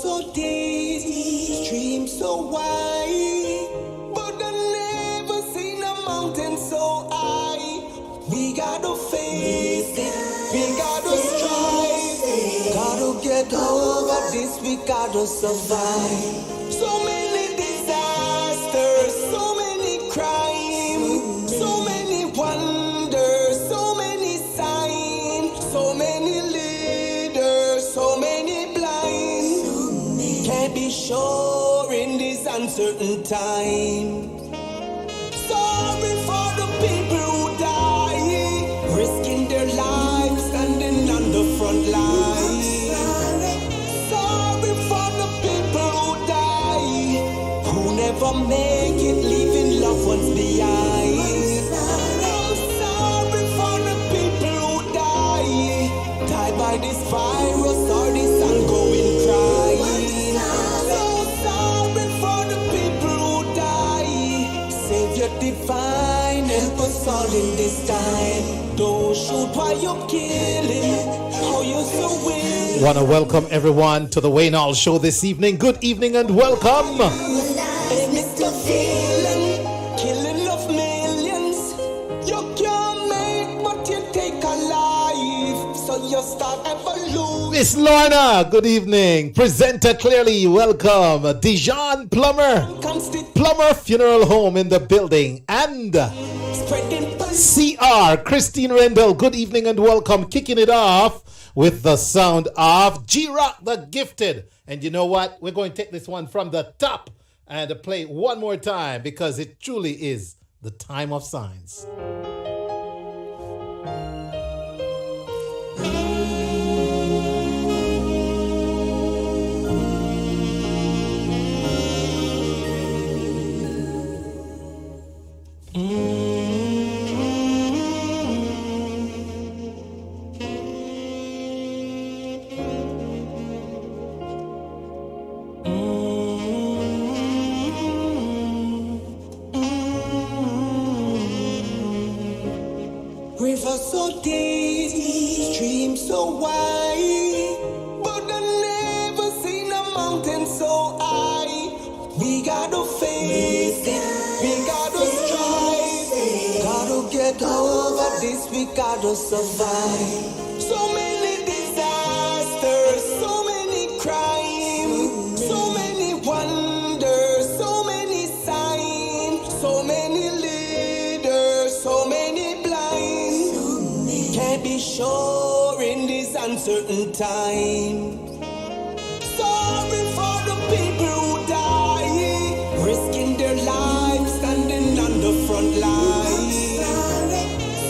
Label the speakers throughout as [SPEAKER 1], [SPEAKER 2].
[SPEAKER 1] so deep, stream so wide, but I never seen a mountain so high. We gotta face it, we gotta strive, gotta get over this, we gotta survive. So many disasters, so many crimes, so many wonders, so many signs, so many leaders, so many blind. Can't be sure in this uncertain time. Sorry for the people who die, risking their lives, standing on the front line. Sorry for the people who die, who never make it, leaving loved ones behind. I'm sorry for the people who die by this virus or this ongoing crime. So sorry for the people who die. Savior divine, help us all in this time. Don't shoot while you're killing. How you so willing.
[SPEAKER 2] Want to welcome everyone to the Wayne Hall Show this evening. Good evening and welcome.
[SPEAKER 1] Hey, Mr. Feeling, killing of millions. You can't make, but you take a life. So you start evolution.
[SPEAKER 2] Miss Lorna, good evening. Prezenta Clearly, welcome. Dijon Plumber Funeral Home in the building. And CR, Christine Rendell, good evening and welcome. Kicking it off with the sound of G-Rock the Gifted. And you know what? We're going to take this one from the top and play it one more time because it truly is the time of signs.
[SPEAKER 1] River so deep, stream so wide, but I never seen a mountain so high. We gotta face it, we gotta strive, gotta get over this, we gotta survive. So many disasters, so many crimes, so many wonders, so many signs, so many leaders, so many blind. Can't be sure in this uncertain time. Sorry for the people who die, risking their lives, standing on the front line.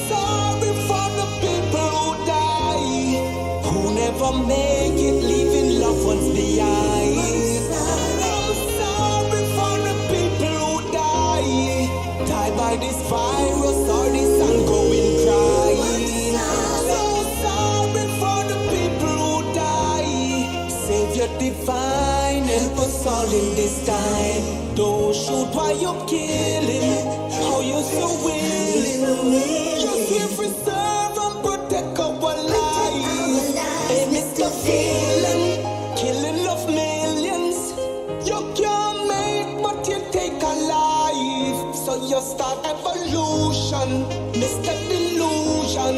[SPEAKER 1] Sorry for the people who die, who never make it, leaving loved ones behind. I'm sorry for the people who die by this virus or this ongoing crime. Divine, help us all in this time. Don't shoot while you're killing. How you so willing. Just here preserve and protect our lives. Hey, Mr. Feeling, killing of millions. You can't make, but you take a life. So you start evolution, Mr. Delusion.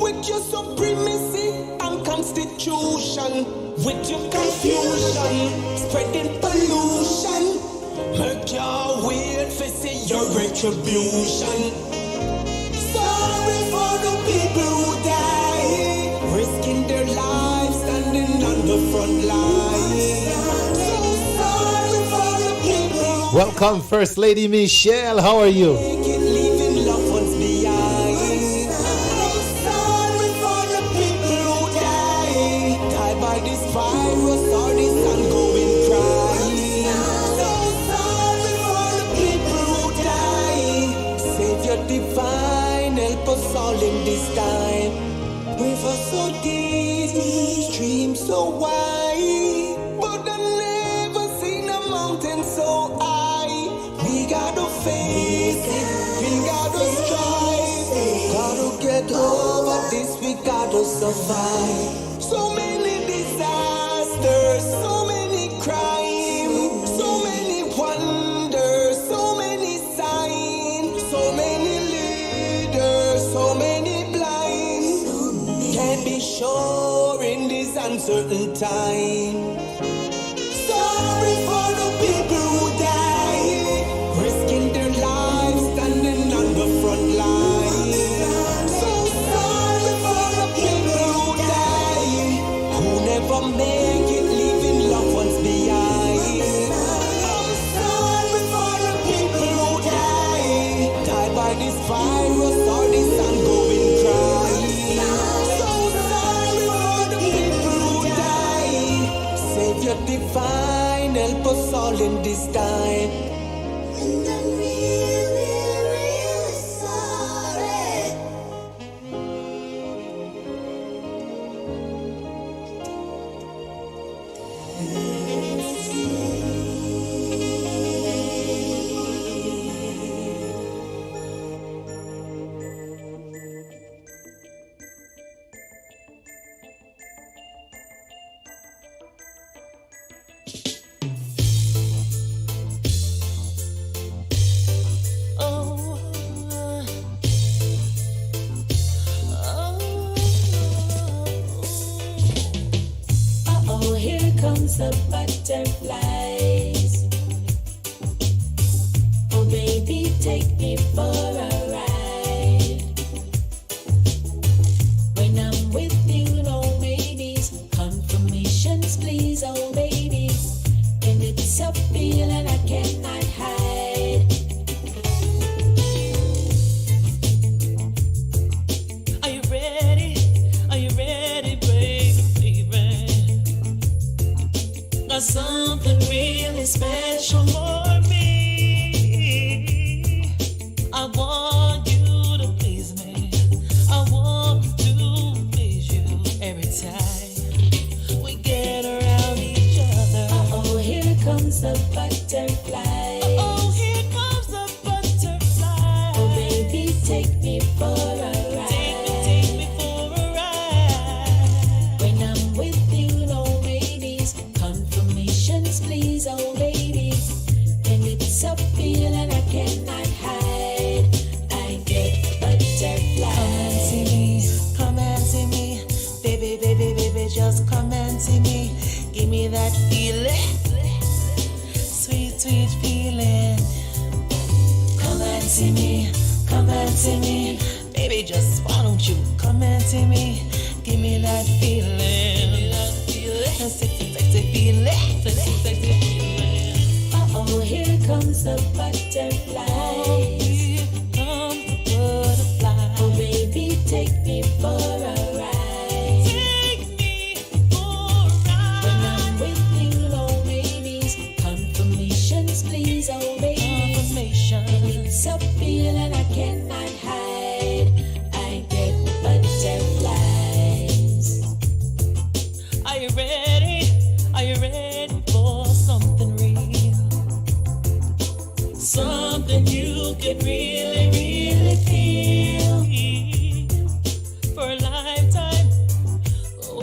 [SPEAKER 1] With your supremacy and constitution. With your confusion, spreading pollution, make your weird to see your retribution. Sorry for the people who die, risking their lives, standing on the front line. So sorry for the people.
[SPEAKER 2] Welcome, First Lady Michelle. How are you?
[SPEAKER 1] Leaving loved ones behind. Sorry for the people who die by this virus or this ongoing crime. So sorry for the people who die. Savior divine, help us all in this time. River so deep, stream so wide, but I never seen a mountain so high. We gotta face it, we gotta strive, gotta get over this, we gotta survive. So many disasters, so many uncertain time. Sorry for the people who die, risking their lives, standing on the front line. So sorry for the people who die, who never make it, leaving loved ones behind. I'm sorry for the people who die by this virus or this ongoing crime. So sorry for the people who die. Savior divine, help us all in this time. And I'm really, really sorry. Oh, here comes the butterflies. Oh, baby, take me for a ride. When I'm with you, no maybes, confirmations, please, oh, baby. And it's a feeling I cannot hide. Are you ready? Are you ready, baby? Got something really special for me. I want you to please me. I want to please you every time we get around each other. Oh, here comes the butterfly. Oh, here comes the butterfly. Oh, baby, take me for a ride. Take me for a ride. When I'm with you, no maybes, confirmations, please, oh, baby. And it's a feeling I cannot hide. I get butterflies. Come and see me, baby, baby, baby, just come and see me. Give me that feeling, sweet, sweet feeling. Come and see me, baby, just why don't you come and see me? Give me that feeling, sexy, sexy feeling, sexy, sexy feeling. Oh, here comes the butterfly. Oh, here comes the butterfly. Oh, baby, take me for a ride. Take me for a ride. When I'm with you, no maybes, confirmations, please, oh, baby. Confirmation. And it's a feeling I cannot hide. I get butterflies. Are you ready? Are you ready for something real? Something you can really, really feel for a lifetime. Oh,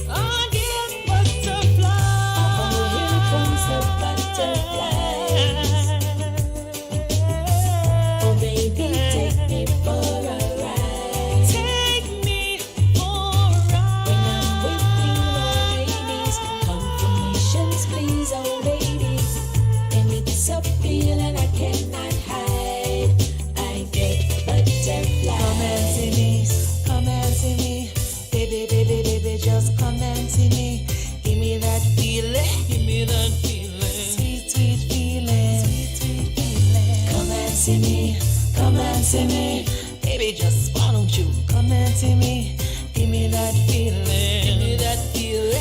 [SPEAKER 1] I get butterflies. Oh, here comes the butterflies. Oh, baby, take me for a ride. Take me for a ride. When I'm with you, no maybes, confirmations, please, oh, baby. And it's a feeling I cannot hide. I get butterflies. Come and see me, come and see me. Baby, baby, baby, just come and see me. Give me that feeling, sweet, sweet feeling, sweet, sweet feeling. Come and see me, come and see me. Baby, just why don't you come and see me? Give me that feeling,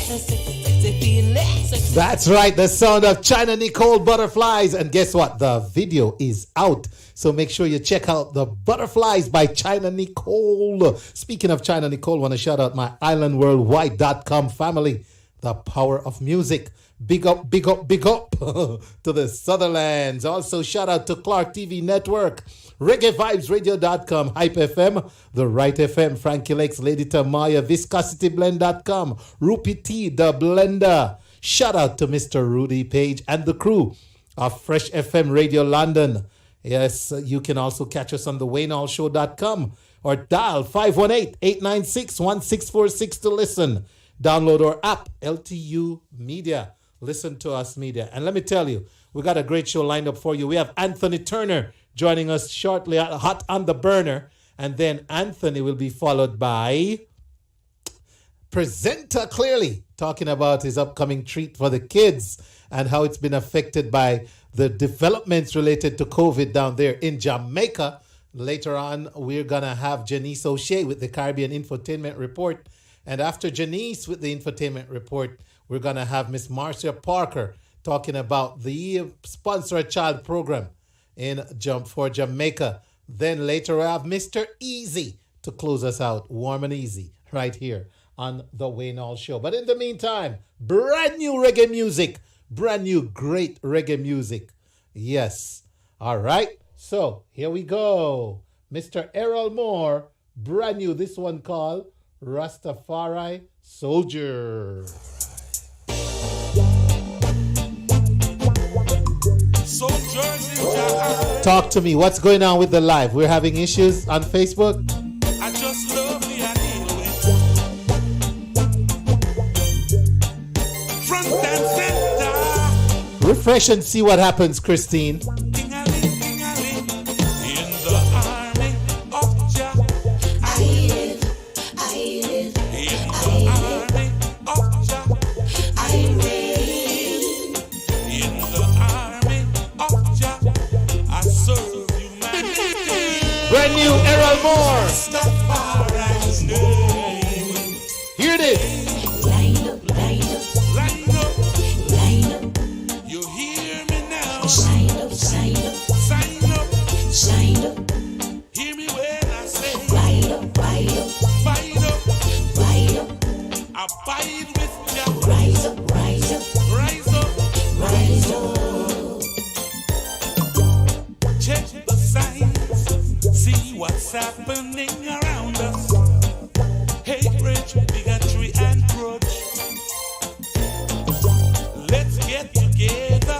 [SPEAKER 1] sexy, sexy feeling, sexy.
[SPEAKER 2] That's right, the sound of China Nicole Butterflies. And guess what? The video is out. So make sure you check out the Butterflies by China Nicole. Speaking of China Nicole, I want to shout out my islandworldwide.com family. The power of music. Big up, big up, big up to the Sutherlands. Also, shout out to Clark TV Network, ReggaeVibesRadio.com, Hype FM, The Right FM, Frankie Lakes, Lady Tamaya, ViscosityBlend.com, Rupi T, The Blender. Shout out to Mr. Rudy Page and the crew of Fresh FM Radio London. Yes, you can also catch us on the WayneHallShow.com or dial 518-896-1646 to listen. Download our app, LTU Media. Listen to us, media. And let me tell you, we got a great show lined up for you. We have Anthony Turner joining us shortly at Hot on the Burner. And then Anthony will be followed by Prezenta Clearly, talking about his upcoming treat for the kids and how it's been affected by the developments related to COVID down there in Jamaica. Later on, we're going to have Jannice O'Shea with the Caribbean Infotainment Report. And after Jannice with the Infotainment Report, we're going to have Miss Marcia Parker talking about the Sponsor a Child program for Jamaica. Then later, we have Mr. Easy to close us out, warm and easy, right here on the Wayne Hall Show. But in the meantime, brand new reggae music, brand new great reggae music. Yes. All right. So here we go. Mr. Errol Moore, brand new. This one called Rastafari Soldier. Talk to me. What's going on with the live? We're having issues on Facebook.
[SPEAKER 1] I just love the idea with front and center.
[SPEAKER 2] Refresh and see what happens, Christine.
[SPEAKER 1] Ding-a-ling, in the army of Jah. I live. In the army of Jah. I reign. In the army of Jah. I serve humanity.
[SPEAKER 2] Brand new Errol Moore.
[SPEAKER 1] Rastafari's name.
[SPEAKER 2] Here it is.
[SPEAKER 1] Line up. You hear me now? Sign up. Hear me when I say ride up. Abide with Jah. Rise up. Check the signs, see what's happening around us. Hatred, bigotry, and grudge. Let's get together,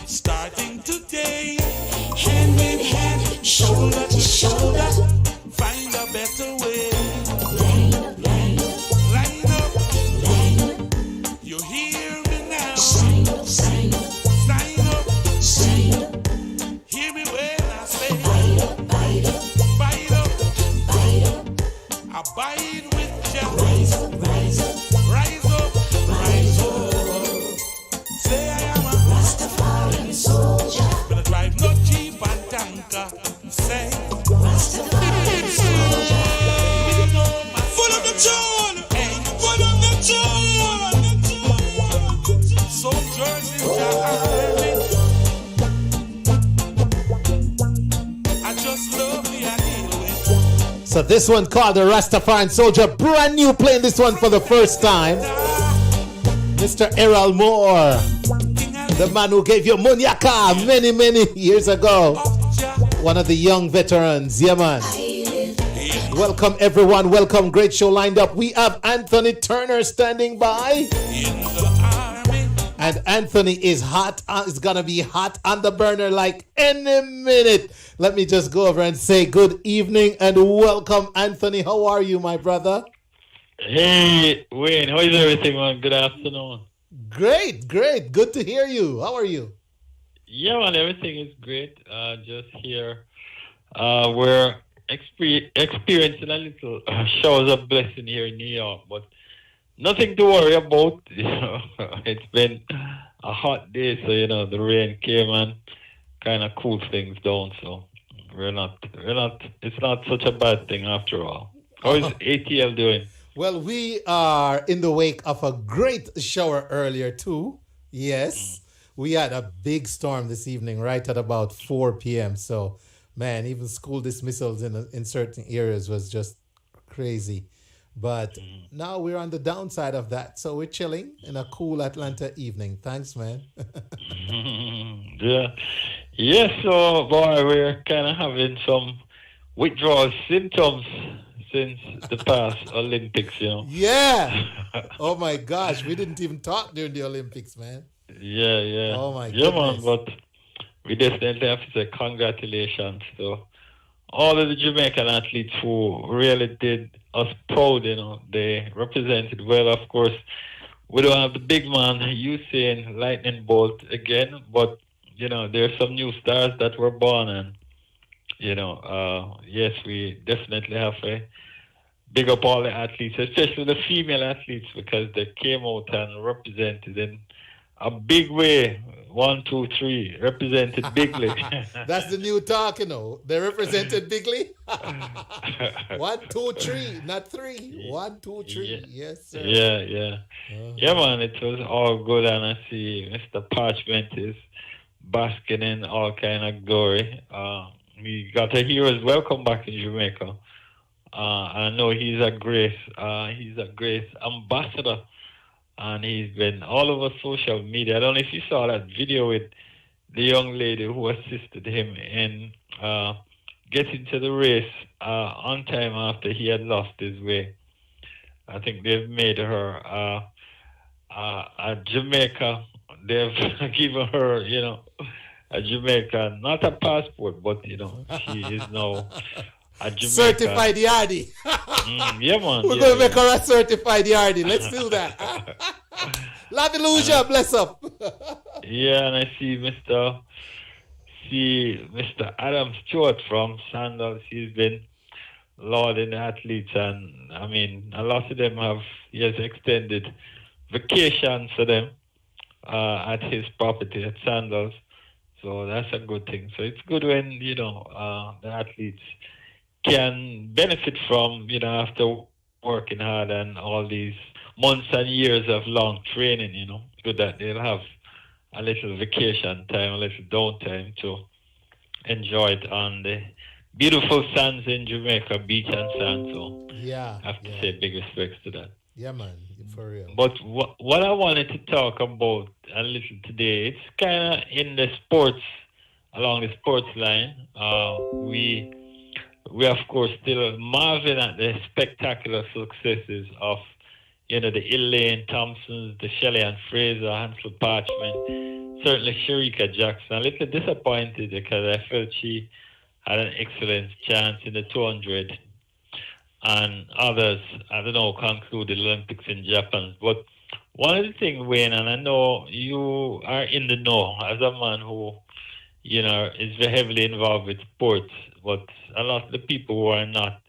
[SPEAKER 1] starting today. Hand in hand, shoulder to shoulder, find a better way. Line up. You hear me now? Sign up. Hear me when I say bite up. Abide with Jah. Rise up. Say I am a Rastafarian soldier. Gonna drive no jeep and tanker. Say Rastafarian soldier. Full of the tune. Soldiers in Jah army. I just love the idea with.
[SPEAKER 2] So this one called the Rastafarian Soldier, brand new, playing this one for the first time. Mr. Errol Moore, the man who gave you Munyaka many years ago. One of the young veterans, yeah man. Welcome everyone, welcome, great show lined up. We have Anthony Turner standing by. And Anthony is hot, is gonna be hot on the burner like any minute. Let me just go over and say good evening and welcome, Anthony. How are you, my brother?
[SPEAKER 3] Hey, Wayne, how is everything, man? Good afternoon.
[SPEAKER 2] Great. Good to hear you. How are you?
[SPEAKER 3] Yeah, man, everything is great. Just here, we're experiencing a little showers of blessing here in New York, but nothing to worry about. You know, it's been a hot day, so the rain came and kind of cooled things down. So we're not. It's not such a bad thing after all. How is ATL doing?
[SPEAKER 2] Well, we are in the wake of a great shower earlier too. Yes, we had a big storm this evening, right at about 4 p.m. So, man, even school dismissals in certain areas was just crazy. But now we're on the downside of that. So we're chilling in a cool Atlanta evening. Thanks, man.
[SPEAKER 3] Yeah. Yes, so, boy, we're kind of having some withdrawal symptoms since the past Olympics,
[SPEAKER 2] Yeah. Oh, my gosh. We didn't even talk during the Olympics, man.
[SPEAKER 3] Yeah.
[SPEAKER 2] Oh, my
[SPEAKER 3] Yeah,
[SPEAKER 2] goodness.
[SPEAKER 3] man, but we definitely have to say congratulations to all of the Jamaican athletes who really did us proud, they represented well. Of course, we don't have the big man, Usain Lightning Bolt again, but, there's some new stars that were born, and, yes, we definitely have a big up all the athletes, especially the female athletes, because they came out and represented in a big way. 1, 2, 3, represented bigly.
[SPEAKER 2] That's the new talk, They represented bigly. 1, 2, 3, not 3. 1, 2, 3.
[SPEAKER 3] Yeah,
[SPEAKER 2] Yes, sir.
[SPEAKER 3] yeah. Yeah, man, it was all good, and I see Mr. Parchment is basking in all kind of glory. We got a hero's welcome back in Jamaica. I know he's a great ambassador, and he's been all over social media. I don't know if you saw that video with the young lady who assisted him in getting to the race on time after he had lost his way. I think they've made her a Jamaica. They've given her, a Jamaica, not a passport, but she is now a Jamaica
[SPEAKER 2] certified yardie.
[SPEAKER 3] Yeah, man.
[SPEAKER 2] We're going to make her a certified yardie. Let's do that. La Delusia, bless up.
[SPEAKER 3] Yeah, and I see Mr. Adam Stewart from Sandals. He's been lauding the athletes, and I mean, a lot of them he has extended vacations for them at his property at Sandals. So that's a good thing. So it's good when, the athletes can benefit from, after working hard and all these months and years of long training, good that they'll have a little vacation time, a little downtime to enjoy it on the beautiful sands in Jamaica, beach and sand. So
[SPEAKER 2] yeah,
[SPEAKER 3] I have to say big respects to that.
[SPEAKER 2] Yeah, man, for real.
[SPEAKER 3] But what I wanted to talk about a little today, it's kind of in the sports, along the sports line. We of course still marveling at the spectacular successes of, the Elaine Thompsons, the Shelley and Fraser, Hansel Parchment, certainly Sharika Jackson. A little disappointed because I felt she had an excellent chance in the 200, and others, I don't know, concluded Olympics in Japan. But one of the things, Wayne, and I know you are in the know as a man who, is very heavily involved with sports, but a lot of the people who are not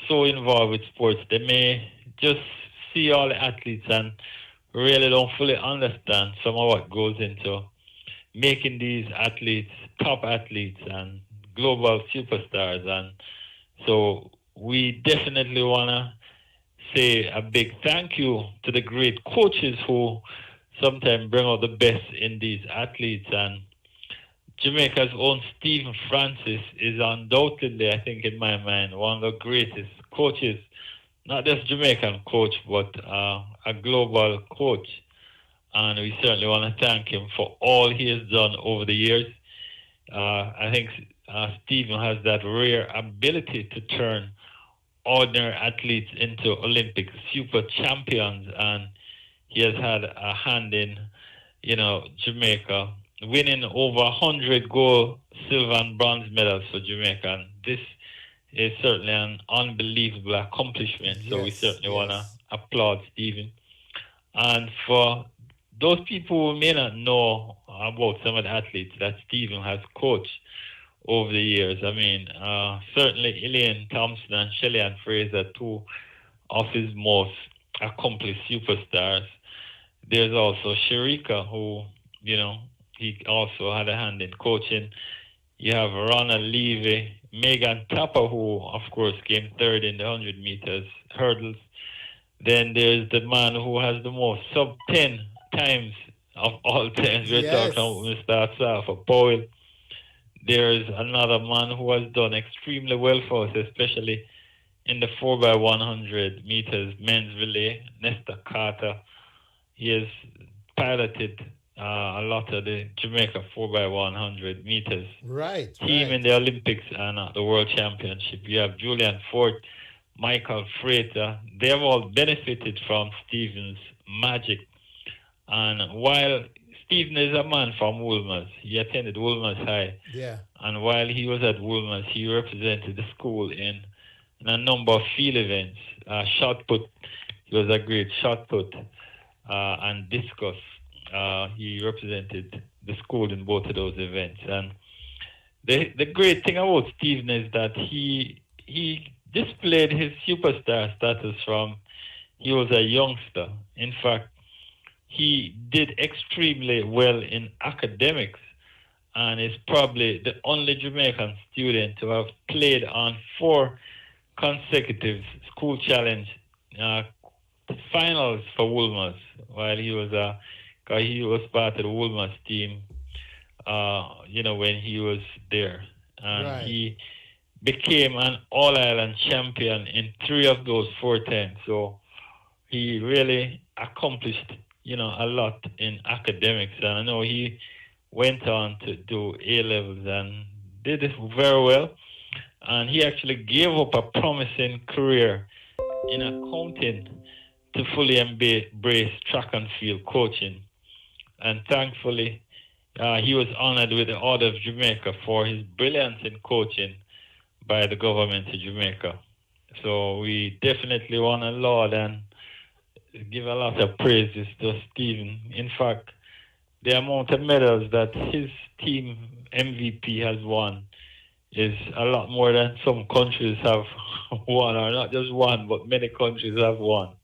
[SPEAKER 3] so involved with sports, they may just see all the athletes and really don't fully understand some of what goes into making these athletes top athletes and global superstars. And so we definitely want to say a big thank you to the great coaches who sometimes bring out the best in these athletes. And Jamaica's own Stephen Francis is undoubtedly, I think in my mind, one of the greatest coaches, not just Jamaican coach, but a global coach. And we certainly want to thank him for all he has done over the years. I think Stephen has that rare ability to turn ordinary athletes into Olympic super champions, and he has had a hand in, Jamaica, winning over 100 gold, silver, and bronze medals for Jamaica. And this is certainly an unbelievable accomplishment. So we certainly want to applaud Stephen. And for those people who may not know about some of the athletes that Stephen has coached over the years, I mean, certainly Elaine Thompson and Shelley and Fraser, two of his most accomplished superstars. There's also Sharika, who, he also had a hand in coaching. You have Ronna Levy, Megan Tapper, who, of course, came third in the 100 meters hurdles. Then there's the man who has the most sub-10 times of all times. We're talking about Mr. Asafa Powell. There's another man who has done extremely well for us, especially in the 4x100 meters men's relay, Nestor Carter. He has piloted a lot of the Jamaica 4x100 meters team in the Olympics and the World Championship. You have Julian Fort, Michael Frater. They have all benefited from Stephen's magic. And while Stephen is a man from Woolmer's. He attended Woolmer's High.
[SPEAKER 2] Yeah.
[SPEAKER 3] And while he was at Woolmer's, he represented the school in a number of field events. Shot put, he was a great shot put, and discus. He represented the school in both of those events. And the great thing about Stephen is that he displayed his superstar status from he was a youngster. In fact, he did extremely well in academics and is probably the only Jamaican student to have played on 4 consecutive school challenge finals for Woolmer's while he was part of the Woolmer's team, when he was there. And
[SPEAKER 2] Right.
[SPEAKER 3] he became an all-island champion in 3 of those 4 times. So he really accomplished, a lot in academics. And I know he went on to do A-levels and did it very well. And he actually gave up a promising career in accounting to fully embrace track and field coaching. And thankfully, he was honored with the Order of Jamaica for his brilliance in coaching by the government of Jamaica. So we definitely want to laud and give a lot of praises to Stephen. In fact, the amount of medals that his team MVP has won is a lot more than some countries have won, or not just one, but many countries have won.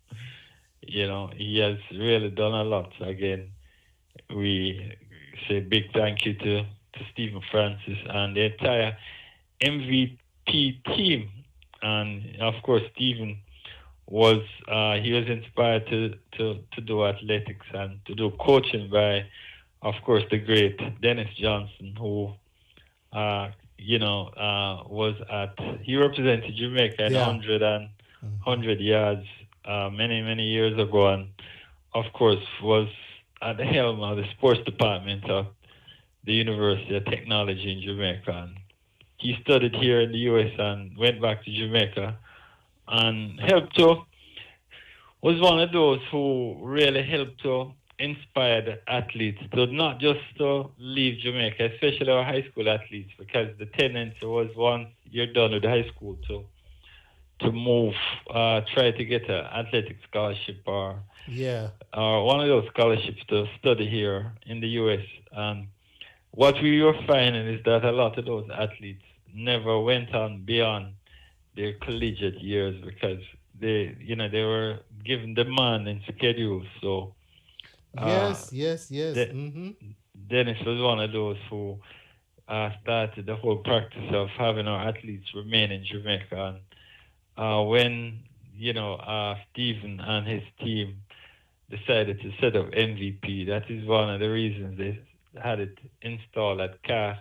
[SPEAKER 3] He has really done a lot. Again, we say big thank you to Stephen Francis and the entire MVP team. And of course, Stephen was inspired to do athletics and to do coaching by, of course, the great Dennis Johnson, who he represented Jamaica in 100 yards many years ago, and of course was at the helm of the sports department of the University of Technology in Jamaica. And he studied here in the US and went back to Jamaica and was one of those who really helped to inspire the athletes to not just to leave Jamaica, especially our high school athletes, because the tendency was once you're done with high school to move, try to get an athletic scholarship or one of those scholarships to study here in the US. And what we were finding is that a lot of those athletes never went on beyond their collegiate years because they were given demanding schedules. So
[SPEAKER 2] yes.
[SPEAKER 3] Dennis was one of those who started the whole practice of having our athletes remain in Jamaica. And when Stephen and his team decided to set up MVP, that is one of the reasons they had it installed at CAS.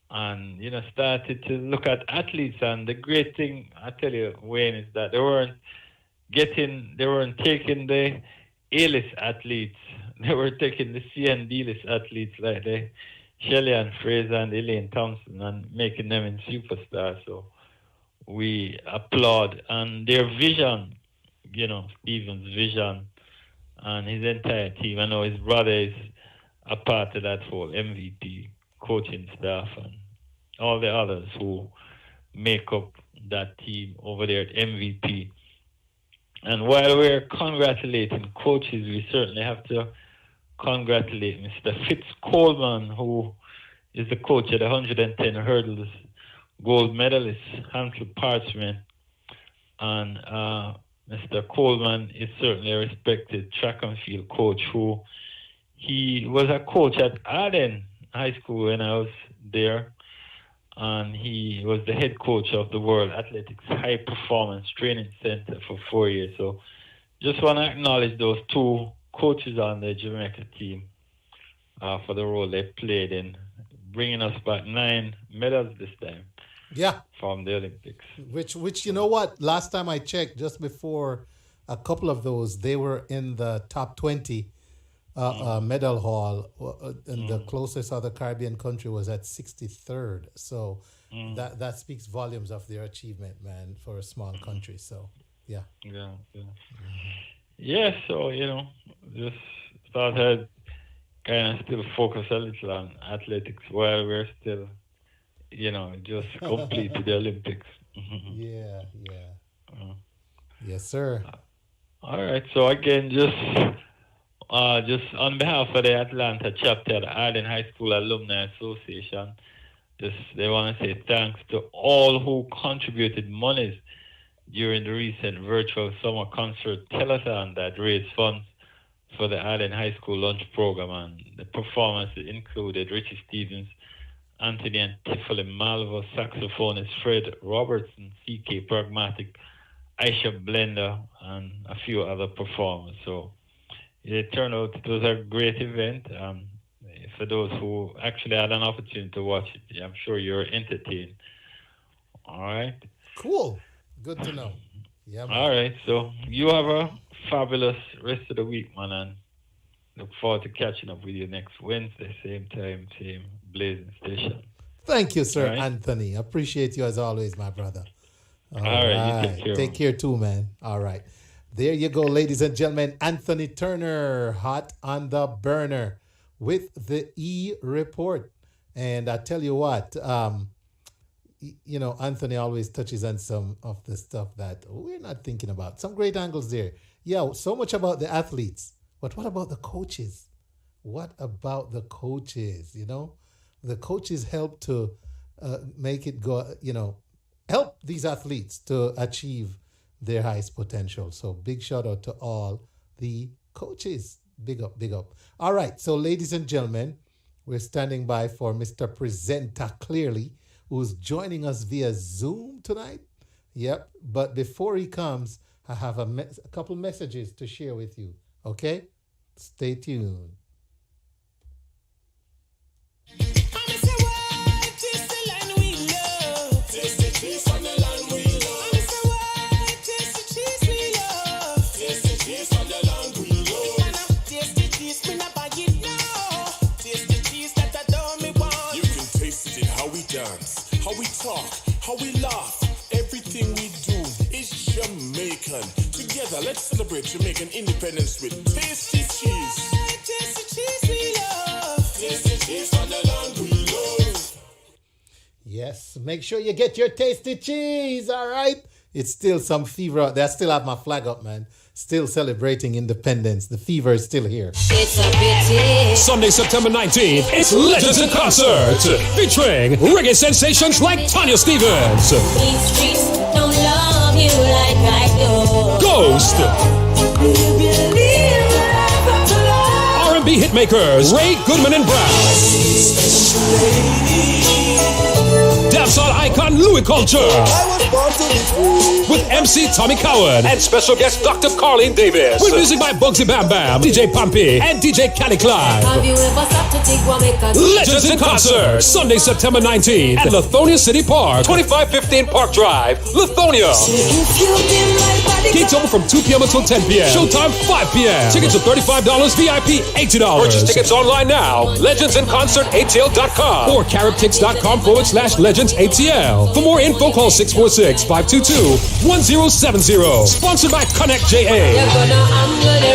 [SPEAKER 3] And started to look at athletes. And the great thing, I tell you, Wayne, is that they weren't taking the A-list athletes. They were taking the C and D-list athletes like the Shelley and Fraser and Elaine Thompson and making them in superstars. So we applaud and their vision, Stephen's vision and his entire team. I know his brother is a part of that whole MVP coaching staff and all the others who make up that team over there at MVP. And while we're congratulating coaches, we certainly have to congratulate Mr. Fitz Coleman, who is the coach of the 110 hurdles, gold medalist, Hansel Parchment. And Mr. Coleman is certainly a respected track and field coach he was a coach at Arden High School when I was there, and he was the head coach of the World Athletics High Performance Training Center for 4 years. So just want to acknowledge those 2 coaches on the Jamaica team for the role they played in bringing us back 9 medals this time.
[SPEAKER 2] Yeah.
[SPEAKER 3] From the Olympics.
[SPEAKER 2] Which you know what? Last time I checked, just before a couple of those, they were in the top 20 medal haul, and the closest other Caribbean country was at 63rd. So that speaks volumes of their achievement, man, for a small country. So yeah.
[SPEAKER 3] Yeah. So just thought I'd kind of still focus a little on athletics while we're still, just complete the Olympics.
[SPEAKER 2] Yeah.
[SPEAKER 3] Uh,
[SPEAKER 2] Yes, sir.
[SPEAKER 3] All right. So again, just on behalf of the Atlanta chapter of the Arden High School Alumni Association, they want to say thanks to all who contributed monies during the recent virtual summer concert telethon that raised funds for the Arden High School lunch program. And the performances included Richie Stevens, Anthony and Tiffany Malvo, saxophonist Fred Robertson, CK Pragmatic, Aisha Blender, and a few other performers. So it turned out it was a great event. For those who actually had an opportunity to watch it, I'm sure you're entertained. All right.
[SPEAKER 2] Cool. Good to know. Yeah. Man.
[SPEAKER 3] All right. So you have a fabulous rest of the week, man, and look forward to catching up with you next Wednesday, same time, same blazing station.
[SPEAKER 2] Thank you, sir,
[SPEAKER 3] right.
[SPEAKER 2] Anthony. Appreciate you as always, my brother.
[SPEAKER 3] All right. You take care.
[SPEAKER 2] Take care too, man. All right. There you go, ladies and gentlemen. Anthony Turner, hot on the burner with the eReport. And I tell you what, Anthony always touches on some of the stuff that we're not thinking about. Some great angles there. Yeah, so much about the athletes. But what about the coaches? What about the coaches? The coaches help to make it go, help these athletes to achieve their highest potential. So big shout out to all the coaches. Big up, big up. All right. So ladies and gentlemen, we're standing by for Mr. Prezenta Clearly, who's joining us via Zoom tonight. Yep. But before he comes, I have a couple messages to share with you. Okay? Stay tuned.
[SPEAKER 1] Dance, how we talk, how we laugh, everything we do is Jamaican. Together, let's celebrate Jamaican independence with tasty cheese. Tasty cheese we love. Tasty cheese from the land we love.
[SPEAKER 2] Yes, make sure you get your tasty cheese, all right? It's still some fever out there. I still have my flag up, man. Still celebrating independence. The fever is still here.
[SPEAKER 4] It's a pity.
[SPEAKER 5] Sunday, September 19th, it's Legends in Concert, featuring reggae sensations like Tanya Stevens,
[SPEAKER 4] These streets don't love you like I do.
[SPEAKER 5] Ghost, R&B hitmakers Ray Goodman and Brown, dancehall icon Louis Culture, with MC Tommy Cowan and special guest Dr. Carlene Davis, with music by Bugsy Bam Bam, DJ Pampy, and DJ Cali Clive.
[SPEAKER 4] Have you ever stopped to think what make us
[SPEAKER 5] Legends in Concert, Sunday, September 19th at Lithonia City Park, 2515 Park Drive, Lithonia. Gates open from 2 p.m. until 10 p.m. Showtime 5 p.m. Tickets are $35, VIP $80. Purchase tickets online now. LegendsInConcertATL.com or CaribTix.com/LegendsATL. For more info, call 646-522-1070. Sponsored by Connect JA.
[SPEAKER 4] You're gonna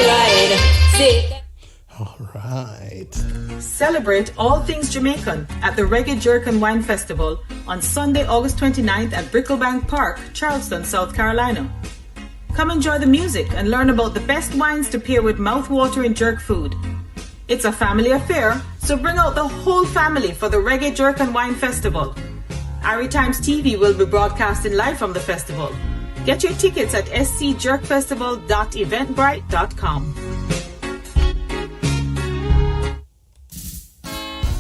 [SPEAKER 4] ride. See.
[SPEAKER 2] All right.
[SPEAKER 6] Celebrate all things Jamaican at the Reggae Jerk and Wine Festival on Sunday, August 29th at Bricklebank Park, Charleston, South Carolina. Come enjoy the music and learn about the best wines to pair with mouth-watering jerk food. It's a family affair, so bring out the whole family for the Reggae Jerk and Wine Festival. Ari Times TV will be broadcasting live from the festival. Get your tickets at scjerkfestival.eventbrite.com.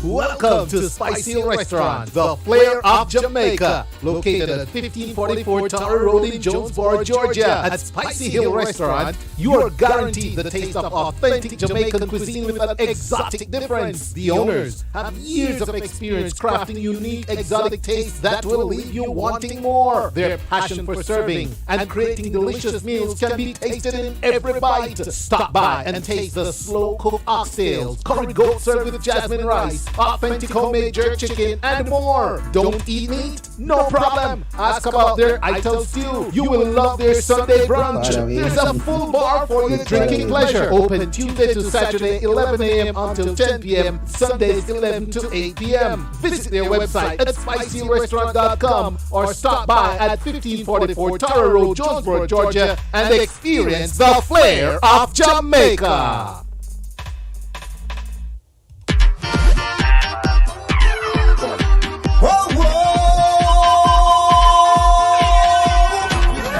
[SPEAKER 2] Welcome to Spicy Hill Restaurant, the flair of Jamaica, located at 1544 Tower Road in Jonesboro, Georgia. At Spicy Hill Restaurant, you are guaranteed the taste of authentic Jamaican cuisine with an exotic difference. The owners have years of experience crafting unique exotic tastes that will leave you wanting more. Their passion for serving and creating delicious meals can be tasted in every bite. Stop by and taste the slow-cooked oxtails, curry goat served with jasmine rice, authentic homemade jerk chicken, and more. Don't eat meat? No problem. Ask about their Ital stew. You will love their Sunday brunch. There's a full bar for your drinking pleasure. Open Tuesday to Saturday, 11 a.m. until 10 p.m. Sundays, 11 to 8 p.m. Visit their website at spicyrestaurant.com or stop by at 1544 Tara Road, Jonesboro, Georgia, and experience the flair of Jamaica.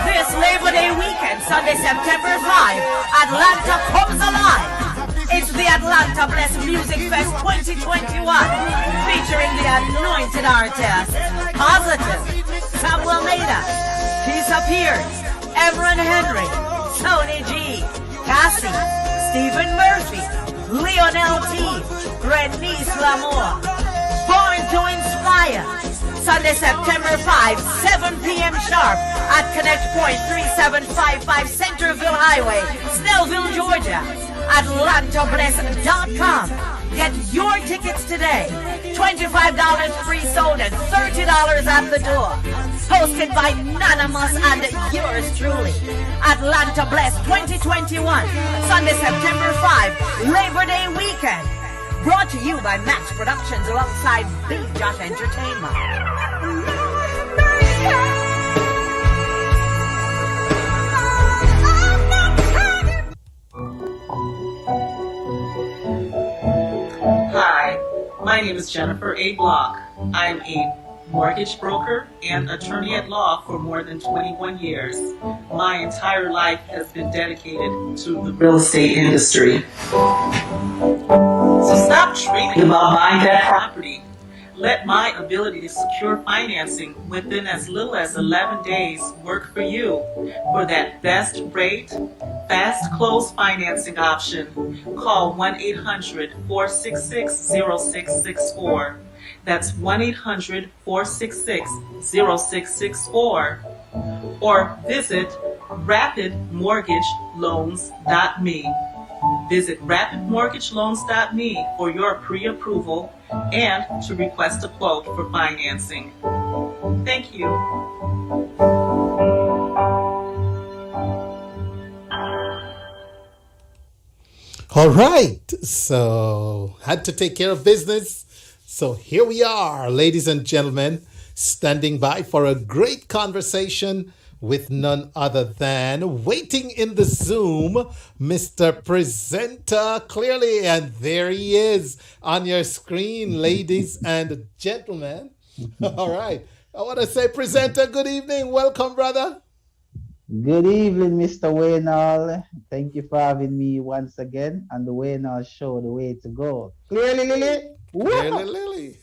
[SPEAKER 7] This Labor Day weekend, Sunday, September 5, Atlanta comes alive. It's the Atlanta Bless Music Fest 2021, featuring the anointed artists, Positive, Samuel Maida, Keisa Pierce, Everett Henry, Tony G, Cassie, Stephen Murphy, Lionel T, Renice Lamour, Born to Inspire. Sunday, September 5, 7 p.m. sharp at Connect Point 3755 Centerville Highway, Snellville, Georgia. AtlantaBless.com. Get your tickets today. $25 pre-sold and $30 at the door. Hosted by Nanamus and yours truly. Atlanta Bless 2021. Sunday, September 5, Labor Day weekend. Brought to you by Max Productions alongside Big Josh Entertainment.
[SPEAKER 8] Hi, my name is Jennifer A. Block. I'm a mortgage broker and attorney at law for more than 21 years. My entire life has been dedicated to the real estate industry. So stop dreaming about buying that property. Let my ability to secure financing within as little as 11 days work for you. For that best rate, fast close financing option, call 1-800-466-0664. That's 1-800-466-0664. Or visit rapidmortgageloans.me. Visit rapidmortgageloans.me for your pre-approval and to request a quote for financing. Thank you.
[SPEAKER 2] All right, so had to take care of business. So here we are, ladies and gentlemen, standing by for a great conversation with none other than waiting in the Zoom, Mr. Prezenta Clearly. And there he is on your screen, ladies and gentlemen. All right. I want to say, Prezenta, good evening. Welcome, brother.
[SPEAKER 9] Good evening, Mr. Waynall. Thank you for having me once again on the Waynall Show, the way to go. Clearly, Lily.
[SPEAKER 2] Clearly, Lily.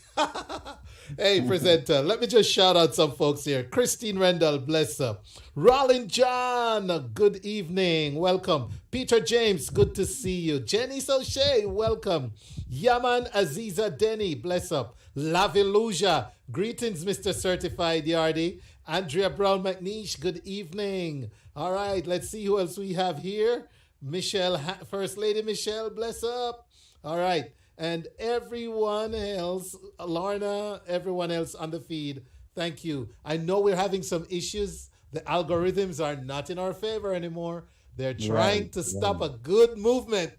[SPEAKER 2] Hey, Prezenta, let me just shout out some folks here. Christine Rendell, bless her. Rollin John, good evening. Welcome. Peter James, good to see you. Jannice O'Shea, welcome. Yaman Aziza Denny, bless up. Laviluja, greetings, Mr. Certified Yardie. Andrea Brown McNeish, good evening. All right, let's see who else we have here. Michelle, First Lady Michelle, bless up. All right. And everyone else, Lorna, everyone else on the feed, thank you. I know we're having some issues. The algorithms are not in our favor anymore. They're trying to stop a good movement.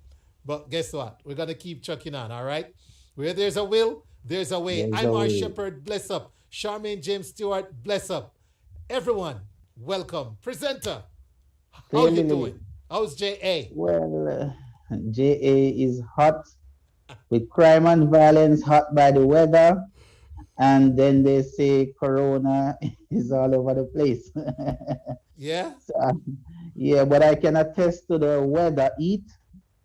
[SPEAKER 2] But guess what? We're going to keep chucking on, all right? Where there's a will, there's a way. I'm our shepherd, bless up. Charmaine James Stewart, bless up. Everyone, welcome. Prezenta, how you doing? How's J.A.?
[SPEAKER 9] Well, J.A. is hot. With crime and violence, hot by the weather, and then they say Corona is all over the place.
[SPEAKER 2] Yeah?
[SPEAKER 9] So, yeah, but I can attest to the weather, heat,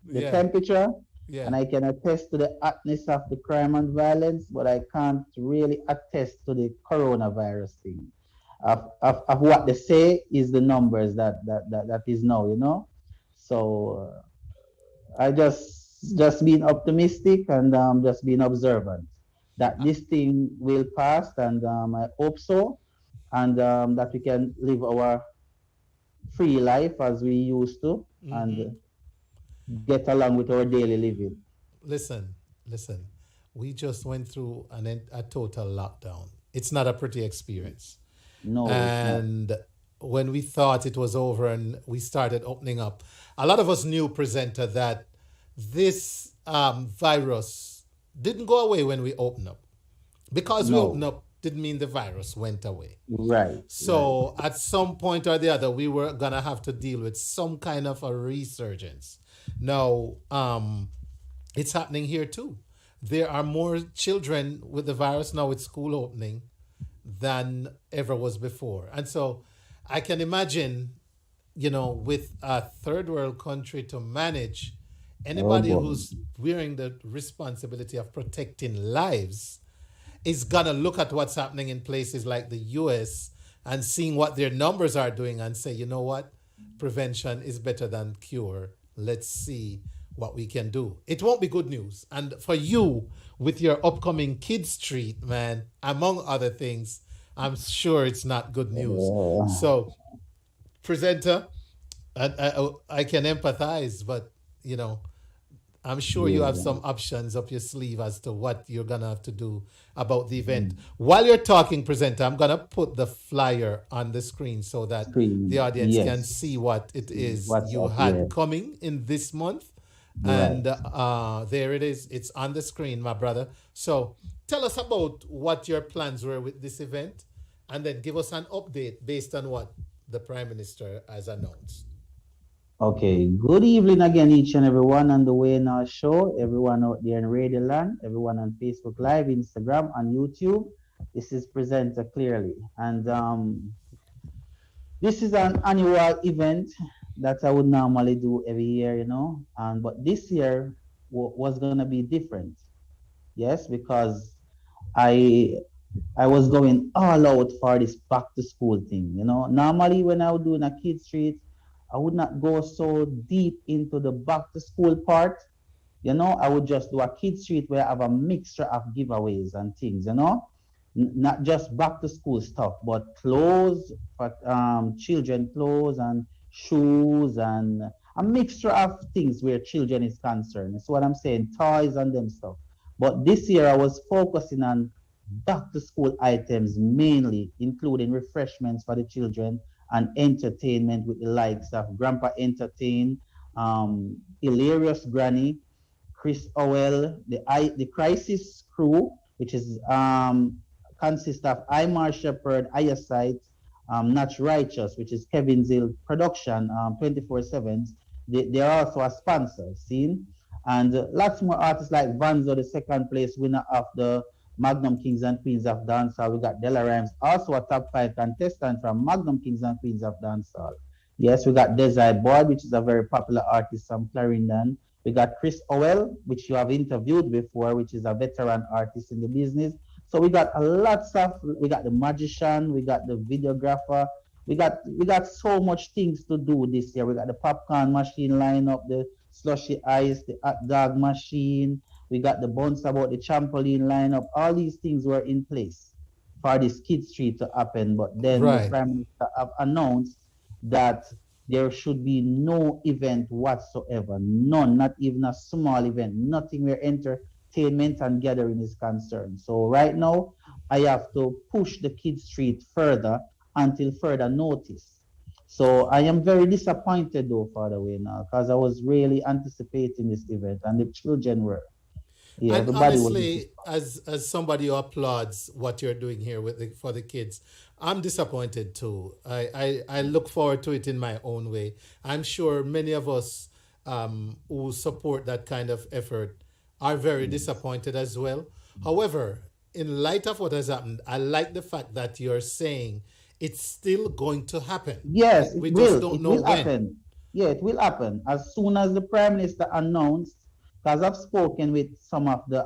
[SPEAKER 9] the temperature, and I can attest to the hotness of the crime and violence, but I can't really attest to the coronavirus thing. Of what they say is the numbers that is now, you know. So I just being optimistic and just being observant that this thing will pass, and I hope so, and that we can live our free life as we used to, and get along with our daily living.
[SPEAKER 2] Listen. we just went through a total lockdown. It's not a pretty experience.
[SPEAKER 9] No,
[SPEAKER 2] And when we thought it was over and we started opening up, a lot of us knew, presenter, that this virus didn't go away when we opened up. Because we opened up didn't mean the virus went away.
[SPEAKER 9] Right.
[SPEAKER 2] So at some point or the other, we were gonna have to deal with some kind of a resurgence. Now, it's happening here too. There are more children with the virus now with school opening than ever was before. And so I can imagine, with a third world country to manage, anybody who's wearing the responsibility of protecting lives is going to look at what's happening in places like the US and seeing what their numbers are doing and say, you know what? Prevention is better than cure. Let's see what we can do. It won't be good news. And for you, with your upcoming Kids Street, man, among other things, I'm sure it's not good news. So, presenter, I can empathize, but, I'm sure you have some options up your sleeve as to what you're going to have to do about the event. While you're talking, presenter, I'm going to put the flyer on the screen so that the audience can see what it is you had coming in this month. And there it is. It's on the screen, my brother. So tell us about what your plans were with this event, and then give us an update based on what the Prime Minister has announced.
[SPEAKER 9] Okay, good evening again, each and everyone on the Way Now show, everyone out there in Radio Land, everyone on Facebook Live, Instagram, and YouTube. This is Prezenta Clearly. And this is an annual event that I would normally do every year, but this year was going to be different. Yes, because I was going all out for this back to school thing, Normally when I was doing a Kids Street, I would not go so deep into the back to school part. I would just do a Kids Street where I have a mixture of giveaways and things, not just back to school stuff, but clothes, children clothes and shoes and a mixture of things where children is concerned. That's what I'm saying, toys and them stuff. But this year I was focusing on back to school items mainly, including refreshments for the children and entertainment with the likes of Grandpa Entertain, Hilarious Granny, Chris Owell, the Crisis Crew, which is consists of Imar Shepherd, Ayasight, Not Righteous, which is Kevin Zill production, 24/7. They are also a sponsor, seen, and lots more artists like Vanzo, the second place winner of the Magnum Kings and Queens of Dancehall. We got Della Rhymes, also a top 5 contestant from Magnum Kings and Queens of Dancehall. Yes, we got Desai Boyd, which is a very popular artist from Clarendon. We got Chris Owell, which you have interviewed before, which is a veteran artist in the business. So we got a lot of stuff. We got the magician, we got the videographer. We got so much things to do this year. We got the popcorn machine lineup, the slushy ice, the hot dog machine. We got the buns about the trampoline lineup. All these things were in place for this Kids Street to happen. But then the Prime Minister have announced that there should be no event whatsoever. None, not even a small event. Nothing where entertainment and gathering is concerned. So right now, I have to push the Kids Street further until further notice. So I am very disappointed though, for the way now, because I was really anticipating this event and the children were.
[SPEAKER 2] Yeah, and honestly, as somebody who applauds what you're doing here for the kids, I'm disappointed too. I look forward to it in my own way. I'm sure many of us who support that kind of effort are very disappointed as well. However, in light of what has happened, I like the fact that you're saying it's still going to happen.
[SPEAKER 9] Yes,
[SPEAKER 2] we
[SPEAKER 9] it
[SPEAKER 2] just
[SPEAKER 9] will.
[SPEAKER 2] don't
[SPEAKER 9] It
[SPEAKER 2] know
[SPEAKER 9] will
[SPEAKER 2] when.
[SPEAKER 9] happen. Yeah, it will happen as soon as the Prime Minister announced. Because I've spoken with some of the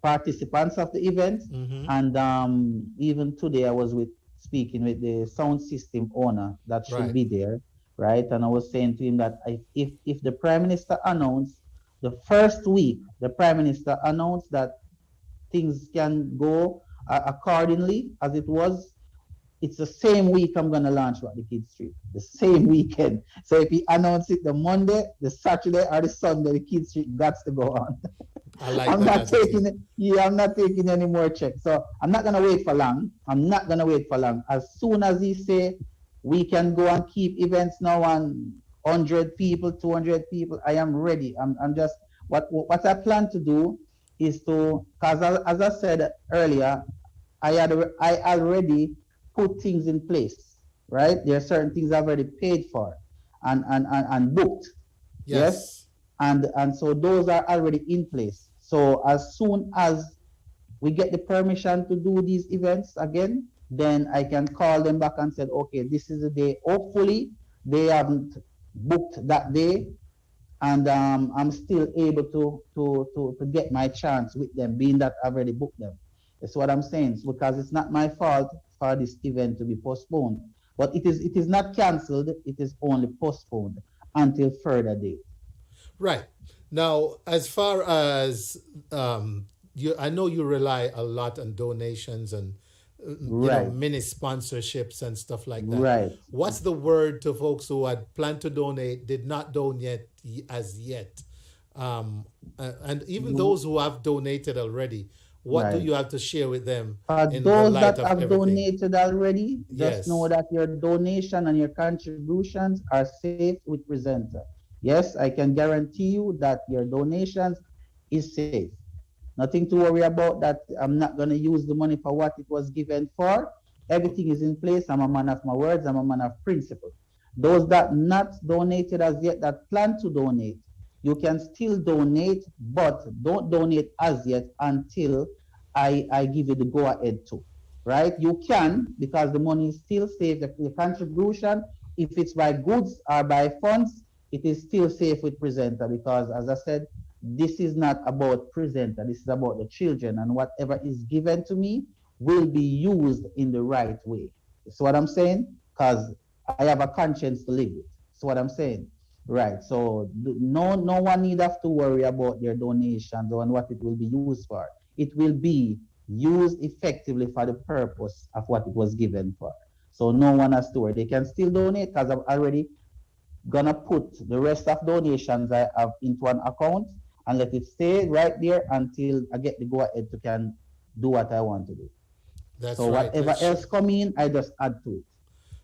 [SPEAKER 9] participants of the event, and even today I was speaking with the sound system owner that should be there, right? And I was saying to him that if the Prime Minister announced the first week, the Prime Minister announced that things can go accordingly as it was, it's the same week I'm gonna launch What the Kids Street, the same weekend. So if he announce it the Monday, the Saturday, or the Sunday, the Kids Street got to go on.
[SPEAKER 2] I like
[SPEAKER 9] I'm
[SPEAKER 2] that
[SPEAKER 9] not taking it. Yeah, I'm not taking any more checks. So I'm not gonna wait for long. I'm not gonna wait for long. As soon as he say we can go and keep events now on 100 people, 200 people, I am ready. I'm just what I plan to do is to, because as I said earlier, I already put things in place, right? There are certain things I've already paid for and booked. Yes. And so those are already in place. So as soon as we get the permission to do these events again, then I can call them back and say, okay, this is the day. Hopefully they haven't booked that day, and I'm still able to get my chance with them, being that I've already booked them. That's what I'm saying, because it's not my fault for this event to be postponed. But it is not cancelled, it is only postponed until further date.
[SPEAKER 2] Right. Now, as far as I know you rely a lot on donations and mini sponsorships and stuff like that.
[SPEAKER 9] Right.
[SPEAKER 2] What's the word to folks who had planned to donate, did not donate as yet? And even those who have donated already, what do you have to share with them?
[SPEAKER 9] Those that have donated already, just know that your donation and your contributions are safe with Prezenta. Yes, I can guarantee you that your donations is safe. Nothing to worry about that. I'm not going to use the money for what it was given for. Everything is in place. I'm a man of my words. I'm a man of principle. Those that not donated as yet, that plan to donate, you can still donate, but don't donate as yet until I give you the go-ahead to. Right? You can, because the money is still safe. The contribution, if it's by goods or by funds, it is still safe with Prezenta, because, as I said, this is not about Prezenta. This is about the children, and whatever is given to me will be used in the right way. That's what I'm saying, because I have a conscience to live with. That's what I'm saying. Right. So no one need have to worry about their donations or what it will be used for. It will be used effectively for the purpose of what it was given for. So no one has to worry. They can still donate, because I've already gonna put the rest of donations I have into an account and let it stay right there until I get the go-ahead to can do what I want to do.
[SPEAKER 2] That's
[SPEAKER 9] so
[SPEAKER 2] right.
[SPEAKER 9] Whatever else come in, I just add to it.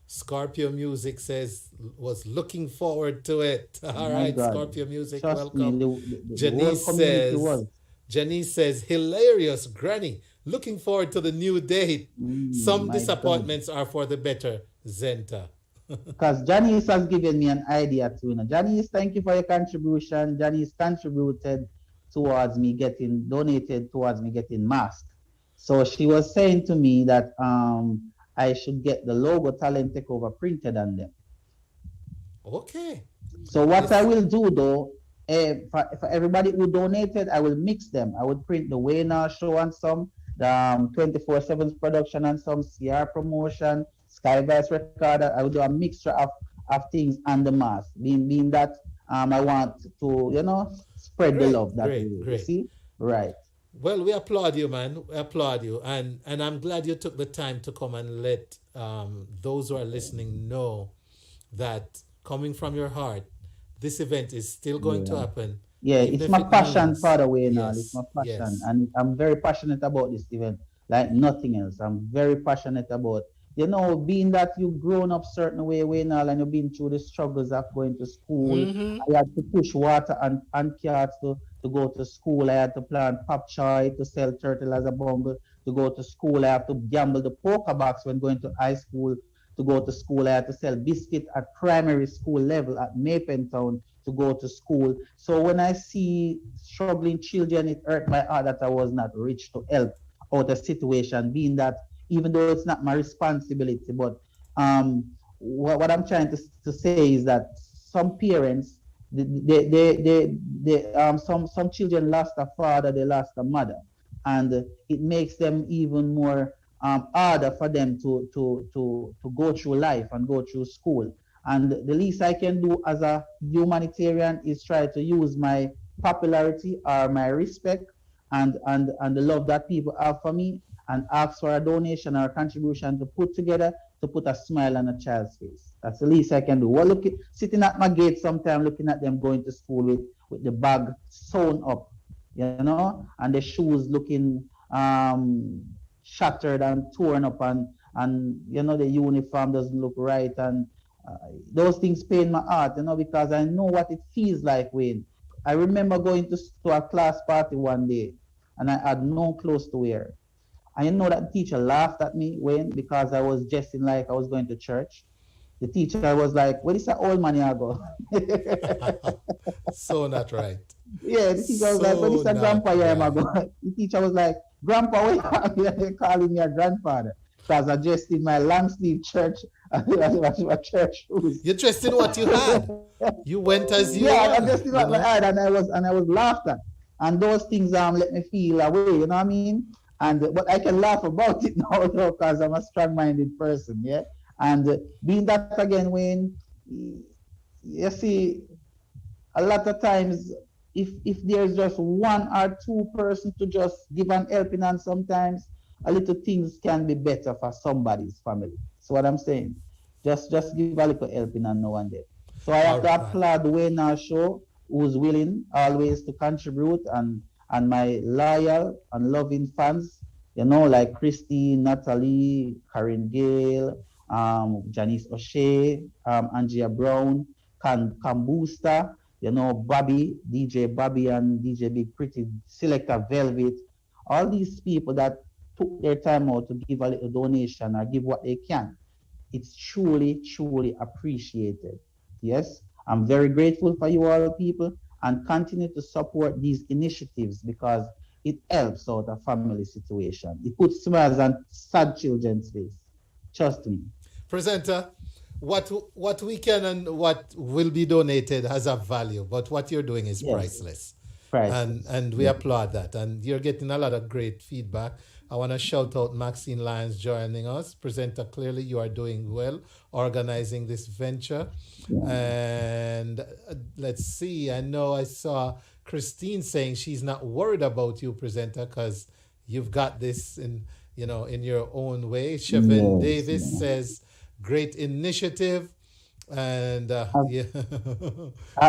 [SPEAKER 2] Scorpio Music says, was looking forward to it. All right, God. Scorpio Music,
[SPEAKER 9] Trust
[SPEAKER 2] welcome.
[SPEAKER 9] Me, the
[SPEAKER 2] Janice says, hilarious, Granny. Looking forward to the new date. Some disappointments are for the better, Zenta.
[SPEAKER 9] Because Jannice has given me an idea too. Jannice, thank you for your contribution. Jannice contributed towards me donated towards me getting masks. So she was saying to me that I should get the logo Talent Takeover printed on them.
[SPEAKER 2] Okay.
[SPEAKER 9] So what I will do though, for everybody who donated, I will mix them. I would print the Wayne show and some, the 24/7 production and some, CR promotion, Skyvice recorder. I will do a mixture of things and the mask. Being that I want to, spread the love that way.
[SPEAKER 2] Great.
[SPEAKER 9] See? Right.
[SPEAKER 2] Well, we applaud you, man. We applaud you. And I'm glad you took the time to come and let those who are listening know that coming from your heart, this event is still going to happen.
[SPEAKER 9] Yeah, it's my passion for the way now. It's my passion. Yes. And I'm very passionate about this event, like nothing else. I'm very passionate about, being that you've grown up certain way now, and you've been through the struggles of going to school. I had to push water and carts to go to school. I had to plant pop choy to sell turtle as a bundle to go to school. I have to gamble the poker box when going to high school to go to school. I had to sell biscuit at primary school level at Mapentown to go to school. So when I see struggling children, it hurt my heart that I was not rich to help out a situation, being that even though it's not my responsibility, but what I'm trying to say is that some parents, some children lost a father, they lost a mother, and it makes them even more harder for them to go through life and go through school. And the least I can do as a humanitarian is try to use my popularity or my respect and the love that people have for me and ask for a donation or a contribution to put together to put a smile on a child's face. That's the least I can do. Well, sitting at my gate sometime, looking at them going to school with the bag sewn up, and the shoes looking shattered and torn up, and the uniform doesn't look right, and those things pain my heart, because I know what it feels like when I remember going to a class party one day, and I had no clothes to wear. I know that the teacher laughed at me because I was dressing like I was going to church. The teacher was like, "Where is that old man you go?"
[SPEAKER 2] So not right.
[SPEAKER 9] Yeah, the teacher was like, "Where is that grandpa you go?" The teacher was like, "Grandpa, why are you calling me a grandfather?" Because I dressed in my long sleeve church shoes.
[SPEAKER 2] You dressed in what you had. You went as you
[SPEAKER 9] Yeah,
[SPEAKER 2] were,
[SPEAKER 9] I dressed in what I had, and I was laughed at. And those things let me feel away, you know what I mean? But I can laugh about it now because I'm a strong-minded person, yeah. And being that again, when you see, a lot of times, if there's just one or two person to just give an helping hand, sometimes a little things can be better for somebody's family. So what I'm saying, just give a little helping hand now and then. So I have to applaud Wayne Show, who's willing always to contribute, and my loyal and loving fans, like Christine, Natalie, Karen Gale, Jannice O'Shea, Angia Brown, Kambusta, Bobby, DJ Bobby and DJ Big Pretty, Selector Velvet, all these people that took their time out to give a little donation or give what they can. It's truly, truly appreciated. Yes, I'm very grateful for you all people, and continue to support these initiatives because it helps out a family situation. It puts smiles on sad children's face. Trust me.
[SPEAKER 2] Presenter, what we can and what will be donated has a value, but what you're doing is priceless. And we applaud that. And you're getting a lot of great feedback. I want to shout out Maxine Lyons joining us. Prezenta Clearly, you are doing well organizing this venture. And let's see, I know I saw Christine saying she's not worried about you, Prezenta, because you've got this in your own way. Chevin Davis says, great initiative. And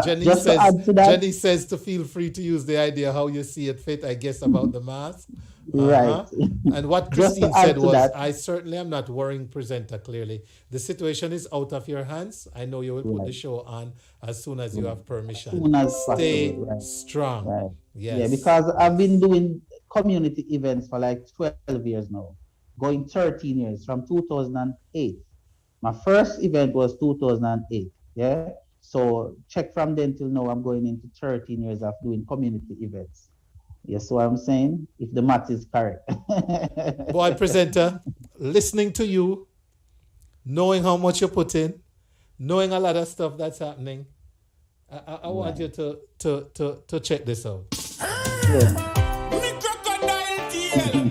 [SPEAKER 2] Jenny says to feel free to use the idea how you see it fit, I guess, about the mask.
[SPEAKER 9] Right.
[SPEAKER 2] And what Christine said was, I certainly am not worrying Prezenta Clearly. The situation is out of your hands. I know you will put the show on as soon as you have permission. Stay strong.
[SPEAKER 9] Right.
[SPEAKER 2] Yes.
[SPEAKER 9] Yeah, because I've been doing community events for like 12 years now, going 13 years from 2008. My first event was 2008, yeah? So check from then till now, I'm going into 13 years of doing community events. Yes, what I'm saying, if the math is correct.
[SPEAKER 2] Boy, Prezenta, listening to you, knowing how much you put in, knowing a lot of stuff that's happening, I want you to check this out.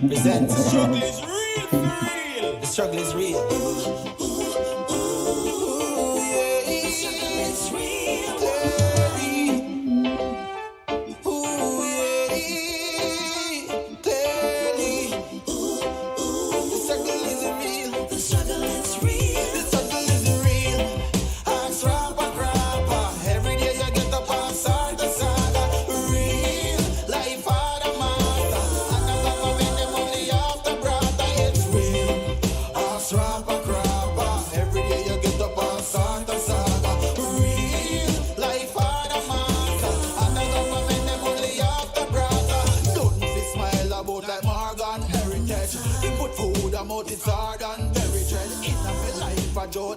[SPEAKER 1] Present, the struggle is real for real. The struggle is real.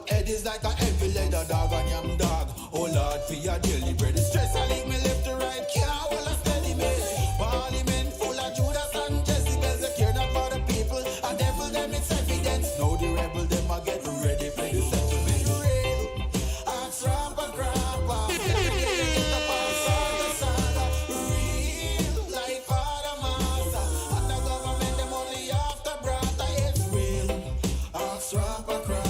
[SPEAKER 1] Head is like a heavy leather dog and yam dog. Oh Lord, for your daily bread. The stress I leak me left to right, can't hold a steady me. Parliament full of Judas and Jezebels. They care not for the people. A devil them it's evidence. Now the rebel them a get ready for the settlement. Real, ask rapper grapper. Real, like Father Master. And the government them only after brother. It's real, ask rapper grapper.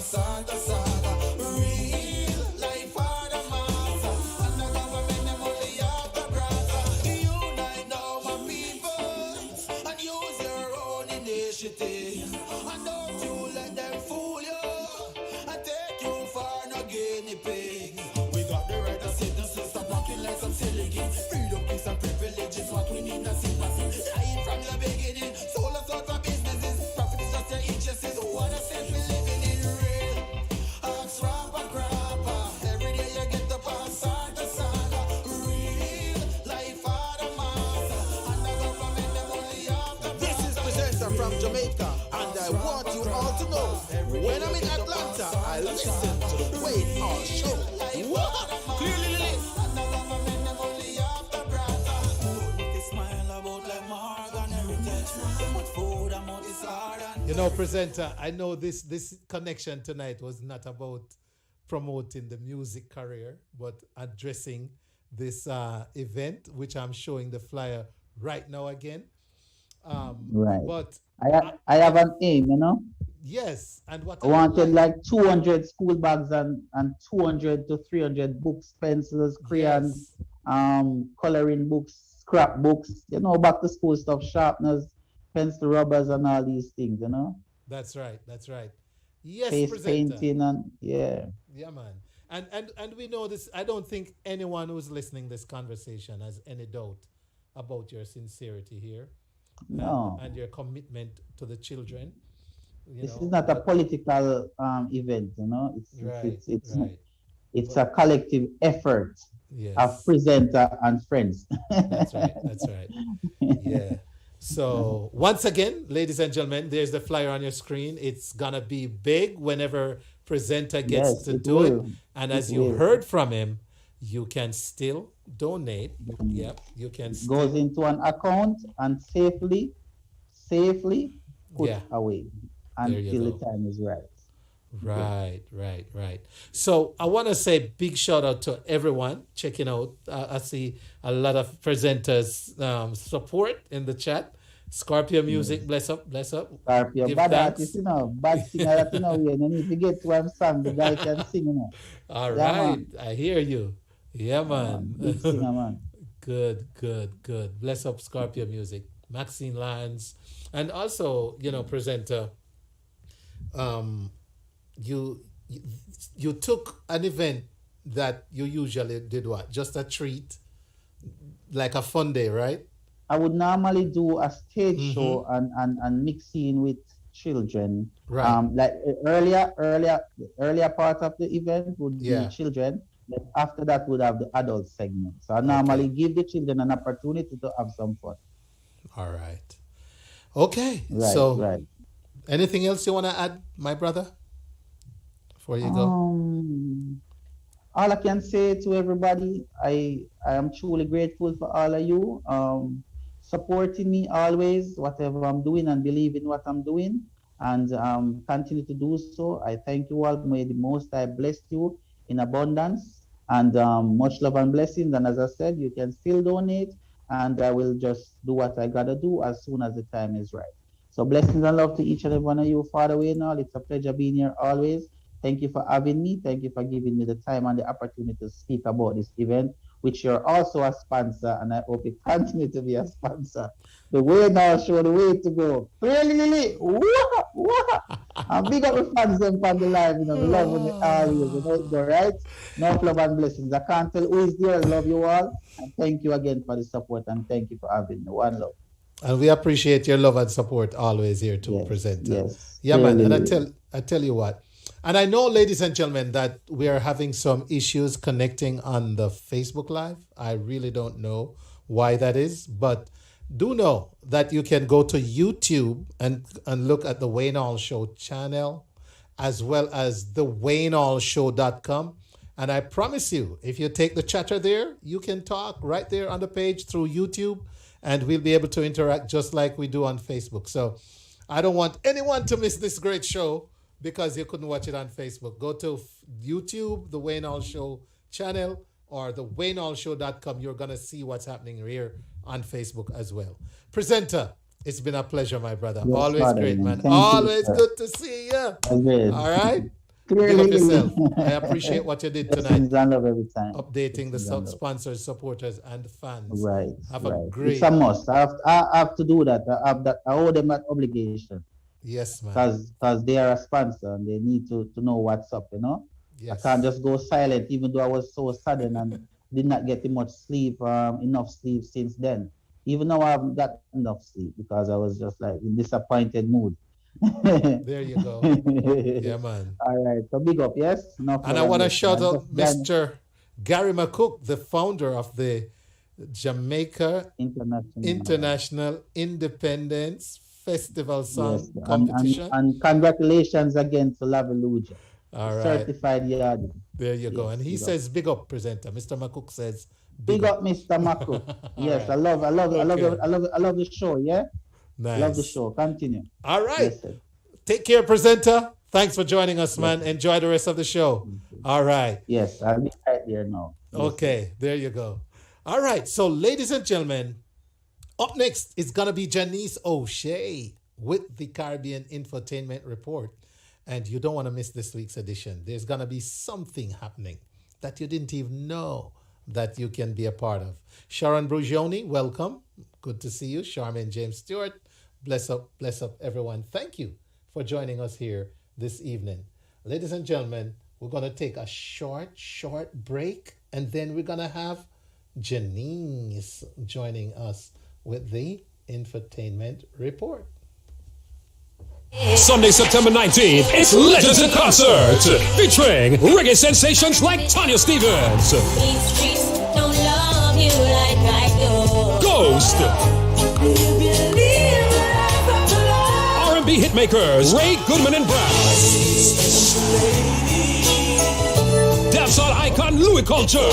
[SPEAKER 1] Santa Saga, real life for the master, and the government them only have the brother. Unite now, my people, and use your own initiative. And don't from Jamaica, and I want you all to know, when I'm in Atlanta, I listen to the Wayne Hall Show. What? Clearly.
[SPEAKER 2] You know, presenter, I know this connection tonight was not about promoting the music career, but addressing this event, which I'm showing the flyer right now again.
[SPEAKER 9] Right.
[SPEAKER 2] But
[SPEAKER 9] I have an aim, you know.
[SPEAKER 2] Yes, and what
[SPEAKER 9] I wanted like 200 school bags and 200 to 300 books, pencils, crayons, coloring books, scrap books, you know, back to school stuff, sharpeners, pencil rubbers, and all these things, you know.
[SPEAKER 2] That's right. Yes,
[SPEAKER 9] face
[SPEAKER 2] presenter.
[SPEAKER 9] painting and yeah,
[SPEAKER 2] man. And we know this. I don't think anyone who's listening this conversation has any doubt about your sincerity here.
[SPEAKER 9] No.
[SPEAKER 2] And your commitment to the children.
[SPEAKER 9] This is not a political event, you know. It's a collective effort of presenter and friends.
[SPEAKER 2] That's right. Yeah. So once again, ladies and gentlemen, there's the flyer on your screen. It's gonna be big whenever presenter gets to do it. And as you heard from him, you can still donate. Yep, you can.
[SPEAKER 9] Goes into an account and safely put away until the time is right.
[SPEAKER 2] Right. So I want to say big shout out to everyone checking out. I see a lot of presenters support in the chat. Scorpio Music, bless up.
[SPEAKER 9] Scorpio,
[SPEAKER 2] give
[SPEAKER 9] bad
[SPEAKER 2] thanks.
[SPEAKER 9] artist, you know, bad singer that you know, you need to get one song, the guy can sing, you know.
[SPEAKER 2] All right, I hear you. Yeah, man.
[SPEAKER 9] Big singer, man.
[SPEAKER 2] Good. Bless up Scorpio Music. Maxine Lyons. And also, you know, presenter, you took an event that you usually did what? Just a treat, like a fun day, right?
[SPEAKER 9] I would normally do a stage show and mix in with children.
[SPEAKER 2] Right.
[SPEAKER 9] Like earlier part of the event would be children. Then after that would have the adult segment. So I normally give the children an opportunity to have some fun.
[SPEAKER 2] All right. Okay. Right. Anything else you want to add, my brother? Before you go.
[SPEAKER 9] All I can say to everybody, I am truly grateful for all of you supporting me always, whatever I'm doing, and believe in what I'm doing, and continue to do so. I thank you all. May the Most High bless you in abundance, and much love and blessings. And as I said, you can still donate, and I will just do what I gotta do as soon as the time is right. So blessings and love to each and every one of you, Father Wayne. It's a pleasure being here always. Thank you for having me. Thank you for giving me the time and the opportunity to speak about this event, which you're also a sponsor, and I hope you continue to be a sponsor. The way now show the way to go. Clearly, and big up the fans them from the live, you know, the love when they always, you know, go right. No love and blessings. I can't tell who is there. I love you all, and thank you again for the support, and thank you for having me. One love.
[SPEAKER 2] And we appreciate your love and support always here to present.
[SPEAKER 9] Yes.
[SPEAKER 2] Yeah, man. And I tell you what. And I know, ladies and gentlemen, that we are having some issues connecting on the Facebook Live. I really don't know why that is, but do know that you can go to YouTube and look at the Wayne Hall Show channel, as well as the WayneHallShow.com. And I promise you, if you take the chatter there, you can talk right there on the page through YouTube, and we'll be able to interact just like we do on Facebook. So I don't want anyone to miss this great show because you couldn't watch it on Facebook. Go to YouTube, the Wayne Hall Show channel, or the WayneHallShow.com. You're going to see what's happening here on Facebook as well. Presenter, it's been a pleasure, my brother.
[SPEAKER 9] Yes,
[SPEAKER 2] always
[SPEAKER 9] Father,
[SPEAKER 2] great, man.
[SPEAKER 9] Thank
[SPEAKER 2] Always
[SPEAKER 9] you,
[SPEAKER 2] good to see you.
[SPEAKER 9] Always.
[SPEAKER 2] All right? Big up yourself. I appreciate what you did tonight.
[SPEAKER 9] Love every time.
[SPEAKER 2] Updating the sponsors, supporters, and fans.
[SPEAKER 9] Right.
[SPEAKER 2] Have a great...
[SPEAKER 9] It's a must. I have to do that. I owe them that obligation.
[SPEAKER 2] Yes, man.
[SPEAKER 9] Because they are a sponsor and they need to know what's up, you know?
[SPEAKER 2] Yes.
[SPEAKER 9] I can't just go silent, even though I was so sudden and did not get enough sleep since then. Even now I haven't got enough sleep because I was just like in disappointed mood.
[SPEAKER 2] There you go. Yeah, man.
[SPEAKER 9] All right. So big up, yes?
[SPEAKER 2] And I want to shout out Mr. Gary McCook, the founder of the Jamaica International Independence Festival Song Competition.
[SPEAKER 9] And congratulations again to Laveluja.
[SPEAKER 2] All right.
[SPEAKER 9] Certified yard.
[SPEAKER 2] There you go. And he says, big up, presenter. Mr. McCook says,
[SPEAKER 9] big up, Mr. McCook. Yes, right. I love the show, yeah?
[SPEAKER 2] Nice.
[SPEAKER 9] Love the show. Continue.
[SPEAKER 2] All right. Yes, take care, presenter. Thanks for joining us, man. Enjoy the rest of the show. All right.
[SPEAKER 9] Yes, I'll be right there now.
[SPEAKER 2] Okay, there you go. All right. So, ladies and gentlemen, up next is going to be Jannice O'Shea with the Caribbean Infotainment Report. And you don't want to miss this week's edition. There's going to be something happening that you didn't even know that you can be a part of. Sharon Brugioni, welcome. Good to see you. Charmaine James Stewart, bless up everyone. Thank you for joining us here this evening. Ladies and gentlemen, we're going to take a short break, and then we're going to have Jannice joining us with the Infotainment Report.
[SPEAKER 5] Sunday, September 19th, it's Legends in Concert, featuring reggae sensations like Tanya Stevens,
[SPEAKER 4] These streets don't love you like I do.
[SPEAKER 5] Ghost, R&B hitmakers Ray Goodman and Brown, dancehall icon Louis Culture,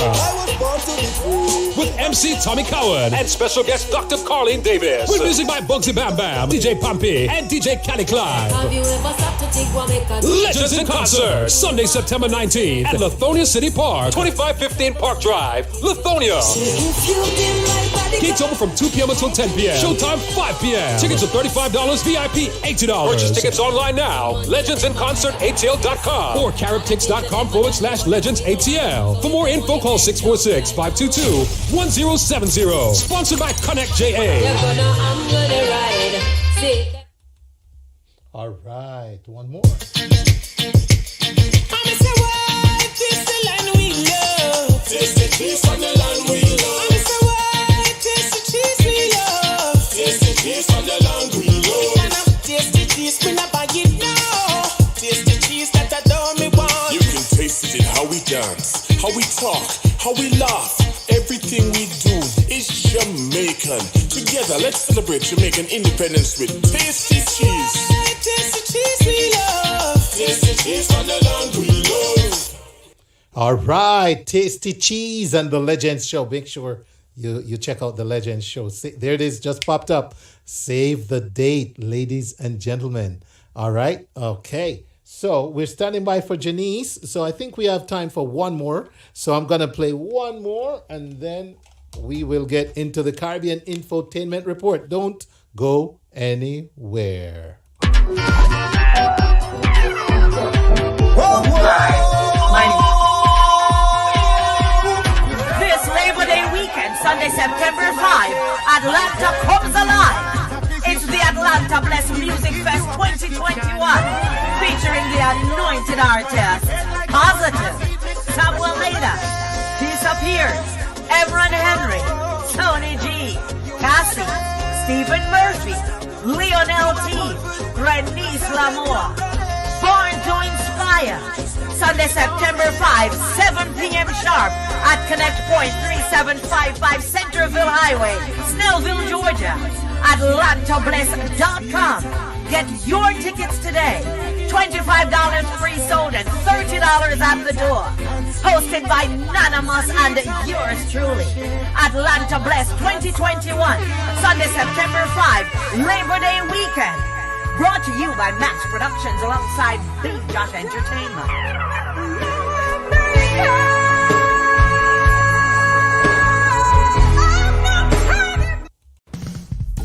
[SPEAKER 5] with MC Tommy Cowan and special guest Dr. Carleen Davis, with music by Bugsy Bam Bam, DJ Pampy, and DJ Cali Clyde.
[SPEAKER 4] Have you ever stopped to think what make us
[SPEAKER 5] Legends in Concert, Sunday, September 19th at Lithonia City Park, 2515 Park Drive, Lithonia. Gates open from 2 p.m. until 10 p.m. Showtime 5 p.m. Tickets are $35, VIP $80. Purchase tickets online now. LegendsInConcertATL.com or CaribTix.com/LegendsATL. For more info, call 646-522-1070. Sponsored by Connect JA.
[SPEAKER 4] I'm gonna ride. See.
[SPEAKER 2] All right, one more.
[SPEAKER 10] You can taste it in how we dance, how we talk, how we laugh. Everything we do is Jamaican. Together, let's celebrate Jamaican independence with tasty cheese. Tasty cheese we love. Tasty cheese from the land we love.
[SPEAKER 2] All right, Tasty Cheese and the Legends Show. Make sure you check out the Legends Show. There it is, just popped up. Save the date, ladies and gentlemen. All right, okay. So we're standing by for Jannice. So I think we have time for one more. So I'm going to play one more, and then we will get into the Caribbean Infotainment Report. Don't go anywhere.
[SPEAKER 7] This Labor Day weekend, Sunday, September 5, Atlanta comes alive. It's the Atlanta Bless Music Fest 2021, featuring the anointed artists, Positive, Samuel Leda, Disappears, Everett Henry, Tony G, Cassie, Stephen Murphy, Lionel T, Grenice Lamour, Born to Inspire. Sunday, September 5, 7 p.m. sharp at Connect Point 3755 Centerville Highway, Snellville, Georgia. AtlantaBless.com. Get your tickets today. $25 free-sold and $30 at the door. Hosted by Nanamus and yours truly. Atlanta Bless 2021. Sunday, September 5, Labor Day weekend. Brought to you by Max Productions alongside Big Josh Entertainment.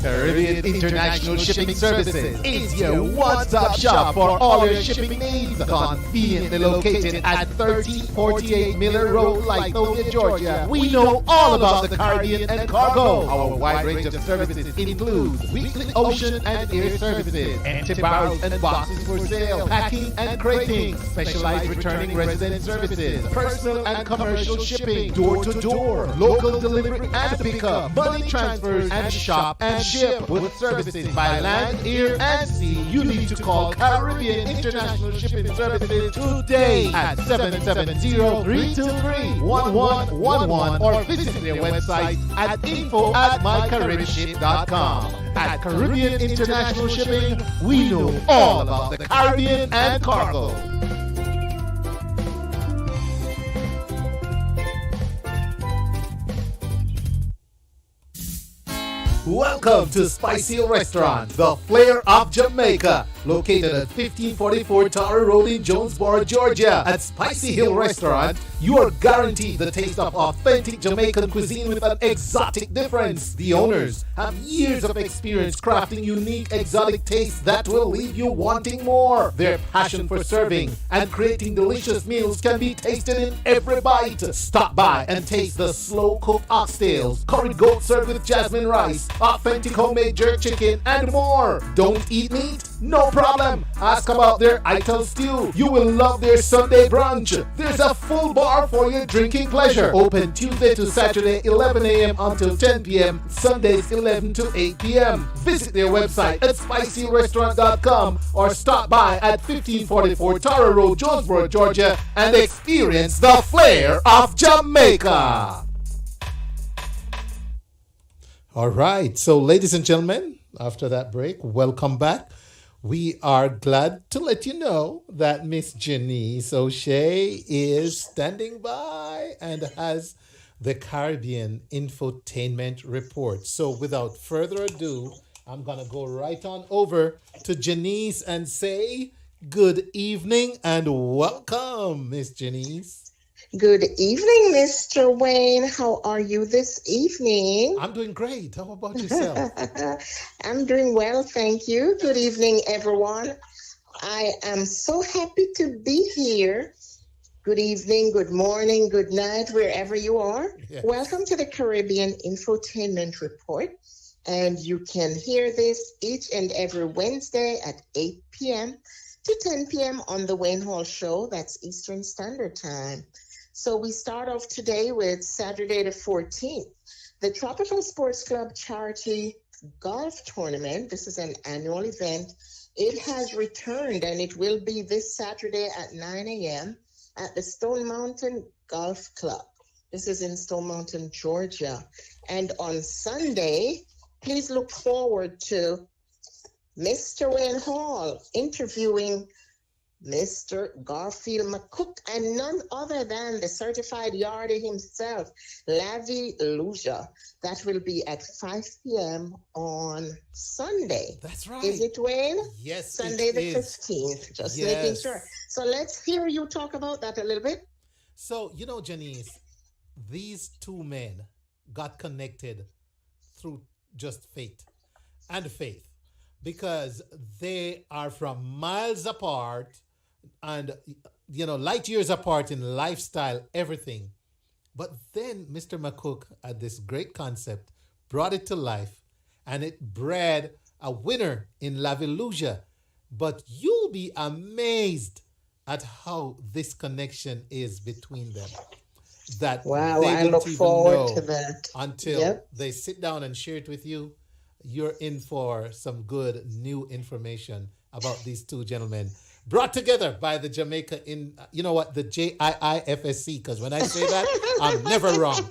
[SPEAKER 11] Caribbean International Shipping Services is your one-stop shop for all your shipping needs. Conveniently located at 1348 Miller Road, Lithonia, Georgia. We know all about the Caribbean and cargo. Our wide range of services includes weekly ocean and air services, empty barrels and boxes for sale, packing and crating, specialized returning resident services, personal and commercial shipping, door-to-door, local delivery and pickup, money transfers, and shop and ship with services by land, air, and sea, you need to call Caribbean International Shipping Services today at 770-323-1111 or visit their website at info@mycaribship.com. At Caribbean International Shipping, we know all about the Caribbean and cargo.
[SPEAKER 2] Welcome to Spicy Hill Restaurant, the flair of Jamaica, located at 1544 Tower Road in Jonesboro, Georgia. At Spicy Hill Restaurant, you are guaranteed the taste of authentic Jamaican cuisine with an exotic difference. The owners have years of experience crafting unique exotic tastes that will leave you wanting more. Their passion for serving and creating delicious meals can be tasted in every bite. Stop by and taste the slow-cooked oxtails, curry goat served with jasmine rice, authentic homemade jerk chicken, and more. Don't eat meat? No problem. Ask about their Ital stew. You will love their Sunday brunch. There's a full bar for your drinking pleasure. Open Tuesday to Saturday, 11 a.m. until 10 p.m. Sundays, 11 to 8 p.m. Visit their website at spicyrestaurant.com or stop by at 1544 Tara Road, Jonesboro, Georgia, and experience the flair of Jamaica. All right. So, ladies and gentlemen, after that break, welcome back. We are glad to let you know that Miss Jannice O'Shea is standing by and has the Caribbean Infotainment report. So, without further ado, I'm going to go right on over to Jannice and say good evening and welcome, Miss Jannice.
[SPEAKER 12] Good evening, Mr. Wayne. How are you this evening?
[SPEAKER 2] I'm doing great. How about yourself?
[SPEAKER 12] I'm doing well, thank you. Good evening, everyone. I am so happy to be here. Good evening, good morning, good night, wherever you are. Yes. Welcome to the Caribbean Infotainment Report. And you can hear this each and every Wednesday at 8 p.m. to 10 p.m. on the Wayne Hall Show. That's Eastern Standard Time. So we start off today with Saturday the 14th, the Tropical Sports Club Charity Golf Tournament. This is an annual event. It has returned and it will be this Saturday at 9 a.m. at the Stone Mountain Golf Club. This is in Stone Mountain, Georgia. And on Sunday, please look forward to Mr. Wayne Hall interviewing Mr. Garfield McCook, and none other than the certified yardie himself, Lavi Luja. That will be at 5 p.m. on Sunday.
[SPEAKER 2] That's right.
[SPEAKER 12] Is it, Wayne?
[SPEAKER 2] Yes,
[SPEAKER 12] Sunday
[SPEAKER 2] it
[SPEAKER 12] the
[SPEAKER 2] is.
[SPEAKER 12] 15th. Just making sure. So let's hear you talk about that a little bit.
[SPEAKER 2] So, you know, Jannice, these two men got connected through just fate and faith, because they are from miles apart and, you know, light years apart in lifestyle, everything. But then Mr. McCook had this great concept, brought it to life, and it bred a winner in Laviluja. But you'll be amazed at how this connection is between them. That
[SPEAKER 12] wow,
[SPEAKER 2] they
[SPEAKER 12] I
[SPEAKER 2] don't
[SPEAKER 12] look
[SPEAKER 2] even
[SPEAKER 12] forward
[SPEAKER 2] know
[SPEAKER 12] to that.
[SPEAKER 2] until they sit down and share it with you. You're in for some good new information about these two gentlemen, brought together by the Jamaica you know what, the JIIFSC, because when I say that, I'm never wrong.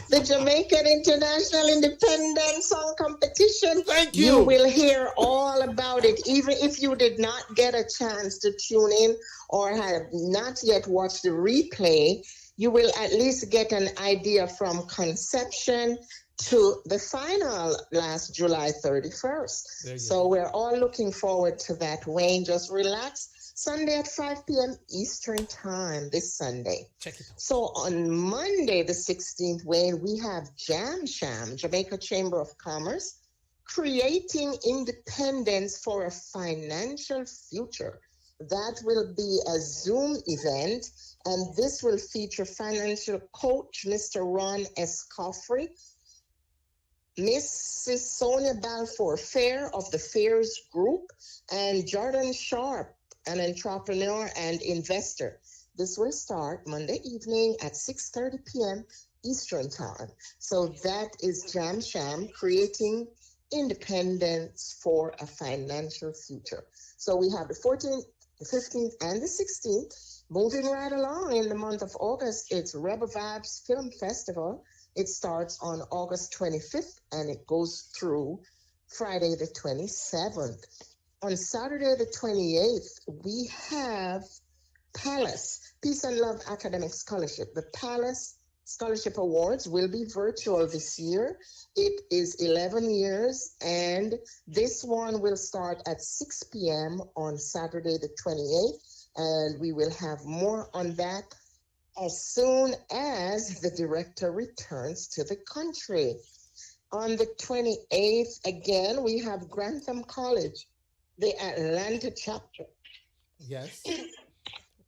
[SPEAKER 12] The Jamaican International Independent Song Competition.
[SPEAKER 2] Thank you.
[SPEAKER 12] You will hear all about it, even if you did not get a chance to tune in or have not yet watched the replay. You will at least get an idea from conception to the final last July 31st. So we're all looking forward to that. Wayne, just relax. Sunday at 5 p.m. Eastern Time this Sunday.
[SPEAKER 2] Check it out.
[SPEAKER 12] So on Monday, the 16th, Wayne, we have Jam Sham, Jamaica Chamber of Commerce, creating independence for a financial future. That will be a Zoom event, and this will feature financial coach, Mr. Ron Escoffrey, Mrs. Sonia Balfour Fair of the Fairs Group, and Jordan Sharp, an entrepreneur and investor. This will start Monday evening at 6:30 p.m. Eastern Time. So that is Jam Sham, creating independence for a financial future. So we have the 14th, the 15th, and the 16th. Moving right along in the month of August, it's Rebel Vibes Film Festival. It starts on August 25th and it goes through Friday the 27th. On Saturday the 28th, we have Palace Peace and Love Academic Scholarship. The Palace Scholarship Awards will be virtual this year. It is 11 years, and this one will start at 6 p.m. on Saturday the 28th, and we will have more on that as soon as the director returns to the country. On the 28th, again, we have Grantham College, the Atlanta chapter.
[SPEAKER 2] Yes.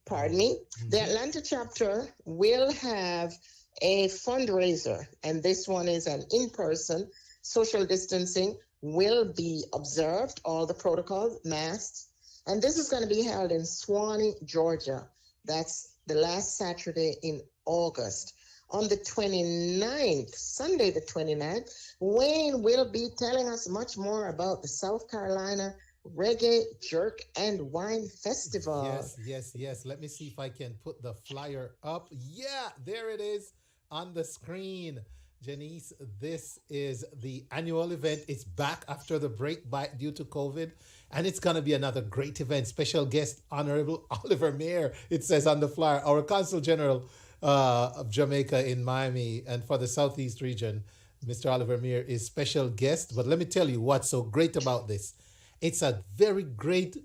[SPEAKER 12] Pardon me. The Atlanta chapter will have a fundraiser, and this one is an in-person. Social distancing will be observed, all the protocols, masks, and this is going to be held in Swanee, Georgia. That's the last Saturday in August. On the 29th, Sunday the 29th, Wayne will be telling us much more about the South Carolina Reggae, Jerk, and Wine Festival.
[SPEAKER 2] Yes. Let me see if I can put the flyer up. Yeah, there it is on the screen. Jannice, this is the annual event. It's back after the break due to COVID, and it's going to be another great event. Special guest, Honorable Oliver Mayer, it says on the flyer, our Consul General of Jamaica in Miami, and for the Southeast region, Mr. Oliver Mayer is special guest. But let me tell you what's so great about this. It's a very great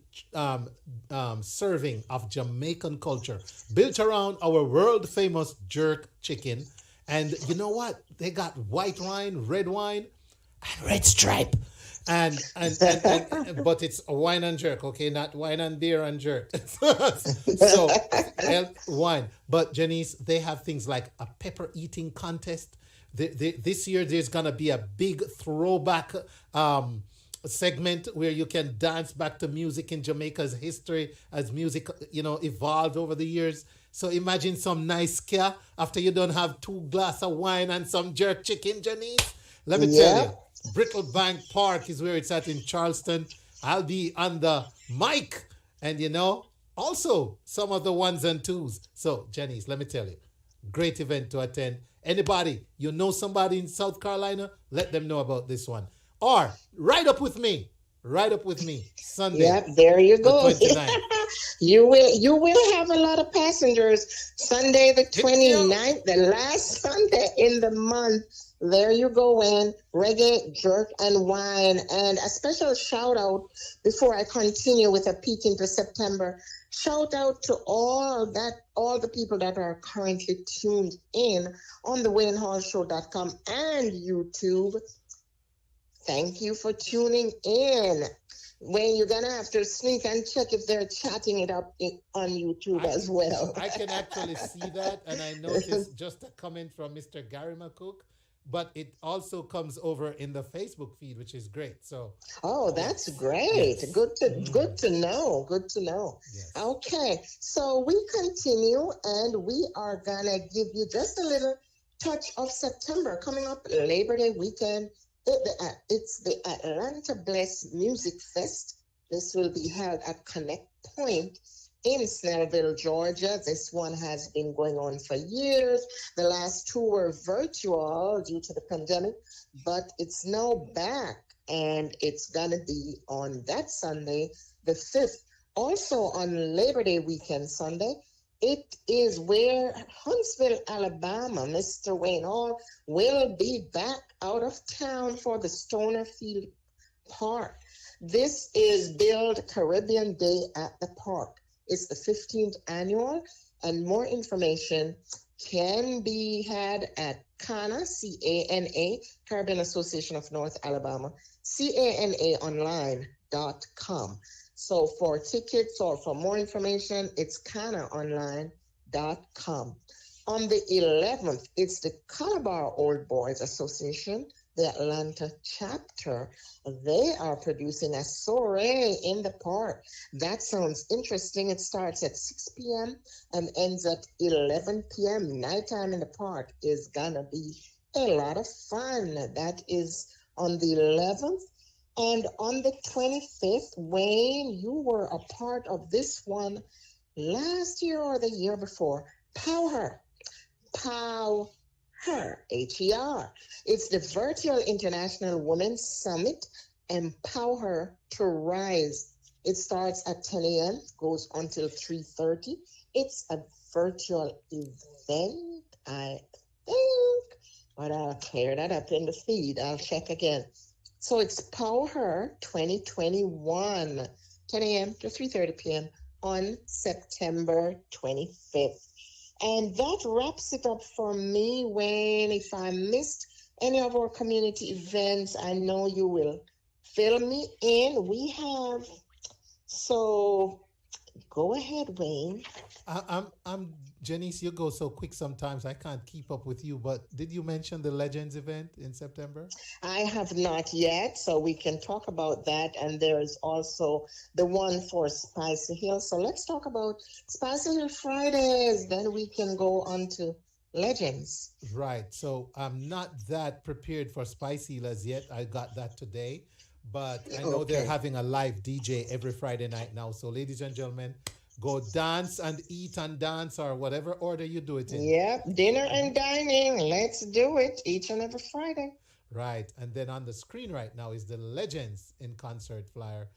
[SPEAKER 2] serving of Jamaican culture built around our world famous jerk chicken. And you know what? They got white wine, red wine, and red stripe. And but it's a wine and jerk, okay? Not wine and beer and jerk. So wine. But Jannice, they have things like a pepper eating contest. This year there's gonna be a big throwback segment where you can dance back to music in Jamaica's history as music, evolved over the years. So imagine some nice ska after you don't have 2 glasses of wine and some jerk chicken, Jannice. Let me tell you, Brittlebank Park is where it's at in Charleston. I'll be on the mic and, also some of the 1s and 2s. So, Jannice, let me tell you, great event to attend. Anybody, somebody in South Carolina, let them know about this one. Or ride up with me Sunday.
[SPEAKER 12] Yep, there you go. You will have a lot of passengers Sunday the 29th, the last Sunday in the month. There you go, in Reggae, Jerk, and Wine. And a special shout out before I continue with a peek into September. Shout out to all the people that are currently tuned in on the WayneHallShow.com and YouTube. Thank you for tuning in. Wayne, you're going to have to sneak and check if they're chatting it up on YouTube as well.
[SPEAKER 2] I can actually see that, and I noticed just a comment from Mr. Gary McCook, but it also comes over in the Facebook feed, which is great. So,
[SPEAKER 12] that's great. Yes. Good to know. Yes. Okay, so we continue, and we are going to give you just a little touch of September coming up, Labor Day weekend. It's the Atlanta Bless Music Fest. This will be held at Connect Point in Snellville, Georgia. This one has been going on for years. The last 2 were virtual due to the pandemic, but it's now back, and it's going to be on that Sunday, the 5th. Also on Labor Day weekend Sunday, it is where Huntsville, Alabama, Mr. Wayne Hall will be back out of town for the Stonerfield Park. This is billed Caribbean Day at the park. It's the 15th annual, and more information can be had at CANA, C-A-N-A, Caribbean Association of North Alabama, CANAonline.com. So for tickets or for more information, it's CANAonline.com. On the 11th, it's the Calabar Old Boys Association. the Atlanta chapter, they are producing a soiree in the park. That sounds interesting. It starts at 6 p.m. and ends at 11 p.m. Nighttime in the park is gonna be a lot of fun. That is on the 11th. And on the 25th, Wayne, you were a part of this one last year or the year before. Power. Her, H-E-R. It's the Virtual International Women's Summit, Empower Her to Rise. It starts at 10 a.m., goes until 3:30. It's a virtual event, I think, but I'll clear that up in the feed. I'll check again. So it's Power Her 2021, 10 a.m. to 3:30 p.m. on September 25th. And that wraps it up for me, Wayne. If I missed any of our community events, I know you will fill me in. We have, so go ahead, Wayne.
[SPEAKER 2] I'm Jannice, you go so quick sometimes I can't keep up with you, but did you mention the Legends event in September?
[SPEAKER 12] I have not yet, so we can talk about that. And there's also the one for Spicy Hill. So let's talk about Spicy Hill Fridays. Then we can go on to Legends.
[SPEAKER 2] Right. So I'm not that prepared for Spicy Hill as yet. I got that today. But I know they're having a live DJ every Friday night now. So ladies and gentlemen, go dance and eat and dance or whatever order you do it in.
[SPEAKER 12] Yep, dinner and dining. Let's do it each and every Friday.
[SPEAKER 2] Right. And then on the screen right now is the Legends in concert flyer.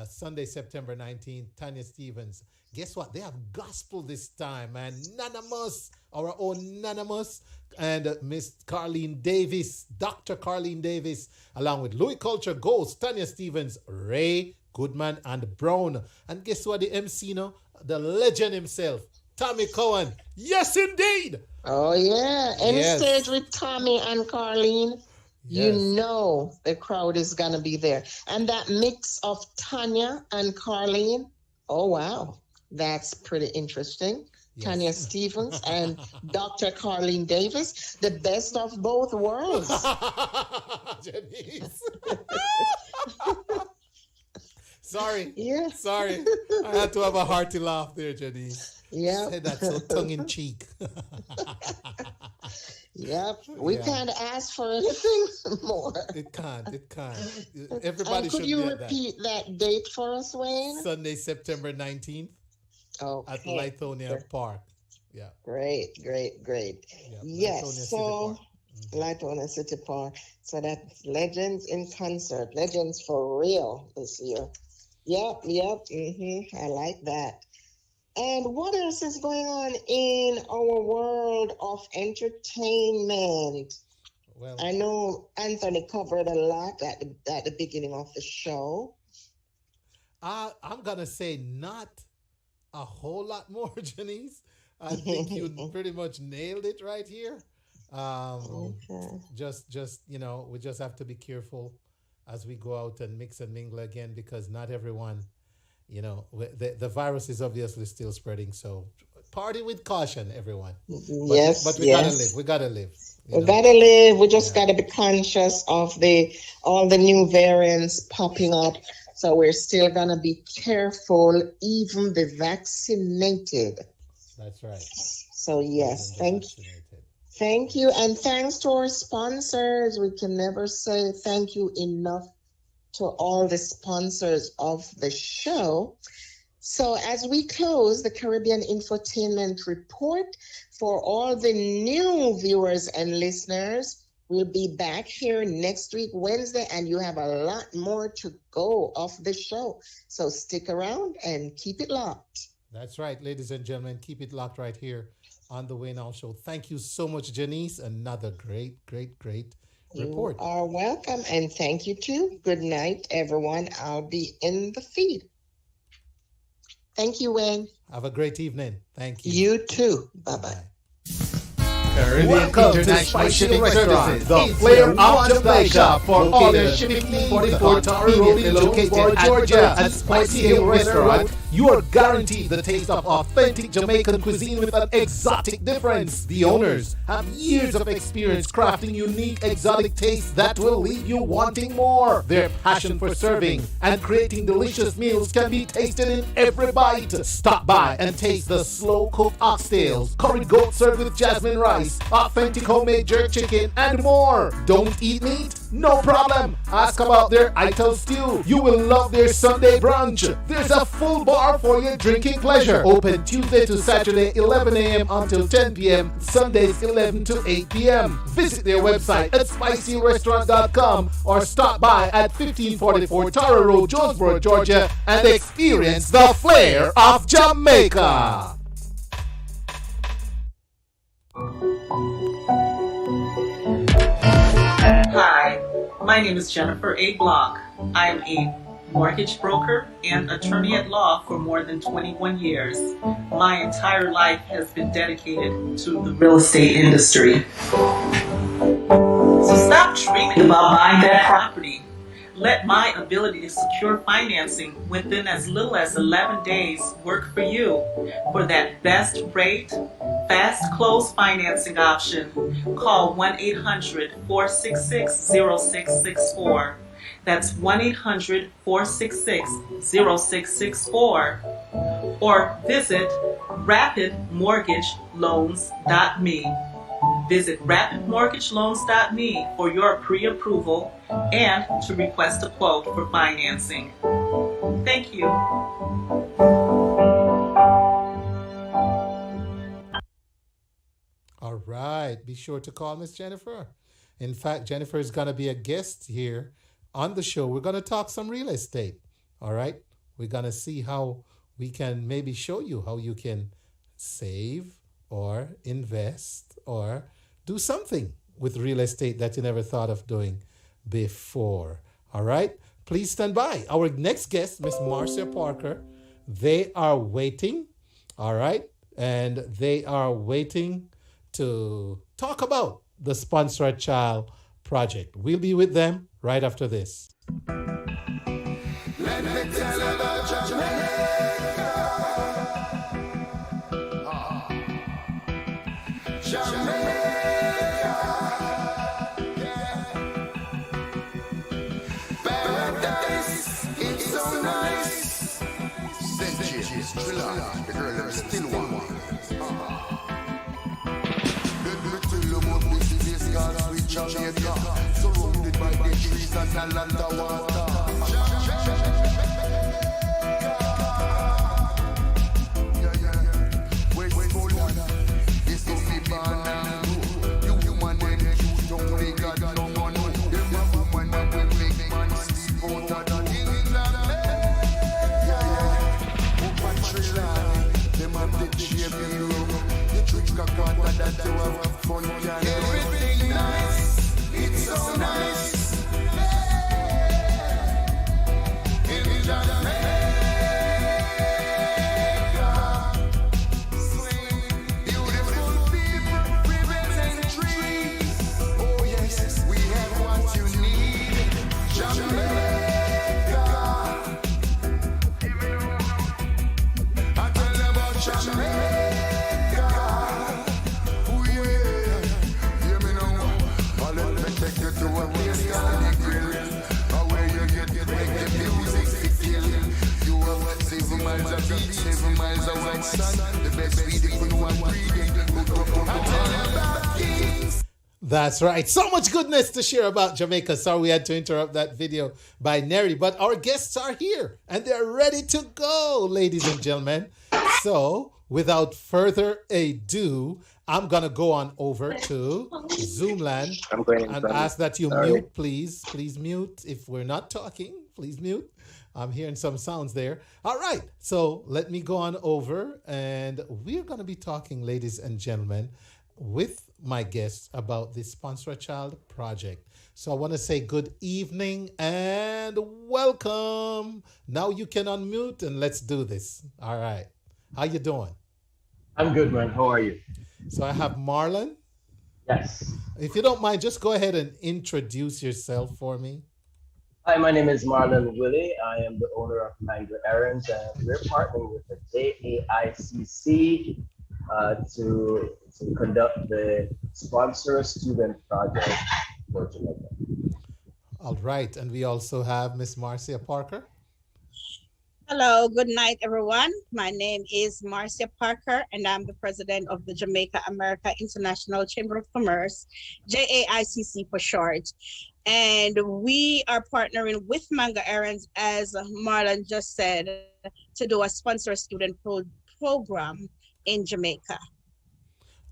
[SPEAKER 2] Sunday, September 19th, Tanya Stevens. Guess what? They have gospel this time, man. Nanamus, our own Nanamus, and Miss Carleen Davis, Dr. Carleen Davis, along with Louis Culture Ghost, Tanya Stevens, Ray Goodman, and Brown. And guess what? The MC, no? The legend himself, Tommy Cohen. Yes, indeed.
[SPEAKER 12] Oh, yeah. Any stage with Tommy and Carleen, you know the crowd is going to be there. And that mix of Tanya and Carleen, oh, wow. That's pretty interesting. Yes. Tanya Stevens and Dr. Carleen Davis, the best of both worlds.
[SPEAKER 2] Jannice. Sorry.
[SPEAKER 12] Yeah.
[SPEAKER 2] Sorry. I had to have a hearty laugh there, Jannice.
[SPEAKER 12] Yeah.
[SPEAKER 2] Said that so tongue in cheek.
[SPEAKER 12] Yep. We can't ask for anything more.
[SPEAKER 2] It can't. Everybody should be at that.
[SPEAKER 12] Could you repeat that date for us, Wayne?
[SPEAKER 2] Sunday, September 19th.
[SPEAKER 12] Okay.
[SPEAKER 2] At Lithonia Park. Yeah.
[SPEAKER 12] Great.
[SPEAKER 2] Yeah,
[SPEAKER 12] yes. So Lithonia City Park. So that's Legends in concert. Legends for real this year. Yep. I like that. And what else is going on in our world of entertainment?
[SPEAKER 2] Well,
[SPEAKER 12] I know Anthony covered a lot at the beginning of the show.
[SPEAKER 2] I'm going to say not a whole lot more, Jannice. I think you pretty much nailed it right here. Just we just have to be careful as we go out and mix and mingle again, because not everyone, the virus is obviously still spreading. So party with caution, everyone. But we gotta live. We gotta live.
[SPEAKER 12] We gotta live. We just gotta be conscious of all the new variants popping up. So we're still gonna be careful, even the vaccinated.
[SPEAKER 2] That's right.
[SPEAKER 12] So yes, thank you, and thanks to our sponsors. We can never say thank you enough to all the sponsors of the show. So as we close the Caribbean Infotainment report, for all the new viewers and listeners, we'll be back here next week, Wednesday, and you have a lot more to go of the show. So stick around and keep it locked.
[SPEAKER 2] That's right, ladies and gentlemen. Keep it locked right here on the Wayne All Show. Thank you so much, Jannice. Another great report.
[SPEAKER 12] You are welcome, and thank you too. Good night, everyone. I'll be in the feed. Thank you, Wayne.
[SPEAKER 2] Have a great evening. Thank you.
[SPEAKER 12] You too. Bye-bye.
[SPEAKER 11] Welcome to Spice Shipping Services, the Flair of Jamaica for all your shipping needs. 44 Tower Road in Jonesboro, Georgia, at Spicy Hill Restaurant.
[SPEAKER 2] You are guaranteed the taste of authentic Jamaican cuisine with an exotic difference. The owners have years of experience crafting unique exotic tastes that will leave you wanting more. Their passion for serving and creating delicious meals can be tasted in every bite. Stop by and taste the slow-cooked oxtails, curry goat served with jasmine rice, authentic homemade jerk chicken, and more. Don't eat meat? No problem. Ask about their Ital stew. You will love their Sunday brunch. There's a full bar for your drinking pleasure. Open Tuesday to Saturday 11 a.m. until 10 p.m. Sundays 11 to 8 p.m. Visit their website at spicyrestaurant.com or stop by at 1544 Tara Road, Jonesboro, Georgia, and experience the flair of Jamaica.
[SPEAKER 8] Hi, my name is Jennifer A. Block. I am a mortgage broker and attorney at law for more than 21 years. My entire life has been dedicated to the real estate industry. So stop dreaming about buying that property. Let my ability to secure financing within as little as 11 days work for you. For that best rate, fast close financing option, call 1-800-466-0664. That's 1-800-466-0664. Or visit rapidmortgageloans.me. Visit rapidmortgageloans.me for your pre-approval and to request a quote for financing. Thank you.
[SPEAKER 2] All right. Be sure to call Miss Jennifer. In fact, Jennifer is going to be a guest here on the show. We're going to talk some real estate. All right. We're going to see how we can maybe show you how you can save or invest or do something with real estate that you never thought of doing before. All right. Please stand by. Our next guest, Miss Marcia Parker, they are waiting. All right. And they are waiting to talk about the Sponsor a Child project. We'll be with them right after this.
[SPEAKER 1] Let me tell you about Jamaica. Jamaica. Paradise, it's so nice.
[SPEAKER 13] Centuries, Thriller, the girl that still want. Jamaica, surrounded by the trees and a lot of water. West Poland, this is the banana. You woman and you don't make God no one. Them a woman that will make man sleep out of the England. Open Trilani, them have the champion room. You drink a quarter that you have fun. Everything nice. It's so nice in Jamaica. Sweet, beautiful people, rivers and trees. Oh yes, we have what you need. Jamaica. I tell you about Jamaica. Oh yeah, hear me now. Take you to a place called the grill, where you get make the music feel. You have 7 miles of beach, 7 miles of white sand. The best feeding for one breathing.
[SPEAKER 2] That's right. So much goodness to share about Jamaica. Sorry we had to interrupt that video by Neri, but our guests are here and they're ready to go, ladies and gentlemen. So without further ado, I'm going to go on over to Zoomland and ask that you mute, please. Please mute. If we're not talking, please mute. I'm hearing some sounds there. All right. So let me go on over and we're going to be talking, ladies and gentlemen, with my guests about the Sponsor a Child project. So I want to say good evening and welcome. Now you can unmute and let's do this. All right. How you doing?
[SPEAKER 14] I'm good, man. How are you?
[SPEAKER 2] So I have Marlon.
[SPEAKER 14] Yes.
[SPEAKER 2] If you don't mind, just go ahead and introduce yourself for me.
[SPEAKER 14] Hi, my name is Marlon Willie. I am the owner of Mango Errands, and we're partnering with the JAICC to conduct the Sponsor a Student project for Jamaica.
[SPEAKER 2] All right. And we also have Miss Marcia Parker.
[SPEAKER 15] Hello, good night, everyone. My name is Marcia Parker, and I'm the president of the Jamaica America International Chamber of Commerce, JAICC for short. And we are partnering with Manga Errands, as Marlon just said, to do a sponsor student program in Jamaica.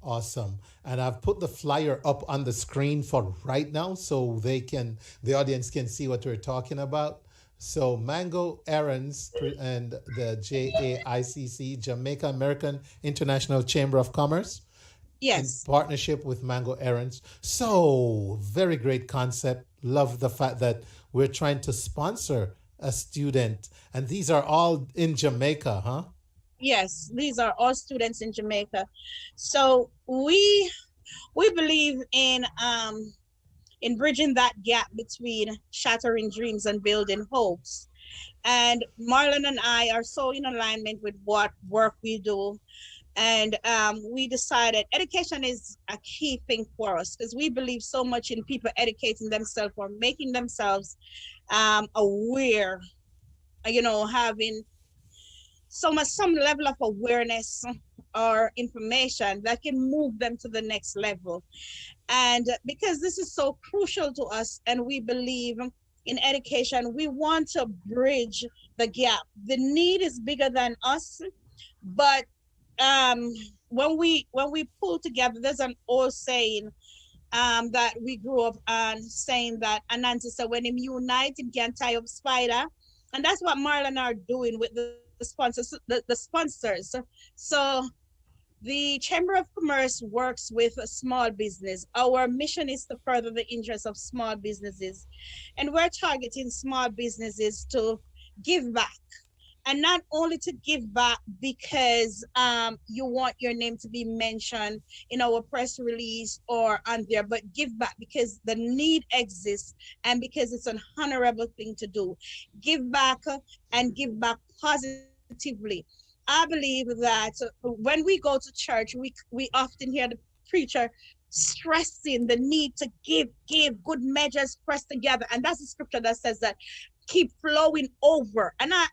[SPEAKER 2] Awesome. And I've put the flyer up on the screen for right now so the audience can see what we're talking about. So Mango Errands and the JAICC, Jamaica American International Chamber of Commerce.
[SPEAKER 15] Yes.
[SPEAKER 2] In partnership with Mango Errands. So very great concept. Love the fact that we're trying to sponsor a student. And these are all in Jamaica, huh?
[SPEAKER 15] Yes, these are all students in Jamaica. So we believe in bridging that gap between shattering dreams and building hopes. And Marlon and I are so in alignment with what work we do. And we decided education is a key thing for us because we believe so much in people educating themselves or making themselves aware, having some level of awareness or information that can move them to the next level. And because this is so crucial to us and we believe in education, we want to bridge the gap. The need is bigger than us, but when we pull together, there's an old saying that we grew up on, saying that Anansi said, when him unite, him can tie up spider. And that's what Marlon are doing with the sponsors, the sponsors. So the Chamber of Commerce works with a small business. Our mission is to further the interests of small businesses. And we're targeting small businesses to give back. And not only to give back because you want your name to be mentioned in our press release or on there, but give back because the need exists and because it's an honorable thing to do. Give back and give back positively. I believe that when we go to church, we often hear the preacher stressing the need to give good measures pressed together. And that's the scripture that says that keep flowing over. And I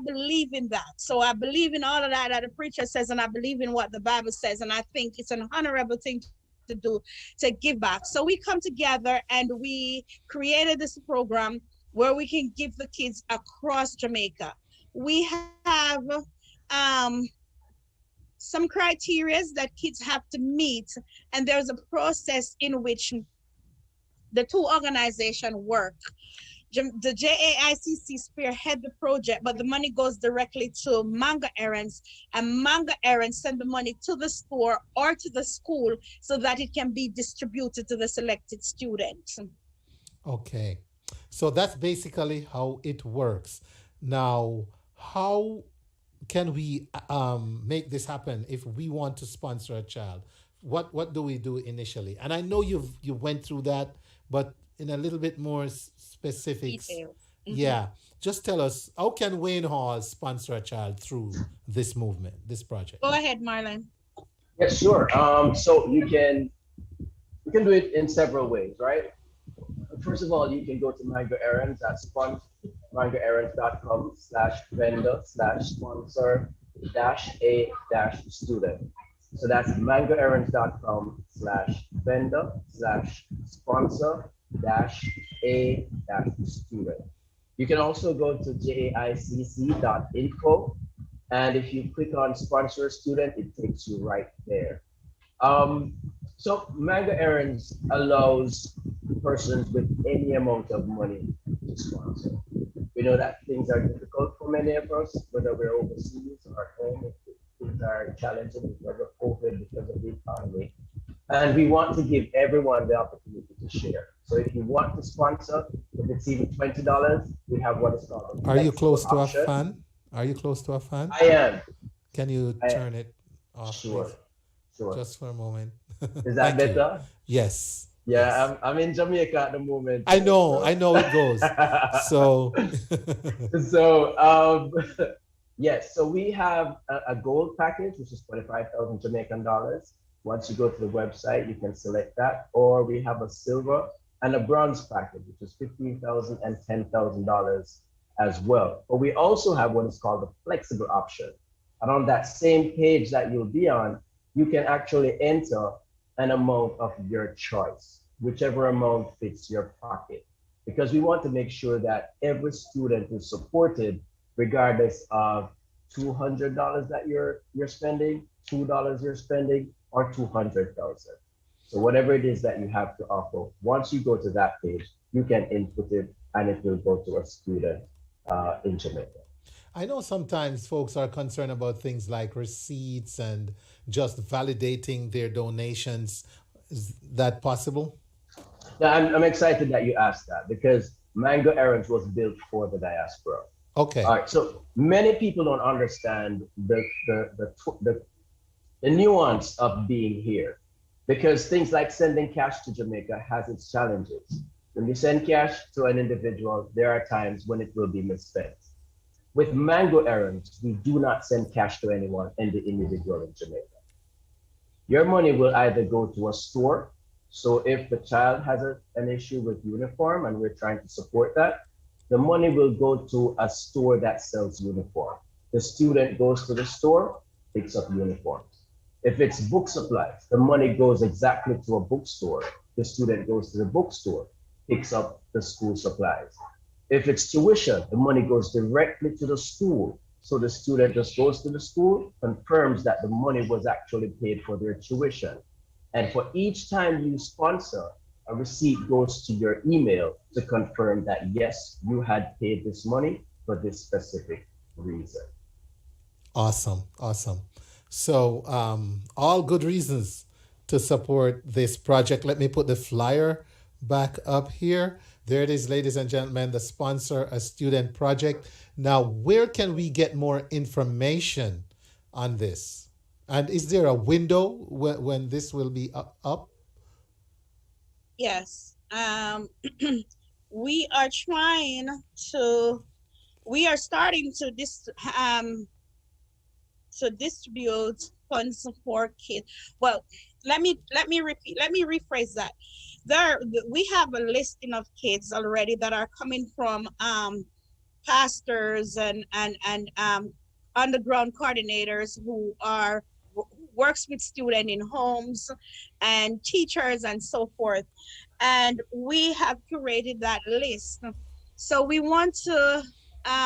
[SPEAKER 15] believe in that. So I believe in all of that the preacher says, and I believe in what the Bible says. And I think it's an honorable thing to do, to give back. So we come together and we created this program where we can give the kids across Jamaica. We have some criteria that kids have to meet, and there's a process in which the two organizations work. The JAICC spearhead the project, but the money goes directly to Manga Errands, and Manga Errands send the money to the store or to the school so that it can be distributed to the selected students.
[SPEAKER 2] Okay, so that's basically how it works. Now, how can we make this happen if we want to sponsor a child? What do we do initially? And I know you went through that, but in a little bit more specifics.
[SPEAKER 15] Details.
[SPEAKER 2] Yeah, just tell us, how can Wayne Hall sponsor a child through this movement, this project?
[SPEAKER 15] Go ahead, Marlon.
[SPEAKER 14] Yes, sure. So you can do it in several ways, right? First of all, you can go to Mango Errands at mangoerrands.com/vendor/sponsor-a-student. So that's mangoerrands.com/vendor/sponsor-a-student. You can also go to jaicc.info, and if you click on sponsor a student, it takes you right there. So Mango Errands allows persons with any amount of money to sponsor. We know that things are difficult for many of us, whether we're overseas or at home. Things are challenging because of COVID, because of the economy. And we want to give everyone the opportunity to share. So if you want to sponsor, if it's even $20, we have what is called a
[SPEAKER 2] Are you close to
[SPEAKER 14] option.
[SPEAKER 2] a fan? Are you close to a fan?
[SPEAKER 14] I am.
[SPEAKER 2] Can you turn it off?
[SPEAKER 14] Sure.
[SPEAKER 2] Please?
[SPEAKER 14] Sure.
[SPEAKER 2] Just for a moment.
[SPEAKER 14] Is that
[SPEAKER 2] Thank you.
[SPEAKER 14] better?
[SPEAKER 2] Yes.
[SPEAKER 14] Yeah, I'm in Jamaica at the moment.
[SPEAKER 2] I know it goes. So,
[SPEAKER 14] yes, so we have a gold package, which is 25,000 Jamaican dollars. Once you go to the website, you can select that. Or we have a silver and a bronze package, which is $15,000 and $10,000 as well. But we also have what is called the flexible option. And on that same page that you'll be on, you can actually enter an amount of your choice, whichever amount fits your pocket. Because we want to make sure that every student is supported regardless of $200 that you're spending, $2 you're spending, or 200,000. So whatever it is that you have to offer, once you go to that page, you can input it and it will go to a student in Jamaica.
[SPEAKER 2] I know sometimes folks are concerned about things like receipts and just validating their donations. Is that possible?
[SPEAKER 14] Yeah, I'm excited that you asked that because Mango Errands was built for the diaspora.
[SPEAKER 2] Okay.
[SPEAKER 14] All right. So many people don't understand the nuance of being here because things like sending cash to Jamaica has its challenges. When you send cash to an individual, there are times when it will be misspent. With Mango Errands, we do not send cash to anyone and the individual in Jamaica. Your money will either go to a store. So if the child has an issue with uniform and we're trying to support that, the money will go to a store that sells uniform. The student goes to the store, picks up uniforms. If it's book supplies, the money goes exactly to a bookstore. The student goes to the bookstore, picks up the school supplies. If it's tuition, the money goes directly to the school. So the student just goes to the school, confirms that the money was actually paid for their tuition. And for each time you sponsor, a receipt goes to your email to confirm that, yes, you had paid this money for this specific reason.
[SPEAKER 2] Awesome. So all good reasons to support this project. Let me put the flyer back up here. There it is, ladies and gentlemen, the Sponsor a Student project. Now, where can we get more information on this? And is there a window when this will be up?
[SPEAKER 15] Yes. We are starting to distribute funds for kids. Well, let me rephrase that. We have a listing of kids already that are coming from pastors and underground coordinators who works with students in homes and teachers and so forth. And we have curated that list. So we want to,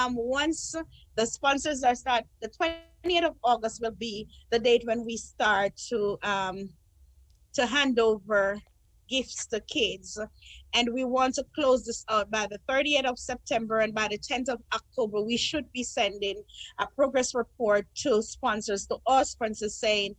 [SPEAKER 15] once the sponsors are start, the 20th of August will be the date when we start to hand over gifts to kids. And we want to close this out by the 30th of September, and by the 10th of October, we should be sending a progress report to sponsors, to all sponsors saying,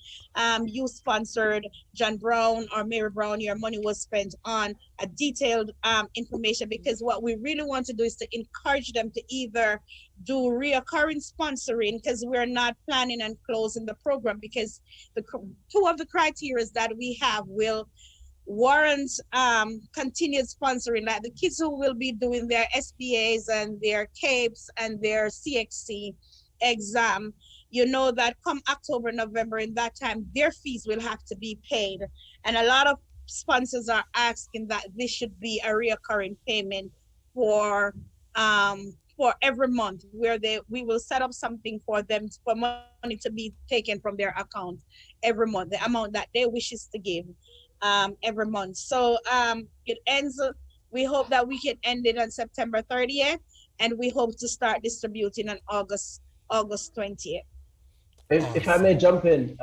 [SPEAKER 15] you sponsored John Brown or Mary Brown, your money was spent on a detailed information, because what we really want to do is to encourage them to either do reoccurring sponsoring, because we're not planning on closing the program, because the two of the criteria that we have will warrant continued sponsoring, like the kids who will be doing their SBAs and their CAPES and their CXC exam. You know that come October, November, in that time, their fees will have to be paid. And a lot of sponsors are asking that this should be a reoccurring payment for every month, where we will set up something for them for money to be taken from their account every month, the amount that they wishes to give every month. So it ends, we hope that we can end it on September 30th, and we hope to start distributing on August 20th.
[SPEAKER 14] If I may jump in,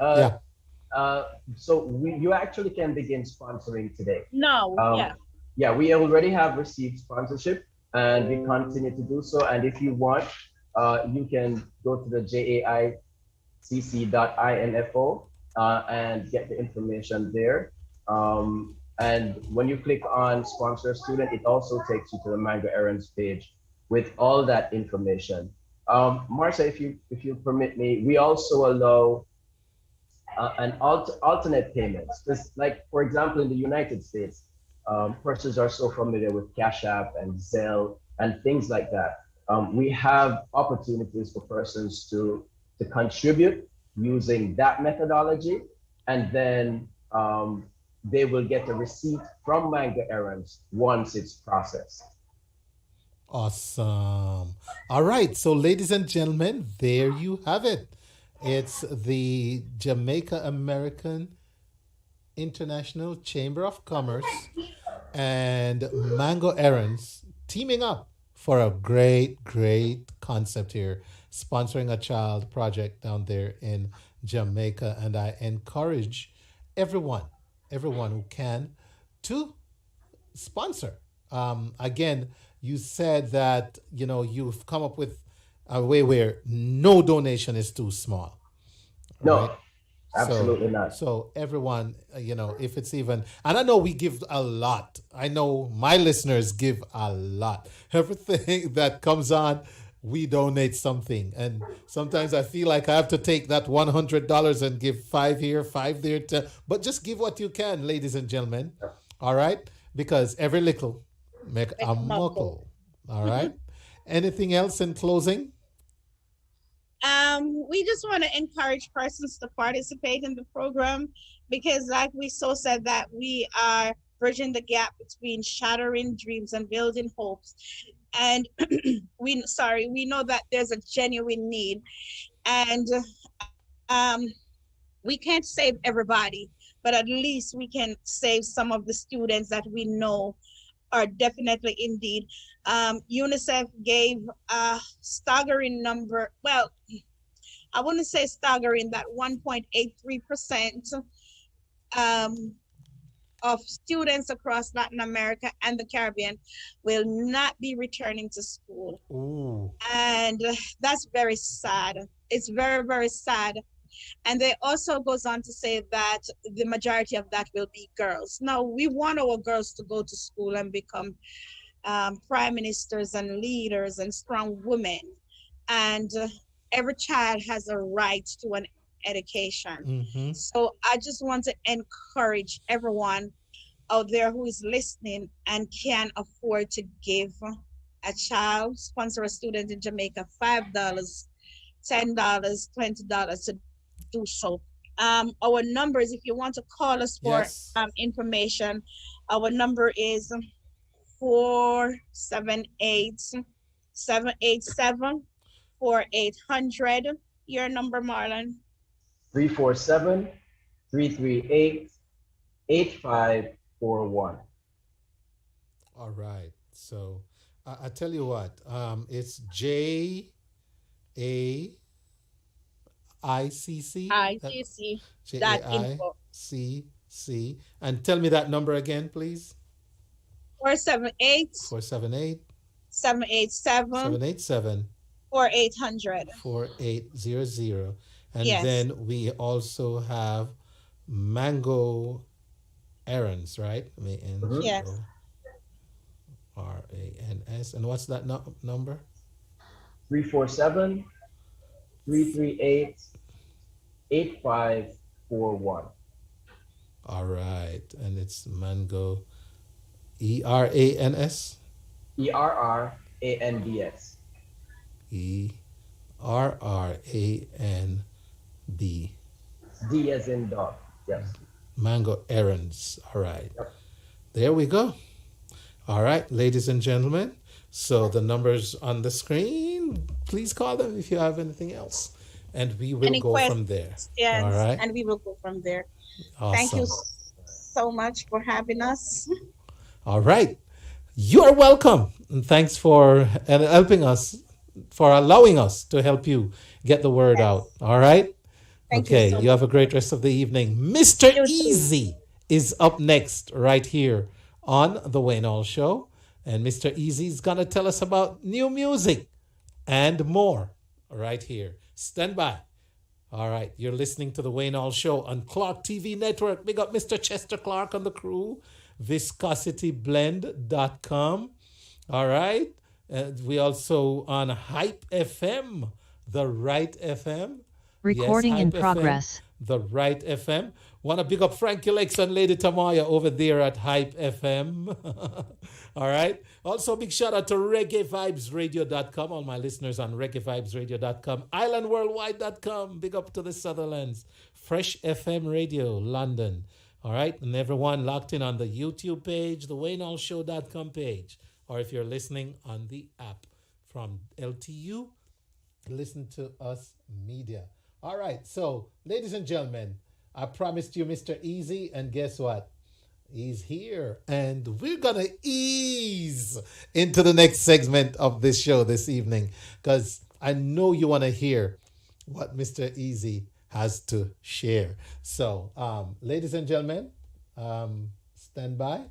[SPEAKER 14] so you actually can begin sponsoring today. Yeah, we already have received sponsorship, and we continue to do so. And if you want, you can go to the jaicc.info and get the information there. And when you click on Sponsor a Student, it also takes you to the Mango Errands page with all that information. Marcia, if you permit me, we also allow an alternate payments. Like, for example, in the United States, persons are so familiar with Cash App and Zelle and things like that. We have opportunities for persons to contribute using that methodology, and then they will get a receipt from Mango Errands once it's processed.
[SPEAKER 2] Awesome. All right. So, ladies and gentlemen, there you have it. It's the Jamaica American International Chamber of Commerce and Mango Errands teaming up for a great, great concept here, sponsoring a child project down there in Jamaica. And I encourage everyone who can to sponsor. Again, you said that, you've come up with a way where no donation is too small.
[SPEAKER 14] No,
[SPEAKER 2] right?
[SPEAKER 14] absolutely not.
[SPEAKER 2] So everyone, if it's even, and I know we give a lot. I know my listeners give a lot. Everything that comes on, we donate something. And sometimes I feel like I have to take that $100 and give 5 here, 5 there. But just give what you can, ladies and gentlemen. All right? Because every little make a muckle. All right? Anything else in closing?
[SPEAKER 15] We just want to encourage persons to participate in the program because, like we so said, that we are bridging the gap between shattering dreams and building hopes. And we know that there's a genuine need, and we can't save everybody, but at least we can save some of the students that we know are definitely indeed. UNICEF gave a staggering number. Well, I wouldn't say staggering, that 1.83% of students across Latin America and the Caribbean will not be returning to school.
[SPEAKER 2] Ooh.
[SPEAKER 15] And that's very sad. It's very, very sad. And they also goes on to say that the majority of that will be girls. Now, we want our girls to go to school and become prime ministers and leaders and strong women. And every child has a right to an education.
[SPEAKER 2] Mm-hmm.
[SPEAKER 15] So I just want to encourage everyone out there who is listening and can afford to give a child, sponsor a student in Jamaica, $5, $10, $20 to do so. Our numbers, if you want to call us for information, our number is 478-787-4800. Your number, Marlon?
[SPEAKER 14] 347-338-8541.
[SPEAKER 2] All right. So I tell you what, it's JAICC.
[SPEAKER 15] ICC.
[SPEAKER 2] JAICC. And tell me that number again, please.
[SPEAKER 15] 478
[SPEAKER 2] 787
[SPEAKER 15] 4800.
[SPEAKER 2] 4800. And
[SPEAKER 15] Yes.
[SPEAKER 2] then we also have Mango Errands, right?
[SPEAKER 15] Yes.
[SPEAKER 2] RANS. And what's that number?
[SPEAKER 14] 347-338-8541.
[SPEAKER 2] All right. And it's Mango ERANS?
[SPEAKER 14] ERRANDS.
[SPEAKER 2] ERRANB.
[SPEAKER 14] D as in dog. Yes.
[SPEAKER 2] Mango Errands. All right.
[SPEAKER 14] Yep.
[SPEAKER 2] There we go. All right, ladies and gentlemen. So the numbers on the screen, please call them if you have anything else. And we will go from there.
[SPEAKER 15] Yes,
[SPEAKER 2] all right.
[SPEAKER 15] and we will go from there.
[SPEAKER 2] Awesome.
[SPEAKER 15] Thank you so much for having us.
[SPEAKER 2] All right. You're welcome. And thanks for helping us, for allowing us to help you get the word out. All right.
[SPEAKER 15] Thank
[SPEAKER 2] you.
[SPEAKER 15] So
[SPEAKER 2] you have a great rest of the evening. Mr. Easy is up next right here on the Wayne Hall Show. And Mr. Easy is going to tell us about new music and more right here. Stand by. All right. You're listening to the Wayne Hall Show on Clark TV Network. Big up Mr. Chester Clark on the crew. ViscosityBlend.com. All right. We also on Hype FM, The Right FM.
[SPEAKER 16] Recording
[SPEAKER 2] Yes,
[SPEAKER 16] in
[SPEAKER 2] Hype
[SPEAKER 16] progress.
[SPEAKER 2] FM, the right FM. Want to big up Frankie Lakes and Lady Tamaya over there at Hype FM. All right. Also, big shout out to reggaevibesradio.com. All my listeners on reggaevibesradio.com, islandworldwide.com. Big up to the Sutherlands. Fresh FM Radio, London. All right. And everyone locked in on the YouTube page, the WayneHallShow.com page. Or if you're listening on the app from LTU, listen to us media. All right. So, ladies and gentlemen, I promised you Mr. Easy, and guess what? He's here, and we're gonna ease into the next segment of this show this evening, because I know you want to hear what Mr. Easy has to share. So, ladies and gentlemen, stand by,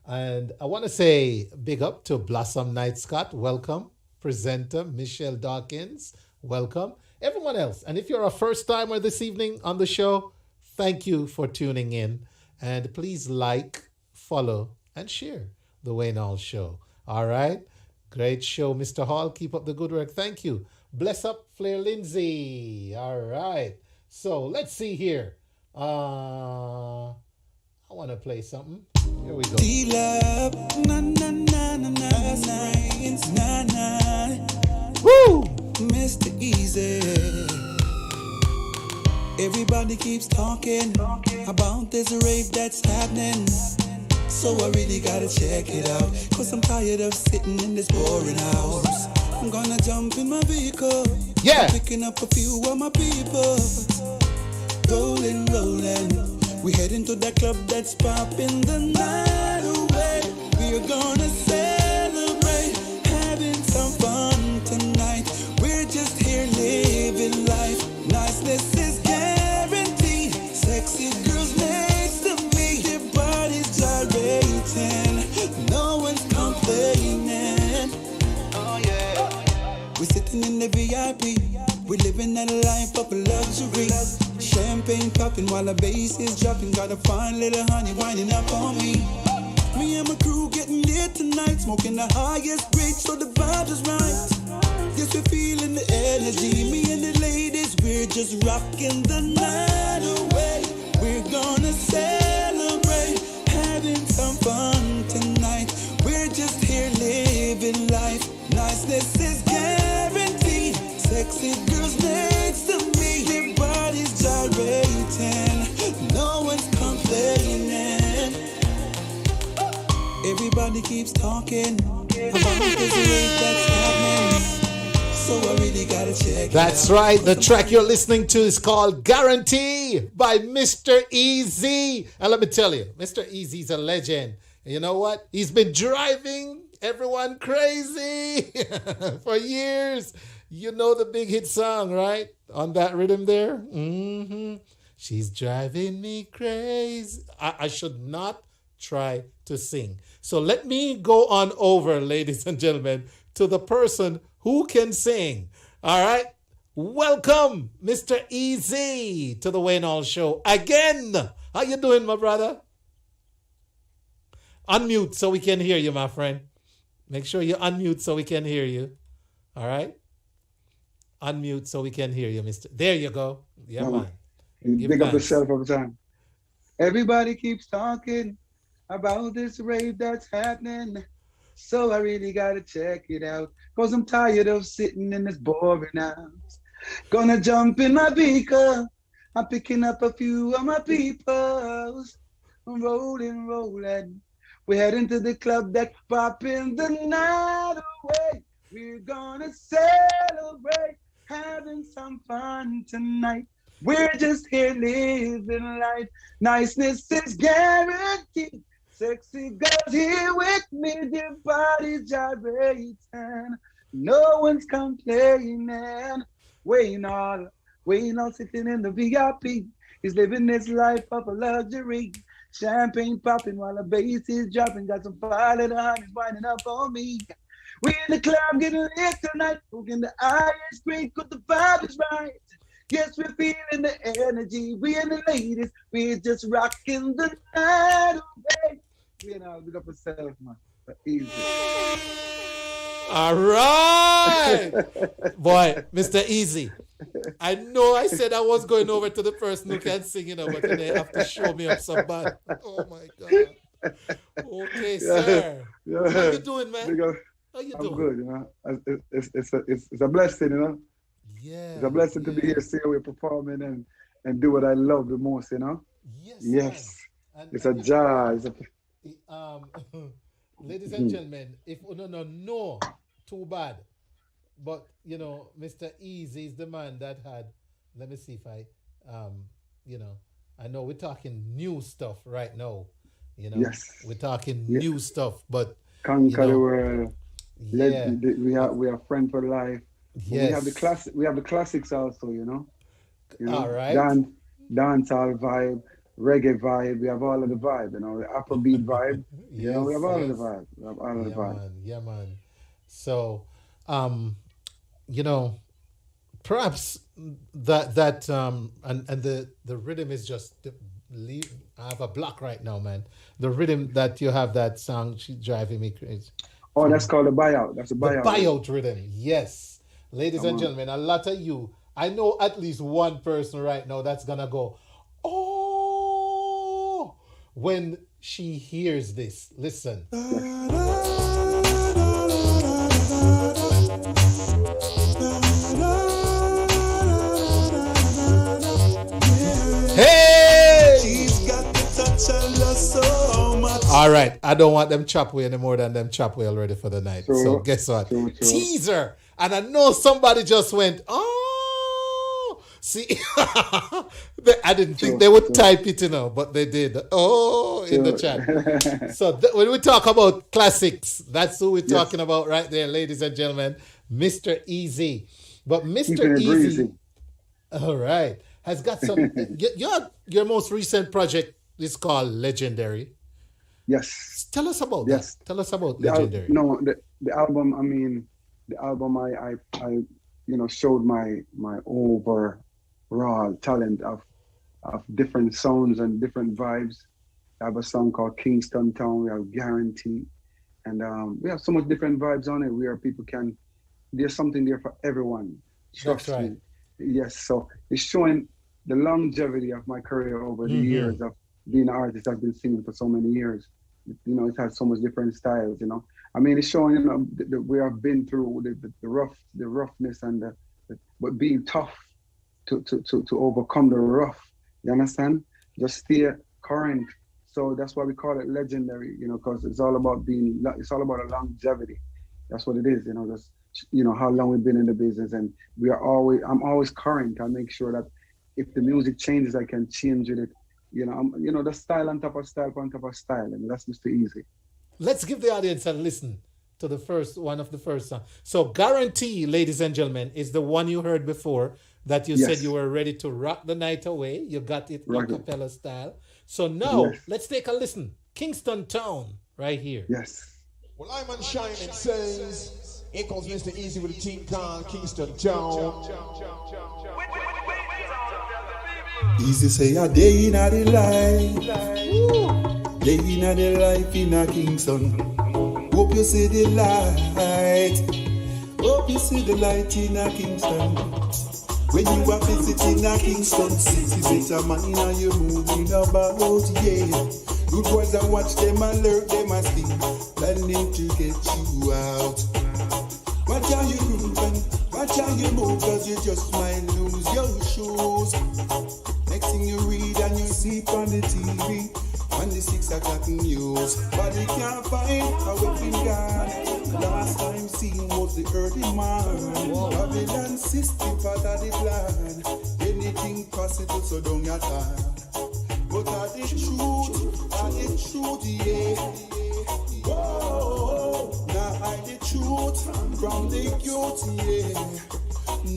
[SPEAKER 2] and I want to say big up to Blossom Knight Scott. Welcome, presenter Michelle Dawkins. Welcome, everyone else. And if you're a first timer this evening on the show, thank you for tuning in, and please like, follow, and share the Wayne Hall Show. All right? Great show, Mr. Hall. Keep up the good work. Thank you. Bless up, Flair Lindsay. All right. So let's see here. I want to play something. Here we go.
[SPEAKER 1] D-Lab, na na na na na na na.
[SPEAKER 2] Woo!
[SPEAKER 1] Mr. Easy. Everybody keeps talking about this rave that's happening. So I really gotta check it out, cause I'm tired of sitting in this boring house. I'm gonna jump in my vehicle,
[SPEAKER 2] yeah,
[SPEAKER 1] picking up a few of my people. Rolling, rolling, we heading to that club that's popping the night away. We're gonna celebrate, having some fun tonight. We're just here living life, niceness is guaranteed. Sexy girls next to me, their bodies gyrating, no one's complaining. Oh yeah, we're sitting in the VIP, we're living that life of luxury. Champagne popping while the bass is dropping, got a fine little honey winding up on me. Me and my crew getting lit tonight, smoking the highest grade so the vibe is right. Yes, we're feeling the energy, me and the ladies, we're just rocking the night away. We're gonna celebrate, having some fun tonight. We're just here living life, niceness is guaranteed. Sexy girls next to me, their bodies gyrating, no one's complaining. Everybody keeps talking about this rave that's happening. So I really gotta check.
[SPEAKER 2] That's right. The track you're listening to is called Guarantee by Mr. Easy. And let me tell you, Mr. Easy's a legend. And you know what? He's been driving everyone crazy for years. You know the big hit song, right? On that rhythm there. Mm-hmm. She's driving me crazy. I should not try to sing. So let me go on over, ladies and gentlemen, to the person who can sing. All right? Welcome, Mr. Easy, to the Wayne Hall Show again. How you doing, my brother? Unmute so we can hear you, my friend. Make sure you unmute so we can hear you. All right? Unmute so we can hear you, Mr. There you go. Yeah, man.
[SPEAKER 17] Big up yourself all the time. Everybody keeps talking about this rave that's happening. So I really gotta check it out, cause I'm tired of sitting in this boring house. Gonna jump in my vehicle, I'm picking up a few of my peoples. Rolling, rolling, we're heading to the club that's popping the night away. We're gonna celebrate, having some fun tonight. We're just here living life, niceness is guaranteed. Sexy girls here with me, their bodies gyrating, no one's complaining. Wayne Hall sitting in the VIP, he's living this life of a luxury. Champagne popping while the bass is dropping, got some fire little honeys winding up on me. We in the club getting lit tonight, smoking the highest grade, cause the vibe is right. Yes, we're feeling the energy, we and the ladies, we're just rocking the night away. You know, big up yourself, man. Easy.
[SPEAKER 2] All right. Boy, Mr. Easy. I know I said I was going over to the person who can sing, but they have to show me up some bad. Oh my God. Okay, sir.
[SPEAKER 17] Yeah.
[SPEAKER 2] How you doing, man? How you doing?
[SPEAKER 17] I'm good, It's a blessing,
[SPEAKER 2] Yeah.
[SPEAKER 17] It's a blessing to be here, see how we're performing and do what I love the most, Yes. It's a joy.
[SPEAKER 2] Ladies and gentlemen, if no, too bad. But Mr. Easy is the man that had. Let me see if I, I know we're talking new stuff right now.
[SPEAKER 17] Yes.
[SPEAKER 2] We're talking new stuff, but
[SPEAKER 17] conquer the world.
[SPEAKER 2] Yeah.
[SPEAKER 17] We are friends for life.
[SPEAKER 2] Yes.
[SPEAKER 17] We have the classics also.
[SPEAKER 2] All right.
[SPEAKER 17] Dancehall vibe, reggae vibe. We have all of the vibe. The Afrobeat vibe. We have all of the vibe. We have all of the vibe.
[SPEAKER 2] Yeah, man. So, perhaps that and the rhythm is just I have a block right now, man. The rhythm that you have, that song, she's driving me crazy.
[SPEAKER 17] Oh, that's called a buyout. That's a buyout.
[SPEAKER 2] The buyout rhythm, yes. Ladies and gentlemen, a lot of you, I know at least one person right now that's gonna go, oh, when she hears this. Listen. Hey!
[SPEAKER 1] She's got the touch I love so much.
[SPEAKER 2] All right, I don't want them chop way any more than them chop way already for the night. So guess what? Teaser. And I know somebody just went, oh, see, I didn't think they would type it, but they did. Oh, in the chat. So when we talk about classics, that's who we're talking about right there, ladies and gentlemen, Mr. Easy. But Mr. Easy, all right, has got some. Your most recent project is called Legendary.
[SPEAKER 17] Yes.
[SPEAKER 2] Tell us about that. Tell us about Legendary.
[SPEAKER 17] The album. I mean, the album. I showed my overall talent of different sounds and different vibes. I have a song called Kingston Town. We have Guarantee, and we have so much different vibes on it where people can. There's something there for everyone. Trust
[SPEAKER 2] That's right.
[SPEAKER 17] me. Yes. So it's showing the longevity of my career over the years of being an artist. I've been singing for so many years. It has so much different styles. I mean, it's showing we have been through the roughness and but being tough to overcome the rough. You understand? Just stay current. So that's why we call it legendary. Because it's all about a longevity. That's what it is. Just how long we've been in the business, and I'm always current. I make sure that if the music changes, I can change it. The style on top of style on top of style, and that's Mr. Easy.
[SPEAKER 2] Let's give the audience a listen to the first song. So Guarantee, ladies and gentlemen, is the one you heard before that you said you were ready to rock the night away. You got it a cappella style. So now let's take a listen. Kingston Town, right here.
[SPEAKER 17] Yes.
[SPEAKER 16] Well, I'm on Shine, it says, here comes Mr. Easy with a team called Kingston Town.
[SPEAKER 1] Easy say a day in a the life, day in a the life in a Kingston. Hope you see the light, hope you see the light in a Kingston. When you are visiting a Kingston city, it's a man and you moving about, Good boys I watch them and lurk them and sting, planning to get you out. Watch how you grooving, watch how you move, cause you just might lose your shoes. Next thing you read and you see on the TV, on the 6 o'clock news. But you can't find a weapon gun. Last time seen was the early man. Babylon system part of the plan. Anything possible, so don't get time. But are the truth, yeah. Whoa, now hide the truth from the youth, yeah.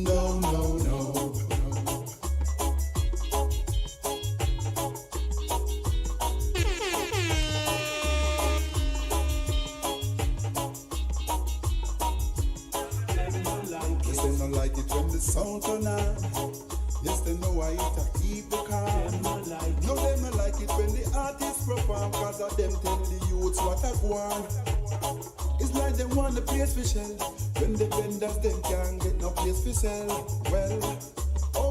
[SPEAKER 1] No. Yes, they don't like it when the sound turn on. Yes, they know I eat to keep the calm. No, they don't like it when the artists perform, cause of them tell the youths what I want. It's like they want the place for sell. When the vendors them can't get no place for sell. Well,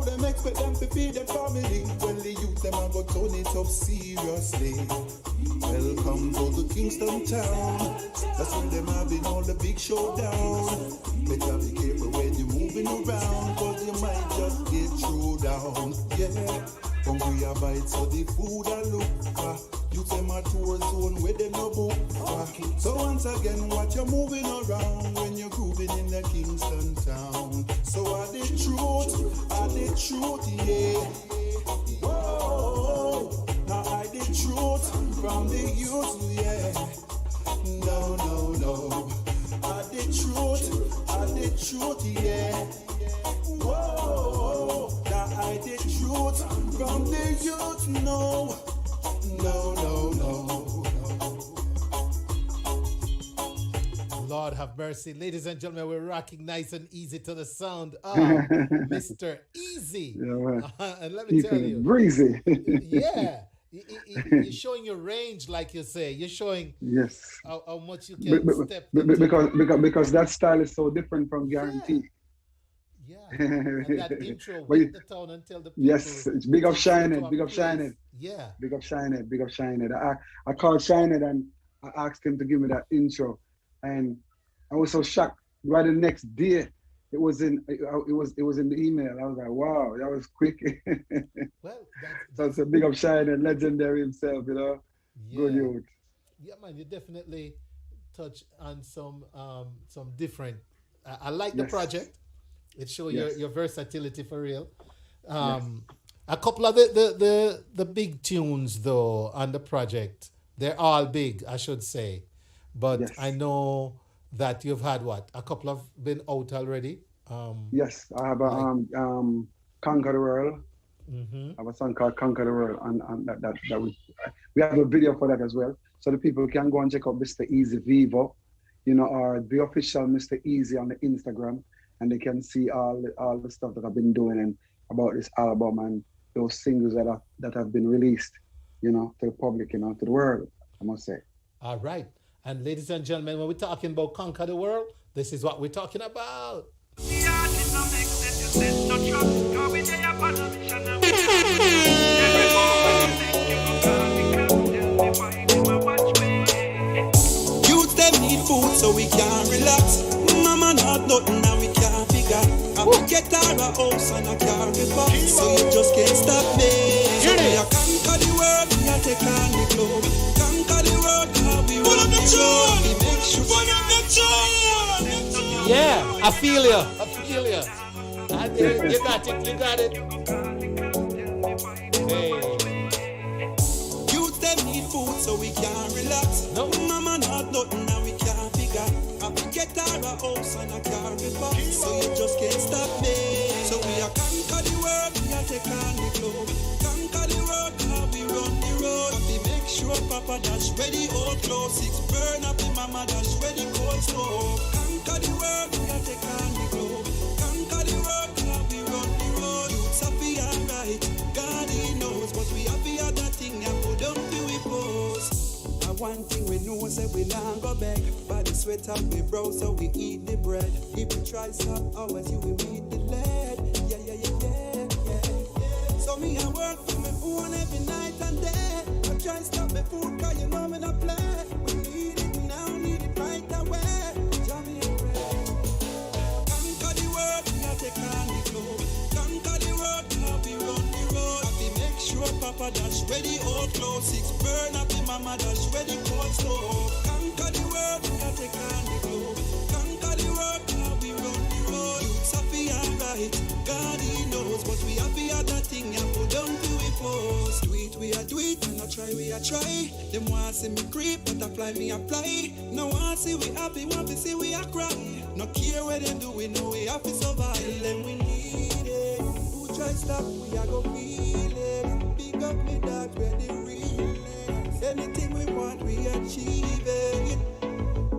[SPEAKER 1] them expect them to feed their family. Well, the youth them a go turn it up seriously. Welcome to the Kingston town. That's when them having all the big showdown. Better be careful when you're moving around, cause you might just get thrown down. Yeah, hungry a bite so the food a look. You them a tour zone where them no book. So once again, watch you moving around when you're grooving in the Kingston town. So are the truth, yeah. Whoa, now I the truth from the youth, yeah. No. I the truth, yeah. Whoa, now I the truth from the youth, no.
[SPEAKER 2] Lord have mercy. Ladies and gentlemen, we're rocking nice and easy to the sound of Mr. Easy.
[SPEAKER 17] Yeah,
[SPEAKER 2] and let me tell you.
[SPEAKER 17] Breezy.
[SPEAKER 2] Yeah. You're showing your range, like you say. You're showing how much you can step into.
[SPEAKER 17] Because that style is so different from Guarantee.
[SPEAKER 2] Yeah. And that intro with the tone and tell the people.
[SPEAKER 17] Yes, it's big up Shining.
[SPEAKER 2] Yeah.
[SPEAKER 17] Big up Shining. I called Shining and I asked him to give me that intro. And I was so shocked. Right the next day, it was in the email. I was like, wow, that was quick.
[SPEAKER 2] Well,
[SPEAKER 17] so it's a big up Shining, legendary himself, you know.
[SPEAKER 2] Yeah.
[SPEAKER 17] Good youth.
[SPEAKER 2] Yeah, man, you definitely touch on some different. I like the project. It shows your versatility for real. A couple of the big tunes though on the project, they're all big, I should say. But I know that you've had a couple of been out already.
[SPEAKER 17] Yes, I have a Conquer the World.
[SPEAKER 2] Mm-hmm.
[SPEAKER 17] I have a song called Conquer the World, and that we have a video for that as well. So the people can go and check out Mr. Easy Vivo, or the official Mr. Easy on the Instagram, and they can see all the stuff that I've been doing and about this album and those singles that have been released, to the public, to the world, I must say.
[SPEAKER 2] All right. And ladies and gentlemen, when we're talking about Conquer the World, this is what we're talking about.
[SPEAKER 1] Youth them need food so we can relax. Mama not nothing now we can't figure. I will get out of house and I carry back. So you just can't stop me. So we are conquer the world, we are take on the globe. Conquer the world, we run the road. We make sure
[SPEAKER 2] Yeah, I feel you. You got it. Hey.
[SPEAKER 1] Youth them need food so we can relax. No. Mama not nothing now we can't figure. I will get out of house and I carry back. So you just can't stop me. So we are conquer the world, we are take on the globe. Conquer the world, we run the road. We make sure Papa dash ready, old clothes, 6 burn up in Mama dash ready, cold stove. Conquer the world, we are take on the globe. Conquer the world, we run the road. Youths happy and right, God he knows, but we happy at that thing and put down to we pose. One thing we know is that we not go back. By the sweat of we brow, so we eat the bread. If we try some hours, you will meet the lead. Yeah. So me I work for my own every night and day. I try stop my food, cause you know me not play. We need it now, need it right away. Jammy and pray. Conquer the world, we are take on the globe. Conquer the world, now we run the road. We make sure Papa dash ready, old clothes, 6 burn up in Mama dash ready, cold stove. Conquer the world, we are take on the globe. Conquer the world, now we run the road. Youths happy and right, God he knows, but we happy at that thing and put down to we pose. Do it, and I try, we a try. Them want see me creep, but apply, me apply. No want see we happy, want to see we a cry. No care what them do, we know we have to survive. Then we need it. Who try stop, we a go feel it. Pick up me dog, where the real is. Anything we want, we achieve it.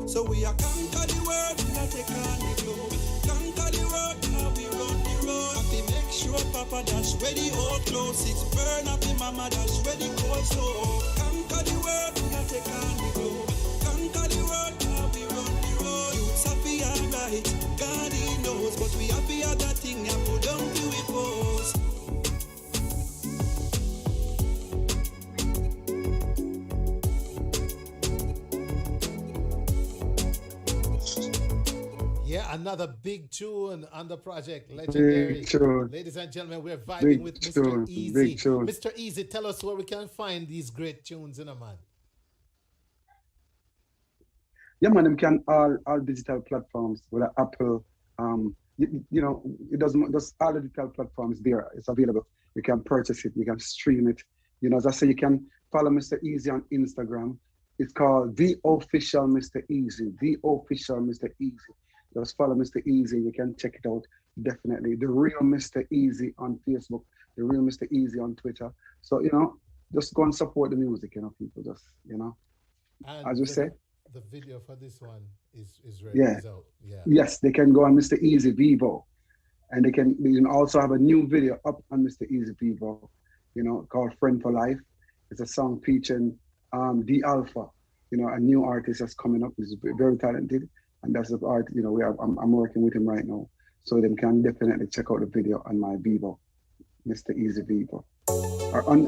[SPEAKER 1] So we are conquer the world, we are take on the globe. Conquer the world, now we run the road. We make sure Papa dash ready, old clothes, 6 burn up in Mama dash ready, cold stove. Conquer the world, we are take on the globe. Conquer the world, now we run the road. Youths happy and right, God he knows, but we happy at that thing and put down to we pose.
[SPEAKER 2] Another big tune on the project, legendary.
[SPEAKER 17] Big tune.
[SPEAKER 2] Ladies and gentlemen, we're vibing
[SPEAKER 17] Big
[SPEAKER 2] with Mr.
[SPEAKER 17] tune.
[SPEAKER 2] Easy.
[SPEAKER 17] Big tune.
[SPEAKER 2] Mr. Easy, tell us where we can find these great tunes in a man.
[SPEAKER 17] Yeah, man, them can all digital platforms, whether Apple, it doesn't just all the digital platforms there. It's available. You can purchase it, you can stream it. As I say, you can follow Mr. Easy on Instagram. It's called The Official Mr. Easy. The Official Mr. Easy. Just follow Mr. Easy. You can check it out. Definitely. The Real Mr. Easy on Facebook. The Real Mr. Easy on Twitter. So, just go and support the music, people. Just,
[SPEAKER 2] And
[SPEAKER 17] as you say.
[SPEAKER 2] The video for this one is ready.
[SPEAKER 17] Yeah.
[SPEAKER 2] Is out. Yeah.
[SPEAKER 17] Yes, they can go on Mr. Easy Vivo. And they can also have a new video up on Mr. Easy Vivo, called Friend for Life. It's a song featuring D Alpha, a new artist that's coming up. He's very talented. And that's the art, I'm working with him right now. So they can definitely check out the video on my Vivo, Mr. Easy Vivo. Or on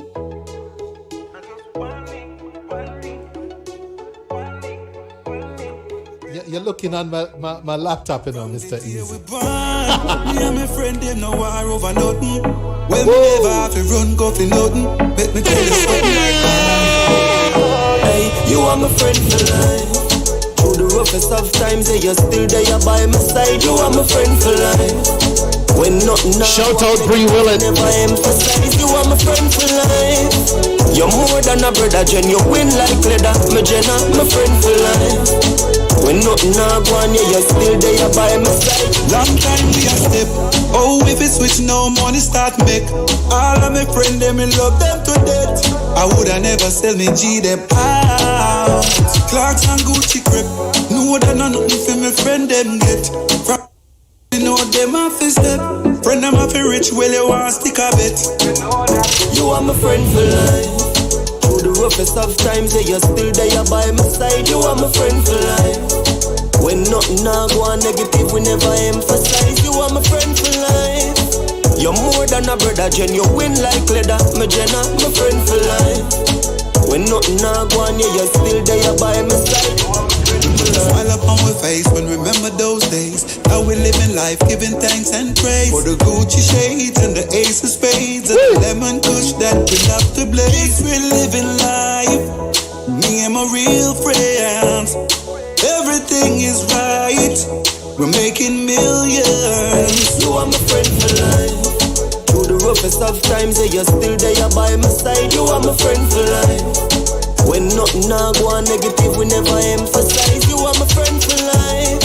[SPEAKER 2] You're looking on my laptop, Mr. Easy.
[SPEAKER 1] Me and my friend, them no war over nothing. Well, me never have to run, go for nothing. Let me tell you something like that. Hey, you are my friend for life. Through the roughest of times, you're still there by my side. You are my friend for life. When nothing
[SPEAKER 2] shout out Bree Willett.
[SPEAKER 1] Never emphasize, you are my friend for life. You're more than a brother, Jen. You win like leather, my Jenna, my friend for life. When nothing go on, you're still there by my side. Long time we a step. Oh, if it switch now, money start make. All of my friends, them me love them to death. I woulda never sell me G them out. Clarks and Gucci crep. No that nothing for my friend them get. From them off his step. Friend them off rich, well you want stick a bet. You are my friend for life. Through the roughest of times, you're still there by my side. You are my friend for life. When nothing go on negative, we never emphasize. You are my friend for life. You're more than a brother, Jen. You win like leather, my Jenna, my friend for life. When nothing go on, you're still there by my side. Smile up on my face when remember those days. How we living life, giving thanks and praise for the Gucci shades and the ace of spades and the lemon kush that we love to blaze. We're living life, me and my real friends. Everything is right, we're making millions. You are my friend for life. Through the roughest of times, you're still there by my side. You are my friend for life. When nothing go on negative, we never emphasize. You are my friend for life.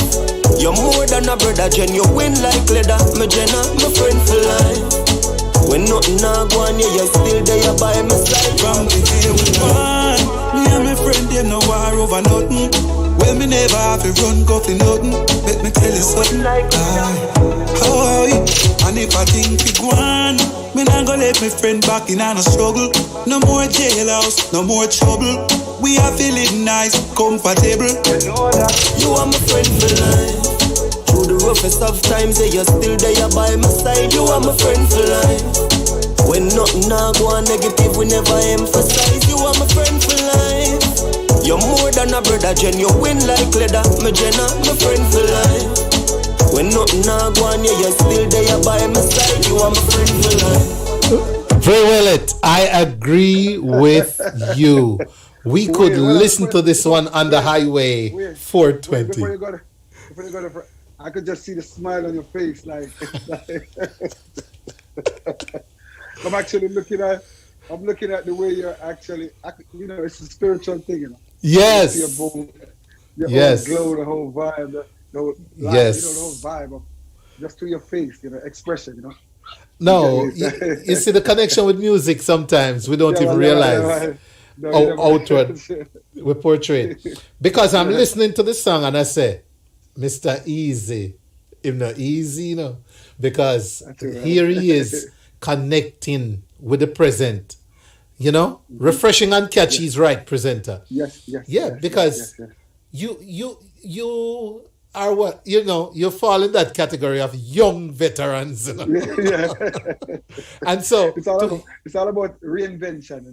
[SPEAKER 1] You're more than a brother, Jen. You win like leather, my Jenna, my friend for life. When nothing go on, you're still there by my side. From the day we born, me and my friend, them no war over nothing. Well, me never have to run, go for nothing. Let me tell you something like that. And if I think we go on, me not gonna let my friend back in on a struggle. No more jailhouse, no more trouble. We are feeling nice, comfortable. You are my friend for life. Through the roughest of times, you're still there by my side. You are my friend for life. When nothing go on negative, we never emphasize. You are my friend for life. You're more than a brother, Jen. You win like leather, my Jenna, my friend for life. When nothing go on, you're still there by my side. You are my friend for life.
[SPEAKER 2] Very well, I agree with you. We could listen to this one on the highway 420.
[SPEAKER 17] Before you go to, I could just see the smile on your face, like I'm actually looking at the way you're actually, it's a spiritual thing,
[SPEAKER 2] Yes.
[SPEAKER 17] Yes. Whole glow, the whole vibe, the whole life,
[SPEAKER 2] yes.
[SPEAKER 17] The whole vibe of just to your face, expression,
[SPEAKER 2] No, you see the connection with music sometimes we don't even realize how outward we portray it. Because I'm listening to the song and I say, Mr. Easy, if not easy, because here he is connecting with the present. Refreshing and catchy is right, presenter.
[SPEAKER 17] Yes.
[SPEAKER 2] Because you are what you fall in that category of young veterans.
[SPEAKER 17] Yeah.
[SPEAKER 2] And so
[SPEAKER 17] it's all about reinvention.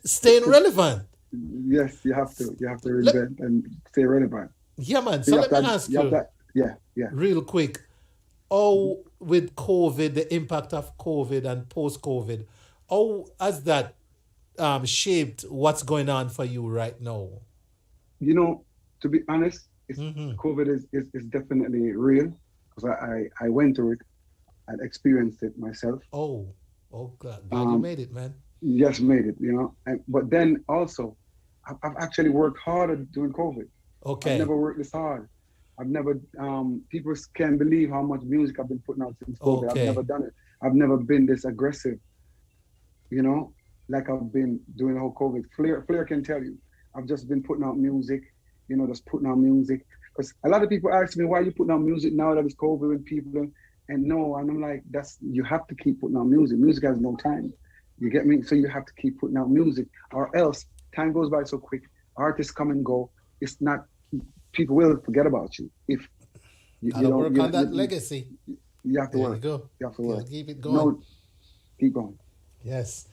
[SPEAKER 2] Staying relevant.
[SPEAKER 17] Yes, you have to reinvent and stay relevant.
[SPEAKER 2] Yeah, man. So let me ask you.
[SPEAKER 17] Yeah.
[SPEAKER 2] Real quick. How with COVID, the impact of COVID and post-COVID, how has that shaped what's going on for you right now?
[SPEAKER 17] You know, to be honest, COVID is definitely real because I went through it and experienced it myself.
[SPEAKER 2] Oh, glad you made it, man.
[SPEAKER 17] Yes, made it, you know. But then also, I've actually worked harder during COVID.
[SPEAKER 2] Okay.
[SPEAKER 17] I've never worked this hard. I've never, people can't believe how much music I've been putting out since COVID.
[SPEAKER 2] Okay.
[SPEAKER 17] I've never done it. I've never been this aggressive, you know, like I've been doing the whole COVID. Flair can tell you. I've just been putting out music, you know, just putting out music. Because a lot of people ask me, why are you putting out music now that it's COVID with people? And no, and I'm like, you have to keep putting out music. Music has no time. You get me? So you have to keep putting out music, or else time goes by so quick. Artists come and go. It's not, people will forget about you. If you
[SPEAKER 2] gotta work on that legacy.
[SPEAKER 17] You have to work.
[SPEAKER 2] Go.
[SPEAKER 17] You have to work.
[SPEAKER 2] Keep it going.
[SPEAKER 17] No, keep going.
[SPEAKER 2] Yes.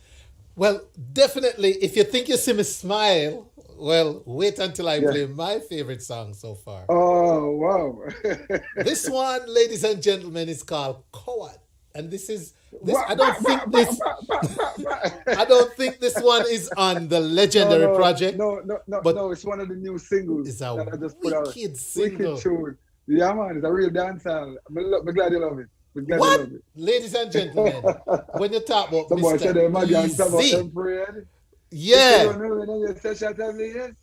[SPEAKER 2] Well, definitely, if you think you see me smile, well, wait until I play my favorite song so far.
[SPEAKER 17] Oh, wow.
[SPEAKER 2] This one, ladies and gentlemen, is called Coward. And this I don't think this one is on the legendary project.
[SPEAKER 17] No, it's one of the new singles
[SPEAKER 2] that
[SPEAKER 17] I just put out.
[SPEAKER 2] Wicked single.
[SPEAKER 17] Wicked tune. Yeah, man, it's a real dancehall. I'm glad you love it.
[SPEAKER 2] What? Ladies and gentlemen, when you talk about
[SPEAKER 17] Some boy said they're mad and talk about
[SPEAKER 2] Easy.
[SPEAKER 17] them afraid.
[SPEAKER 2] Yeah.
[SPEAKER 17] You don't know, then you say shut up, yes.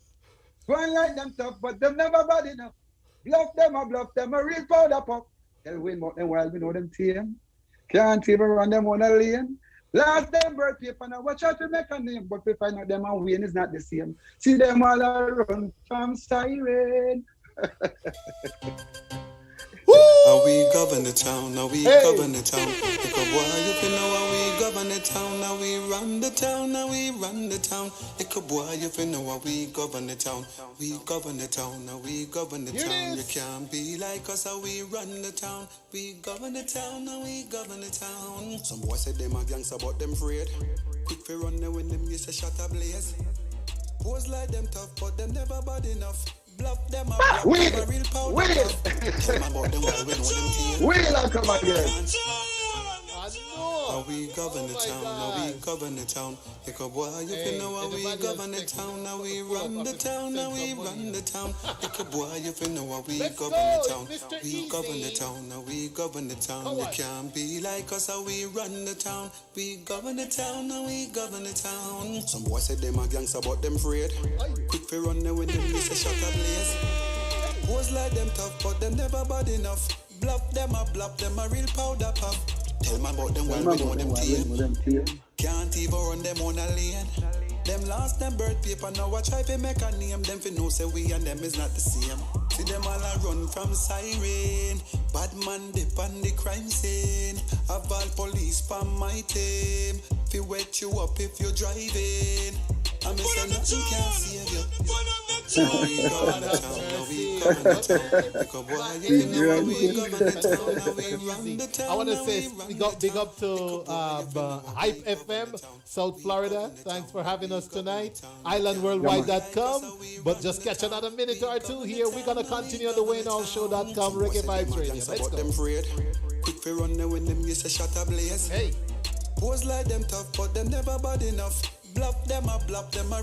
[SPEAKER 17] One like them tough, but them never bad enough. Bluff them, a real powder puff. Tell win more than while we know them team. Can't even run them on a lane. Last them bird paper now, watch out to make a name, but we find out them and win is not the same. See them all run from siren.
[SPEAKER 1] Now we govern the town, now we govern the town. Because boy, you can know how we govern the town, now we run the town, now we run the town. Because boy, you can know how we govern the town. We govern the town, now we govern the town. You can't be like us, how we run the town. We govern the town, now we govern the town. Some boys said them a gangster, but them afraid. Quick for run there when them used to shut a blaze. Pose like them tough, but them never bad enough. Bluff them up, a real powder. Tell them about them well, we know them team.
[SPEAKER 17] Will come again.
[SPEAKER 1] Now we govern the town, now we govern the town. Because boy, you can know how we govern the town. Now we run the town, now we run the town. Because boy, you can know how we govern the town. We govern the town, now we govern the town. You can't be like us, how we run the town. We govern the town, now we govern the town. Some boys said them a gangster, but them afraid. Quick for run there when them used to shut a blaze. Pose like them tough, but them never bad enough. Bluff them a real powder puff. Tell me about them well, we know them team. Can't even run them on a lane. Them lost them bird paper, now I try to make a name. Them fi know say we and them is not the same. See them all a run from siren. Bad man dip on the crime scene. Have all police pan my team. Fi wet you up if you're driving. I miss say nothing can save you. We govern the town, now we govern the town. Because boy, you know we govern the town, now we run the town.
[SPEAKER 2] I want to say big up to Hype FM, South Florida. Thanks for having us tonight. IslandWorldwide.com. But just catch another minute or two here. We're going to continue on the WayneHallShow.com Reggae Vibes Radio. Let's go.
[SPEAKER 1] Quick for run there when them used to shut a blaze.
[SPEAKER 2] Hey.
[SPEAKER 1] Pose like them tough, but them never bad enough. Bluff them a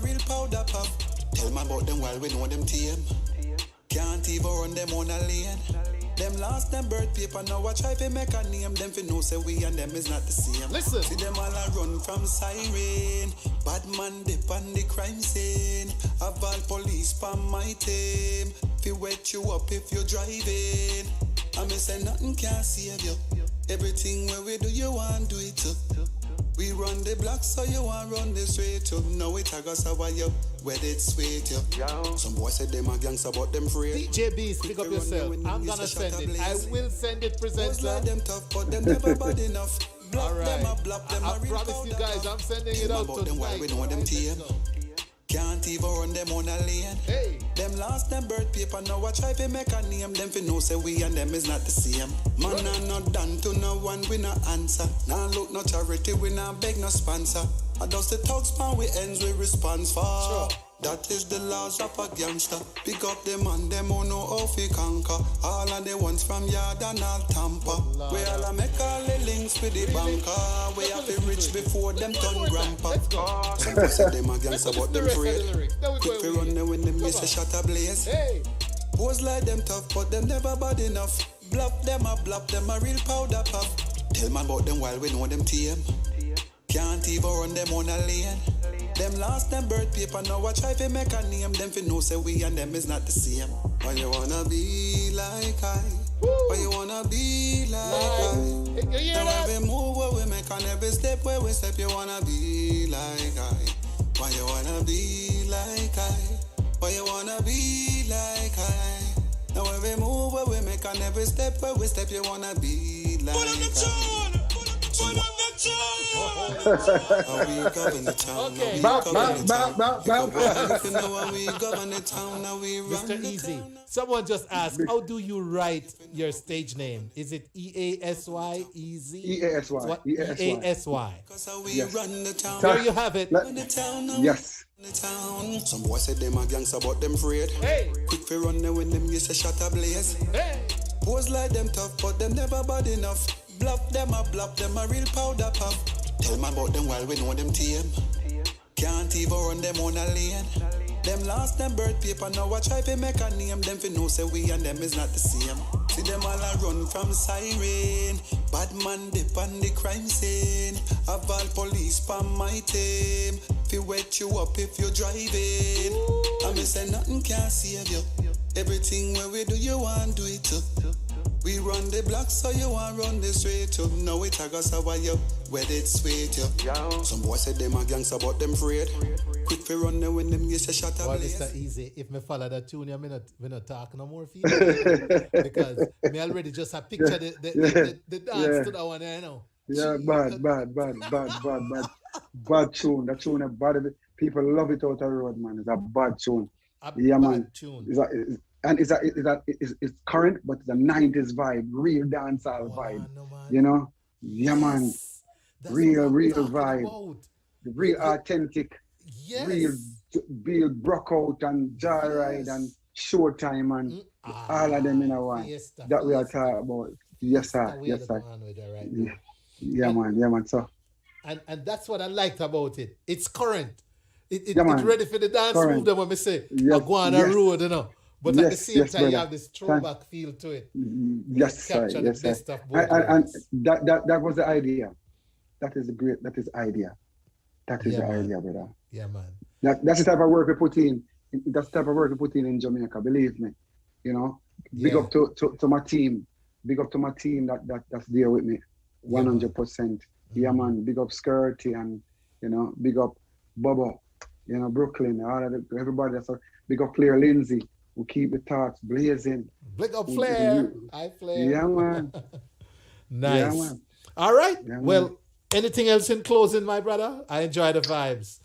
[SPEAKER 1] real powder puff. Tell me about them while we know them team. Can't even run them on a lane. Them lost them bird paper, now I try to make a name. Them fi know say we and them is not the same.
[SPEAKER 2] Listen.
[SPEAKER 1] See them all a run from siren. Bad man dip on the crime scene. Have all police pan my team. Fi wet you up if you're driving. I me say nothing can save you. Everything where we do, you want do it too. We run the block, so you want run the street too. Now it a go sour you, where it sweet you. Some boys said them a gangster, but them afraid.
[SPEAKER 2] DJ Beast, pick up yourself. I'm gonna send it. I will send it, presenter.
[SPEAKER 1] Like them tough, but them never bad enough.
[SPEAKER 2] Alright, I promise you guys, I'm sending it out tonight.
[SPEAKER 1] We know them team. Can't even run them on a lane.
[SPEAKER 2] Hey.
[SPEAKER 1] Them lost them bird paper, now I try to make a name. Them fi know say we and them is not the same. Man, I'm not done to no one, we no answer. Now look no charity, we not beg no sponsor. I does the talks man, we ends with response for. Sure.
[SPEAKER 18] That is the laws of a gangster. Pick up them and them who know how fi conquer. All of the ones from yard and all Tampa. We all a make all the links with the banker. We have to rich before them turn grandpa. Some boys say them a gangster but them afraid. Quick fi run them when them miss a shot a blaze. Boys like them tough but them never bad enough. Bluff them a real powder puff. Tell man about them while we know them tame. Can't even run them on a lane. Them lost them birth paper, now I try to make a name. Them fi know say we and them is not the same. Why you wanna be like I? Why you wanna be like I? Now every move where we make and every step where we step, you wanna be like I? Why you wanna be like I? Why you wanna be like I? Now every move where we make and every step where we step, you wanna be like I.
[SPEAKER 2] Mr. Easy, someone just asked, how do you write your stage name? Is it E-A-S-Y, Easy?
[SPEAKER 17] E-A-S-Y.
[SPEAKER 2] E-A-S-Y.
[SPEAKER 17] Yes.
[SPEAKER 2] There you have it.
[SPEAKER 17] Yes.
[SPEAKER 18] Some boys say them a gangster but them afraid. Quick fi run them when them used to shot a blaze. Boys like them tough but them never bad enough. Bluff them a real powder puff. Tell man about them while we know them tame. Can't even run them on a lane. Them lost them birth paper, now I try to make a name. Them fi know say we and them is not the same. See them all a run from siren. Bad man dip on the crime scene. Have all police pan my team. Fi wet you up if you're driving. I me say nothing can save you. Everything where we do, you want do it too. We run the block, so you want run the street too. Now it a go so why you where it sweet you. Some boys say them a gangster but them afraid. Quick fi run them when them used to shot a blaze.
[SPEAKER 2] Mr. Easy, if me follow that tune, me not talk no more for you. Because me already just a picture the dance to that one, you know.
[SPEAKER 17] Yeah, bad tune. That tune is bad. People love it out of the road, man. It's a bad tune. Man.
[SPEAKER 2] Tune.
[SPEAKER 17] It's current, but it's a 90s vibe, real dancehall vibe. You know? Yeah, man. Real vibe. Real authentic.
[SPEAKER 2] Yes.
[SPEAKER 17] Real Brockout and Joyride and Showtime and all of them in a one. That we are talking about. Yes, sir. Yes, sir. Yeah, man. So.
[SPEAKER 2] And that's what I liked about it. It's current. It's ready for the dance move them when we say I go on a road, you know. But at the same time, you have this throwback feel to it.
[SPEAKER 17] Yes, sir. Yes, sir. And that was the idea. That is the idea. That is the idea, brother.
[SPEAKER 2] Yeah, man.
[SPEAKER 17] That's the type of work we put in. That's the type of work we put in Jamaica. Believe me. You know. Big up to my team. Big up to my team that's there with me. 100%. Yeah, man. Big up Skirty and big up Bubba. Brooklyn, everybody that's big up Flair Lindsay, who keep the thoughts blazing.
[SPEAKER 2] Big up Flair. Hi, Flair.
[SPEAKER 17] Yeah, man.
[SPEAKER 2] Nice.
[SPEAKER 17] Yeah, man.
[SPEAKER 2] All right.
[SPEAKER 17] Yeah,
[SPEAKER 2] well, anything else in closing, my brother? I enjoy the vibes.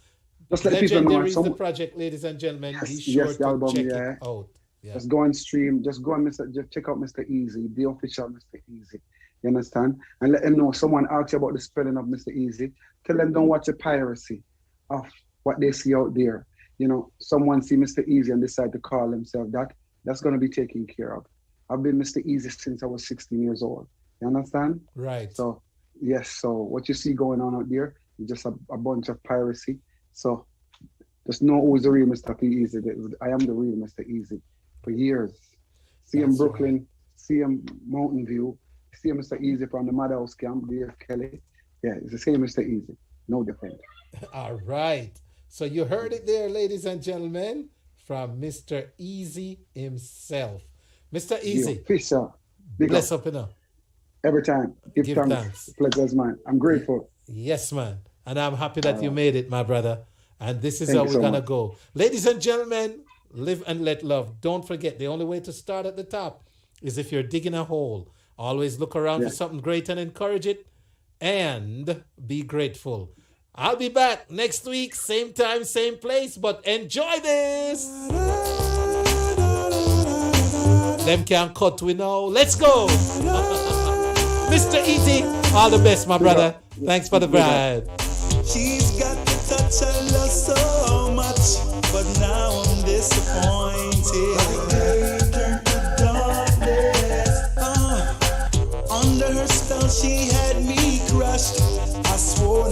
[SPEAKER 17] Just let people know.
[SPEAKER 2] Legendary is the project, ladies and gentlemen. Be sure to check it out. Yeah.
[SPEAKER 17] Just go and stream. Just go and just check out Mr. Easy, the official Mr. Easy. You understand? And let them know. Someone asks you about the spelling of Mr. Easy. Tell them don't watch the piracy of what they see out there. Someone see Mr. Easy and decide to call themselves that. That's going to be taken care of. I've been Mr. Easy since I was 16 years old. You understand?
[SPEAKER 2] Right.
[SPEAKER 17] So, yes. So what you see going on out there is just a bunch of piracy. So just know who's the real Mr. Easy. I am the real Mr. Easy for years. See him Brooklyn, right. See him Mountain View, see him Mr. Easy from the Madhouse Camp, Dave Kelly. Yeah, it's the same Mr. Easy. No different.
[SPEAKER 2] All right. So you heard it there, ladies and gentlemen, from Mr. Easy himself. Mr. Easy.
[SPEAKER 17] Official.
[SPEAKER 2] Bless up enough.
[SPEAKER 17] Every time. Give thanks. Pleasure's mine. I'm grateful.
[SPEAKER 2] Yes, man. And I'm happy that you made it, my brother. And this is how we're going to go. Ladies and gentlemen, live and let love. Don't forget, the only way to start at the top is if you're digging a hole. Always look around for something great and encourage it. And be grateful. I'll be back next week, same time, same place, but enjoy this. Them can't cut we know. Let's go. Mr. Easy, all the best, my brother. Thanks for the vibe.
[SPEAKER 18] She's got the touch I love so much, but
[SPEAKER 1] but now I'm disappointed. Turned to darkness. Under her spell, she had me crushed. I swore